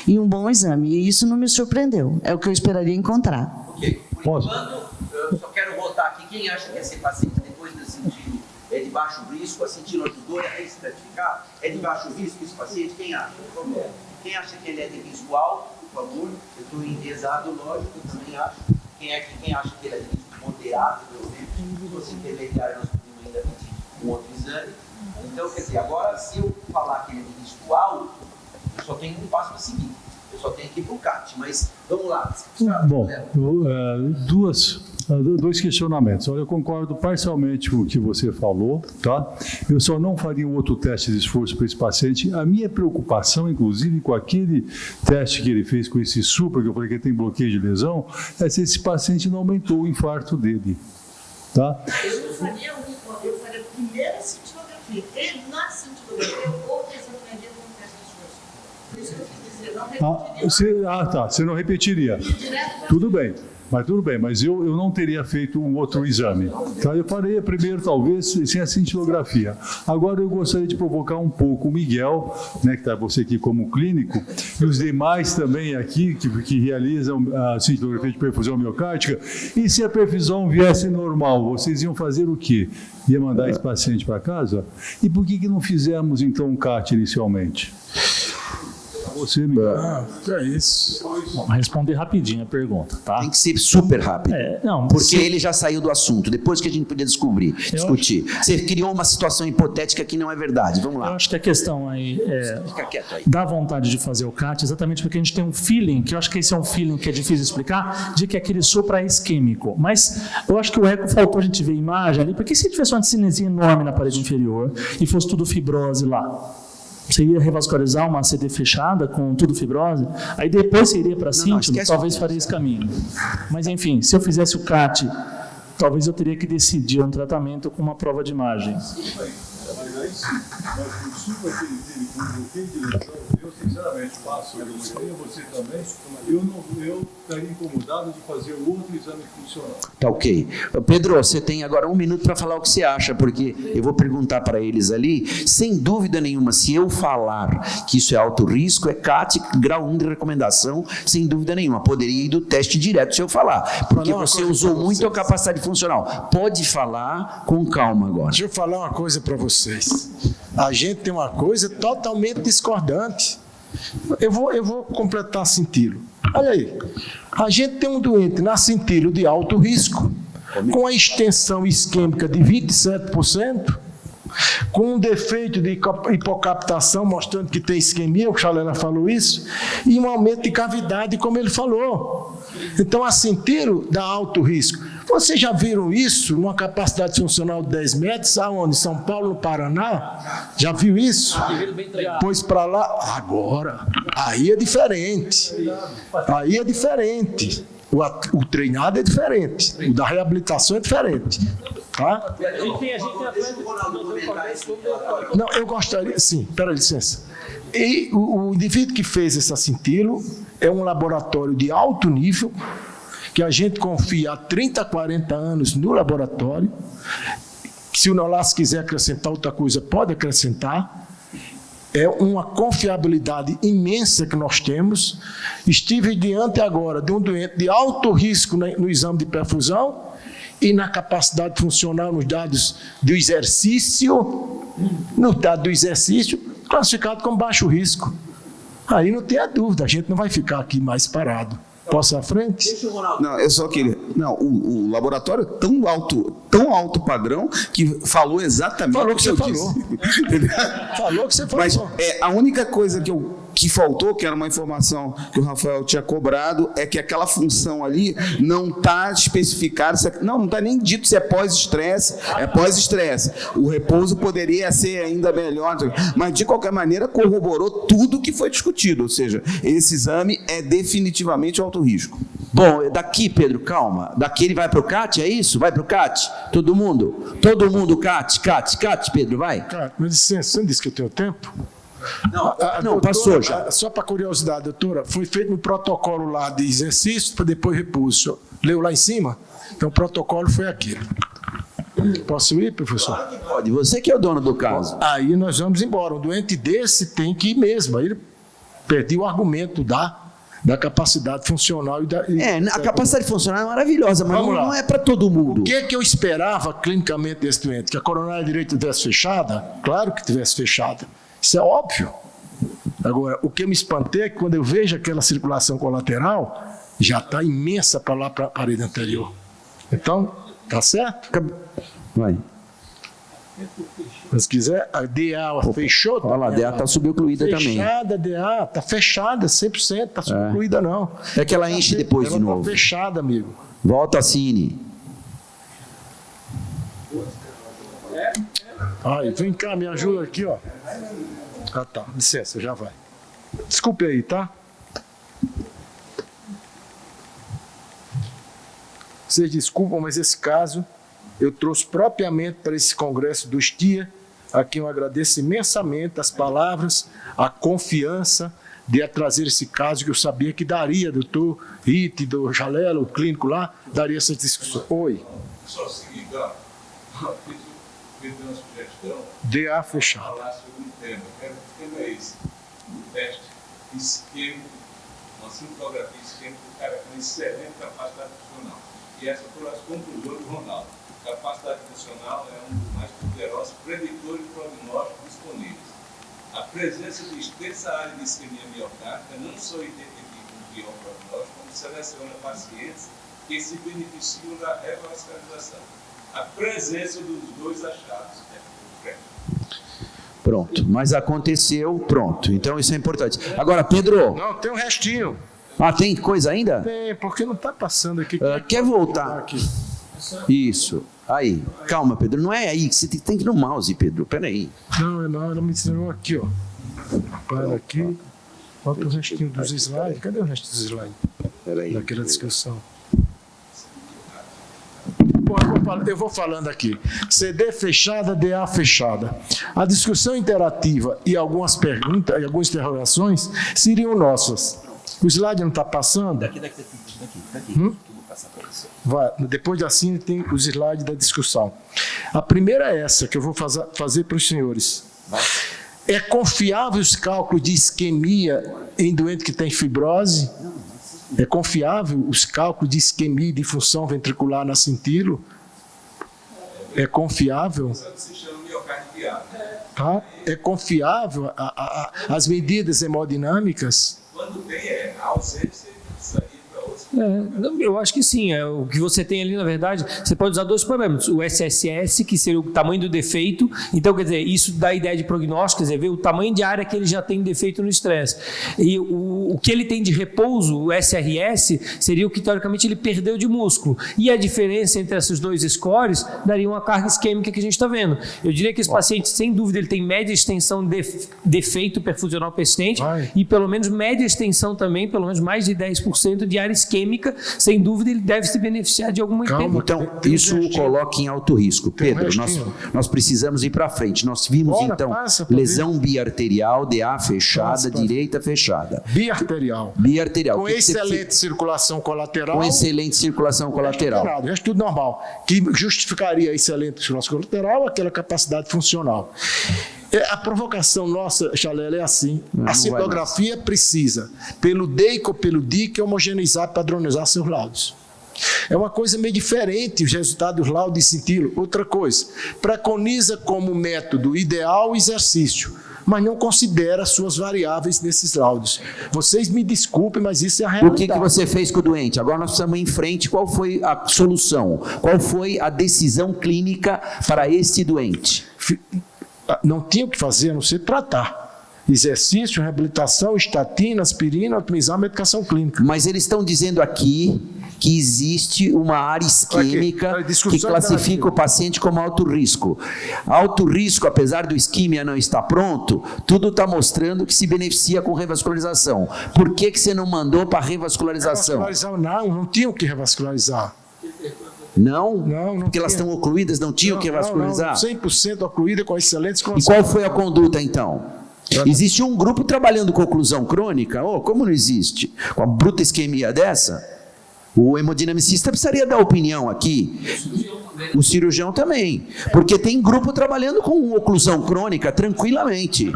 e um bom exame. E isso não me surpreendeu. É o que eu esperaria encontrar. Ok. Por enquanto, eu só quero voltar aqui. Quem acha que esse paciente, depois do cintilo, é de baixo risco, a cintilo ajudou a estratificar? É de baixo risco esse paciente? Quem acha? Quem acha que ele é de risco alto, por favor? Eu estou enviesado, lógico, eu também acho. Quem acha que ele é de risco moderado, pelo menos? Se você intermediário, nós podemos ainda pedir um outro exame. Então, quer dizer, agora, se eu falar que ele é de risco alto, eu só tenho um passo para seguir. Eu só tenho que ir para o CAT. Mas, vamos lá. Bom, dois questionamentos. Olha, eu concordo parcialmente com o que você falou, tá? Eu só não faria um outro teste de esforço para esse paciente. A minha preocupação, inclusive, com aquele teste que ele fez com esse supra, que eu falei que ele tem bloqueio de lesão, é se esse paciente não aumentou o infarto dele, tá? Eu faria a primeira cintilografia. E na cintilografia, eu vou resolveria com o teste de esforço. Por isso que eu quis dizer, não repetiria. Você não repetiria. Tudo bem. Mas eu não teria feito um outro exame. Tá? Eu faria primeiro, talvez, sem a cintilografia. Agora eu gostaria de provocar um pouco o Miguel, né, que está você aqui como clínico, e os demais também aqui, que realizam a cintilografia de perfusão miocárdica. E se a perfusão viesse normal, vocês iam fazer o quê? Ia mandar esse paciente para casa? E por que não fizemos, então, um CAT inicialmente? Você me... Que é isso. Bom, responder rapidinho a pergunta, tá? Tem que ser super rápido. Não, porque se- ele já saiu do assunto, depois que a gente podia discutir. Você criou uma situação hipotética que não é verdade. Vamos lá. Eu acho que a questão aí é Fica quieto aí. dá vontade de fazer o CAT exatamente porque a gente tem um feeling, que eu acho que esse é um feeling que é difícil de explicar, de que aquele sopro é isquêmico. Mas eu acho que o eco faltou a gente ver a imagem ali, porque se tivesse uma cinesia enorme na parede inferior e fosse tudo fibrose lá, você iria revascularizar uma CD fechada com tudo fibrose, aí depois você iria para síntilo, esquece talvez o- faria esse caminho. Mas enfim, se eu fizesse o CAT, talvez eu teria que decidir um tratamento com uma prova de imagem. Mas aí sim, mas com super eu sinceramente faço, eu você também, eu estaria incomodado de fazer outro exame funcional. Tá ok. Pedro, você tem agora 1 minuto para falar o que você acha, porque eu vou perguntar para eles ali. Sem dúvida nenhuma, se eu falar que isso é alto risco, é CAT, grau 1 de recomendação, sem dúvida nenhuma. Poderia ir do teste direto se eu falar, porque Falar uma você coisa usou pra muito a vocês. capacidade funcional. Pode falar com calma agora. Deixa eu falar uma coisa para vocês. A gente tem uma coisa totalmente discordante. Eu vou completar cintilo. Olha aí. A gente tem um doente na cintilo de alto risco, com a extensão isquêmica de 27%, com um defeito de hipocaptação, mostrando que tem isquemia, o Chalela falou isso, e um aumento de cavidade, como ele falou. Então, a cintilo dá alto risco. Vocês já viram isso numa capacidade funcional de 10 metros, aonde? São Paulo, no Paraná? Já viu isso? Pois para lá, agora, aí é diferente. Aí é diferente. O treinado é diferente. O da reabilitação é diferente. Tá? Não, eu gostaria, sim, pera licença. E o indivíduo que fez essa cintilo é um laboratório de alto nível, que a gente confia há 30, 40 anos no laboratório. Se o Nolas quiser acrescentar outra coisa, pode acrescentar. É uma confiabilidade imensa que nós temos. Estive diante agora de um doente de alto risco no exame de perfusão e na capacidade funcional nos dados do exercício, classificado como baixo risco. Aí não tem a dúvida, a gente não vai ficar aqui mais parado. Posso ir à frente? Não, eu só queria. Não, o laboratório é tão alto padrão que falou exatamente Falou o que que você eu falou. disse. Entendeu? Falou que você falou. Mas a única coisa que faltou, que era uma informação que o Rafael tinha cobrado, é que aquela função ali não está especificada, não está nem dito se é pós-estresse, é pós-estresse. O repouso poderia ser ainda melhor, mas de qualquer maneira corroborou tudo que foi discutido, ou seja, esse exame é definitivamente alto risco. Bom, daqui, Pedro, calma. Daqui ele vai para o CAT, é isso? Vai para o CAT? Todo mundo? Todo mundo, CAT, Pedro, vai. Cara, mas licença, você não disse que eu tenho tempo? Não, Doutora, passou já. Só para curiosidade, doutora, foi feito no protocolo lá de exercício para depois repouso. O senhor leu lá em cima? Então o protocolo foi aquele. Posso ir, professor? Pode, você que é o dono do caso. Aí nós vamos embora. Um doente desse tem que ir mesmo. Aí ele perdeu o argumento da capacidade funcional a capacidade funcional é maravilhosa, mas não é para todo mundo. O que eu esperava clinicamente desse doente? Que a coronária direita tivesse fechada? Claro que tivesse fechada. Isso é óbvio. Agora, o que me espantei é que quando eu vejo aquela circulação colateral, já está imensa para lá, para a parede anterior. Então, tá certo? Vai. Mas se quiser, a DA fechou. Olha lá, a DA está subocluída também. Fechada, DA, está fechada, 100%, está subocluída não. É que ela enche depois de novo. Está fechada, amigo. Volta, Cine. Ai, vem cá, me ajuda aqui, ó. Ah, tá, licença, já vai. Desculpe aí, tá? Vocês desculpam, mas esse caso eu trouxe propriamente para esse congresso do STIA, a quem eu agradeço imensamente as palavras, a confiança de trazer esse caso que eu sabia que daria, doutor Rite, do Chalela, o clínico lá, daria essa discussão. Oi. Só o seguinte, ó, fiz uma sugestão. DA fechado. Falar sobre um tema. O tema é esse. Um teste isquêmico, uma cintilografia isquêmica, o cara com excelente capacidade funcional. E essas foram as conclusões do Ronaldo. Capacidade funcional é um dos mais poderosos preditores de prognóstico disponíveis. A presença de extensa área de isquemia miocárdica não só identifica um pior prognóstico, como seleciona pacientes que se beneficiam da revascularização. A presença dos dois achados é Pronto, mas aconteceu, pronto. Então isso é importante. Agora, Pedro. Não, tem um restinho. Ah, tem coisa ainda? Tem, porque não está passando aqui. Quer voltar? Isso. Aí, calma, Pedro. Não é aí, você tem que ir no mouse, Pedro. Peraí. Não, ela me ensinou aqui, ó. Para aqui. Falta o restinho dos slides. Cadê o resto dos slides? Peraí. Daquela discussão. Bom, eu vou falando aqui. CD fechada, DA fechada. A discussão interativa e algumas perguntas, e algumas interrogações seriam nossas. O slide não está passando? Daqui. Vai, depois de assim tem os slides da discussão. A primeira é essa que eu vou fazer para os senhores. É confiável os cálculos de isquemia em doente que tem fibrose? É confiável os cálculos de isquemia e de função ventricular na cintilo? É confiável? Tá? É confiável as medidas hemodinâmicas? Quando tem a ausência disso aí para outros. Eu acho que sim. O que você tem ali, na verdade, você pode usar dois parâmetros. O SSS, que seria o tamanho do defeito. Então, quer dizer, isso dá ideia de prognóstico, quer dizer, ver o tamanho de área que ele já tem defeito no estresse. E o que ele tem de repouso, o SRS, seria o que, teoricamente, ele perdeu de músculo. E a diferença entre esses dois scores daria uma carga isquêmica que a gente está vendo. Eu diria que esse paciente, sem dúvida, ele tem média extensão de defeito perfusional persistente e, pelo menos, média extensão também, pelo menos mais de 10% de área isquêmica. Sem dúvida, ele deve se beneficiar de alguma Calma, então, isso o coloca em alto risco. Pedro, nós precisamos ir para frente. Nós vimos, lesão biarterial, DA fechada, direita fechada. Biarterial. Biarterial. Com excelente circulação colateral. Com excelente circulação colateral. O resto tudo normal. Que justificaria a excelente circulação colateral, aquela capacidade funcional. A provocação nossa, Chalela, é assim. A citografia precisa, pelo DEIC ou pelo DIC, homogeneizar, padronizar seus laudos. É uma coisa meio diferente os resultados dos laudos de cintilo. Outra coisa, preconiza como método ideal o exercício, mas não considera suas variáveis nesses laudos. Vocês me desculpem, mas isso é a realidade. O que você fez com o doente? Agora nós precisamos ir em frente. Qual foi a solução? Qual foi a decisão clínica para esse doente? Não tinha o que fazer, a não ser tratar. Exercício, reabilitação, estatina, aspirina, otimizar a medicação clínica. Mas eles estão dizendo aqui que existe uma área isquêmica que classifica o paciente como alto risco. Alto risco, apesar do isquemia não estar pronto, tudo está mostrando que se beneficia com revascularização. Por que você não mandou para revascularização? Não tinham que revascularizar. Não? Porque elas estão ocluídas, não tinham que revascularizar? 100% ocluída com excelentes E qual foi a conduta, então? Existe um grupo trabalhando com oclusão crônica? Como não existe? Com a bruta isquemia dessa? O hemodinamicista precisaria dar opinião aqui. O cirurgião também. Porque tem grupo trabalhando com oclusão crônica tranquilamente.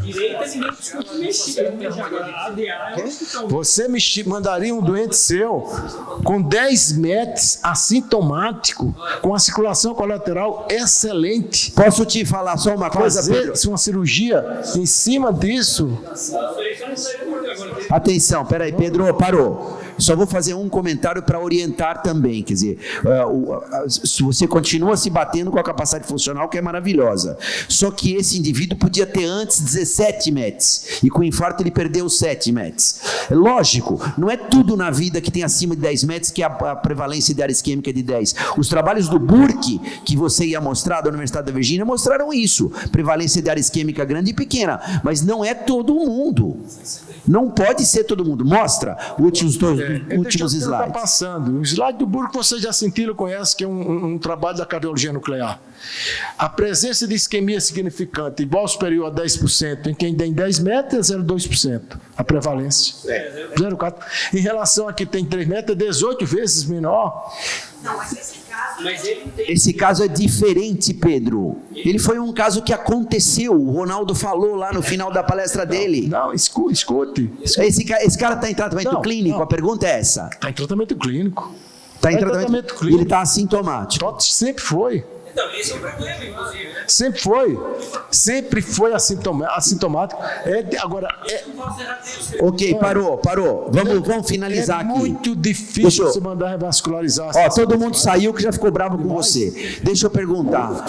Você mandaria um doente seu com 10 METs assintomático, com a circulação colateral excelente. Posso te falar só uma coisa, Pedro? Uma cirurgia em cima disso. Atenção, peraí, Pedro, parou. Só vou fazer um comentário para orientar também, quer dizer, se você continua se batendo com a capacidade funcional, que é maravilhosa, só que esse indivíduo podia ter antes 17 METs, e com o infarto ele perdeu 7 METs. Lógico, não é tudo na vida que tem acima de 10 METs que a prevalência de área isquêmica é de 10. Os trabalhos do Burke, que você ia mostrar, da Universidade da Virgínia, mostraram isso, prevalência de área isquêmica grande e pequena, mas não é todo mundo. Não pode ser todo mundo. Mostra últimos slides. Está passando. O slide do Burke vocês já sentiram, conhecem, que é um trabalho da cardiologia nuclear. A presença de isquemia significante igual ou superior a 10% em quem tem 10 metros é 0,2%. A prevalência. 0,4%. Em relação a quem tem 3 metros, é 18 vezes menor. Não, mas esse caso... Esse caso é diferente, Pedro. Ele foi um caso que aconteceu. O Ronaldo falou lá no final da palestra dele. Não, escute. Esse cara está em tratamento clínico? Não. A pergunta é essa. Está em tratamento clínico. Está em tratamento clínico. Ele está assintomático. Sempre foi. Então, esse é o problema, inclusive. Né? Sempre foi assintomático. Agora, Ok, parou. Vamos finalizar aqui. É muito difícil você mandar revascularizar. Todo mundo saiu que já ficou bravo com você. Deixa eu perguntar.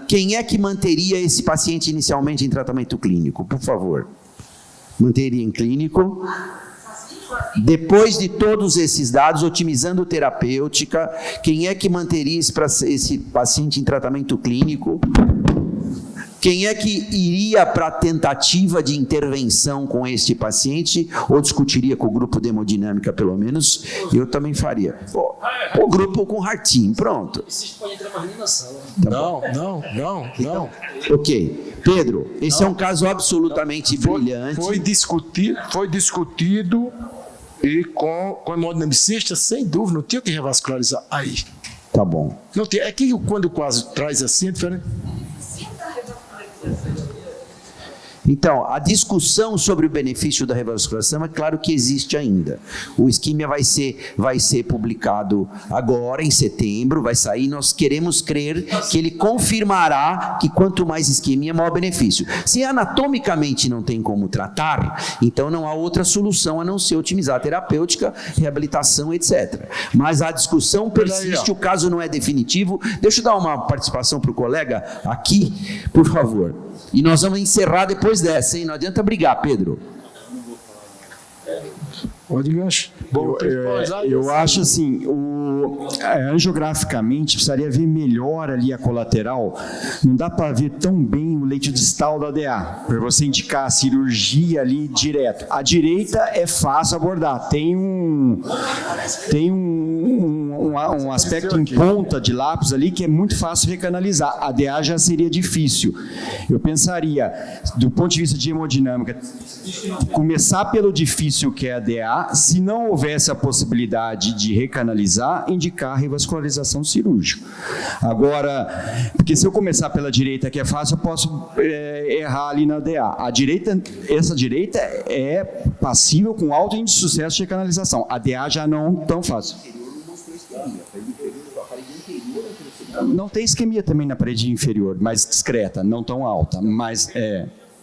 Quem é que manteria esse paciente inicialmente em tratamento clínico? Por favor. Manteria em clínico. Depois de todos esses dados, otimizando terapêutica, quem é que manteria esse paciente em tratamento clínico? Quem é que iria para a tentativa de intervenção com este paciente, ou discutiria com o grupo de hemodinâmica, pelo menos? Eu também faria. O grupo com Hartim, pronto. Não. Ok. Pedro, esse é um caso absolutamente brilhante. Foi discutido e com hemodinamicista, sem dúvida, não tinha que revascularizar aí. Tá bom. Não tem, é que quando o quadro traz assim, é diferente. Então, a discussão sobre o benefício da revascularização é claro que existe ainda. O Isquímia vai ser publicado agora, em setembro, vai sair. Nós queremos crer que ele confirmará que quanto mais isquemia, maior benefício. Se anatomicamente não tem como tratar, então não há outra solução a não ser otimizar a terapêutica, reabilitação, etc. Mas a discussão persiste, o caso não é definitivo. Deixa eu dar uma participação para o colega aqui, por favor. E nós vamos encerrar depois dessa, hein? Não adianta brigar, Pedro. Eu acho assim, angiograficamente precisaria ver melhor ali a colateral. Não dá para ver tão bem o leito distal da DA, para você indicar a cirurgia ali direto. A direita é fácil abordar, tem um aspecto em ponta de lápis ali que é muito fácil recanalizar. A DA já seria difícil. Eu pensaria, do ponto de vista de hemodinâmica, começar pelo difícil que é a DA. Se não houvesse a possibilidade de recanalizar, indicar a revascularização cirúrgica. Agora, porque se eu começar pela direita, que é fácil, eu posso errar ali na DA. Essa direita é passível com alto índice de sucesso de recanalização. A DA já não tão fácil. Não tem isquemia também na parede inferior, mais discreta, não tão alta, mas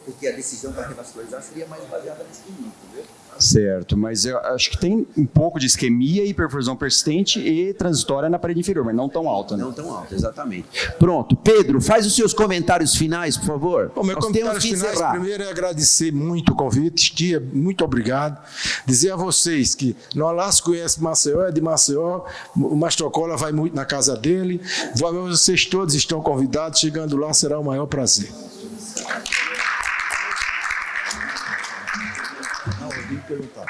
Porque a decisão para revascularizar seria mais baseada na isquemia, entendeu? Certo, mas eu acho que tem um pouco de isquemia e hiperfusão persistente e transitória na parede inferior, mas não tão alta. Né? Não tão alta, exatamente. Pronto, Pedro, faz os seus comentários finais, por favor. Bom, meu comentário final, primeiro é agradecer muito o convite, tia, muito obrigado. Dizer a vocês que Nolasco conhece Maceió, é de Maceió, o Mastrocola vai muito na casa dele, vocês todos estão convidados, chegando lá será o maior prazer. Não, eu tenho que perguntar.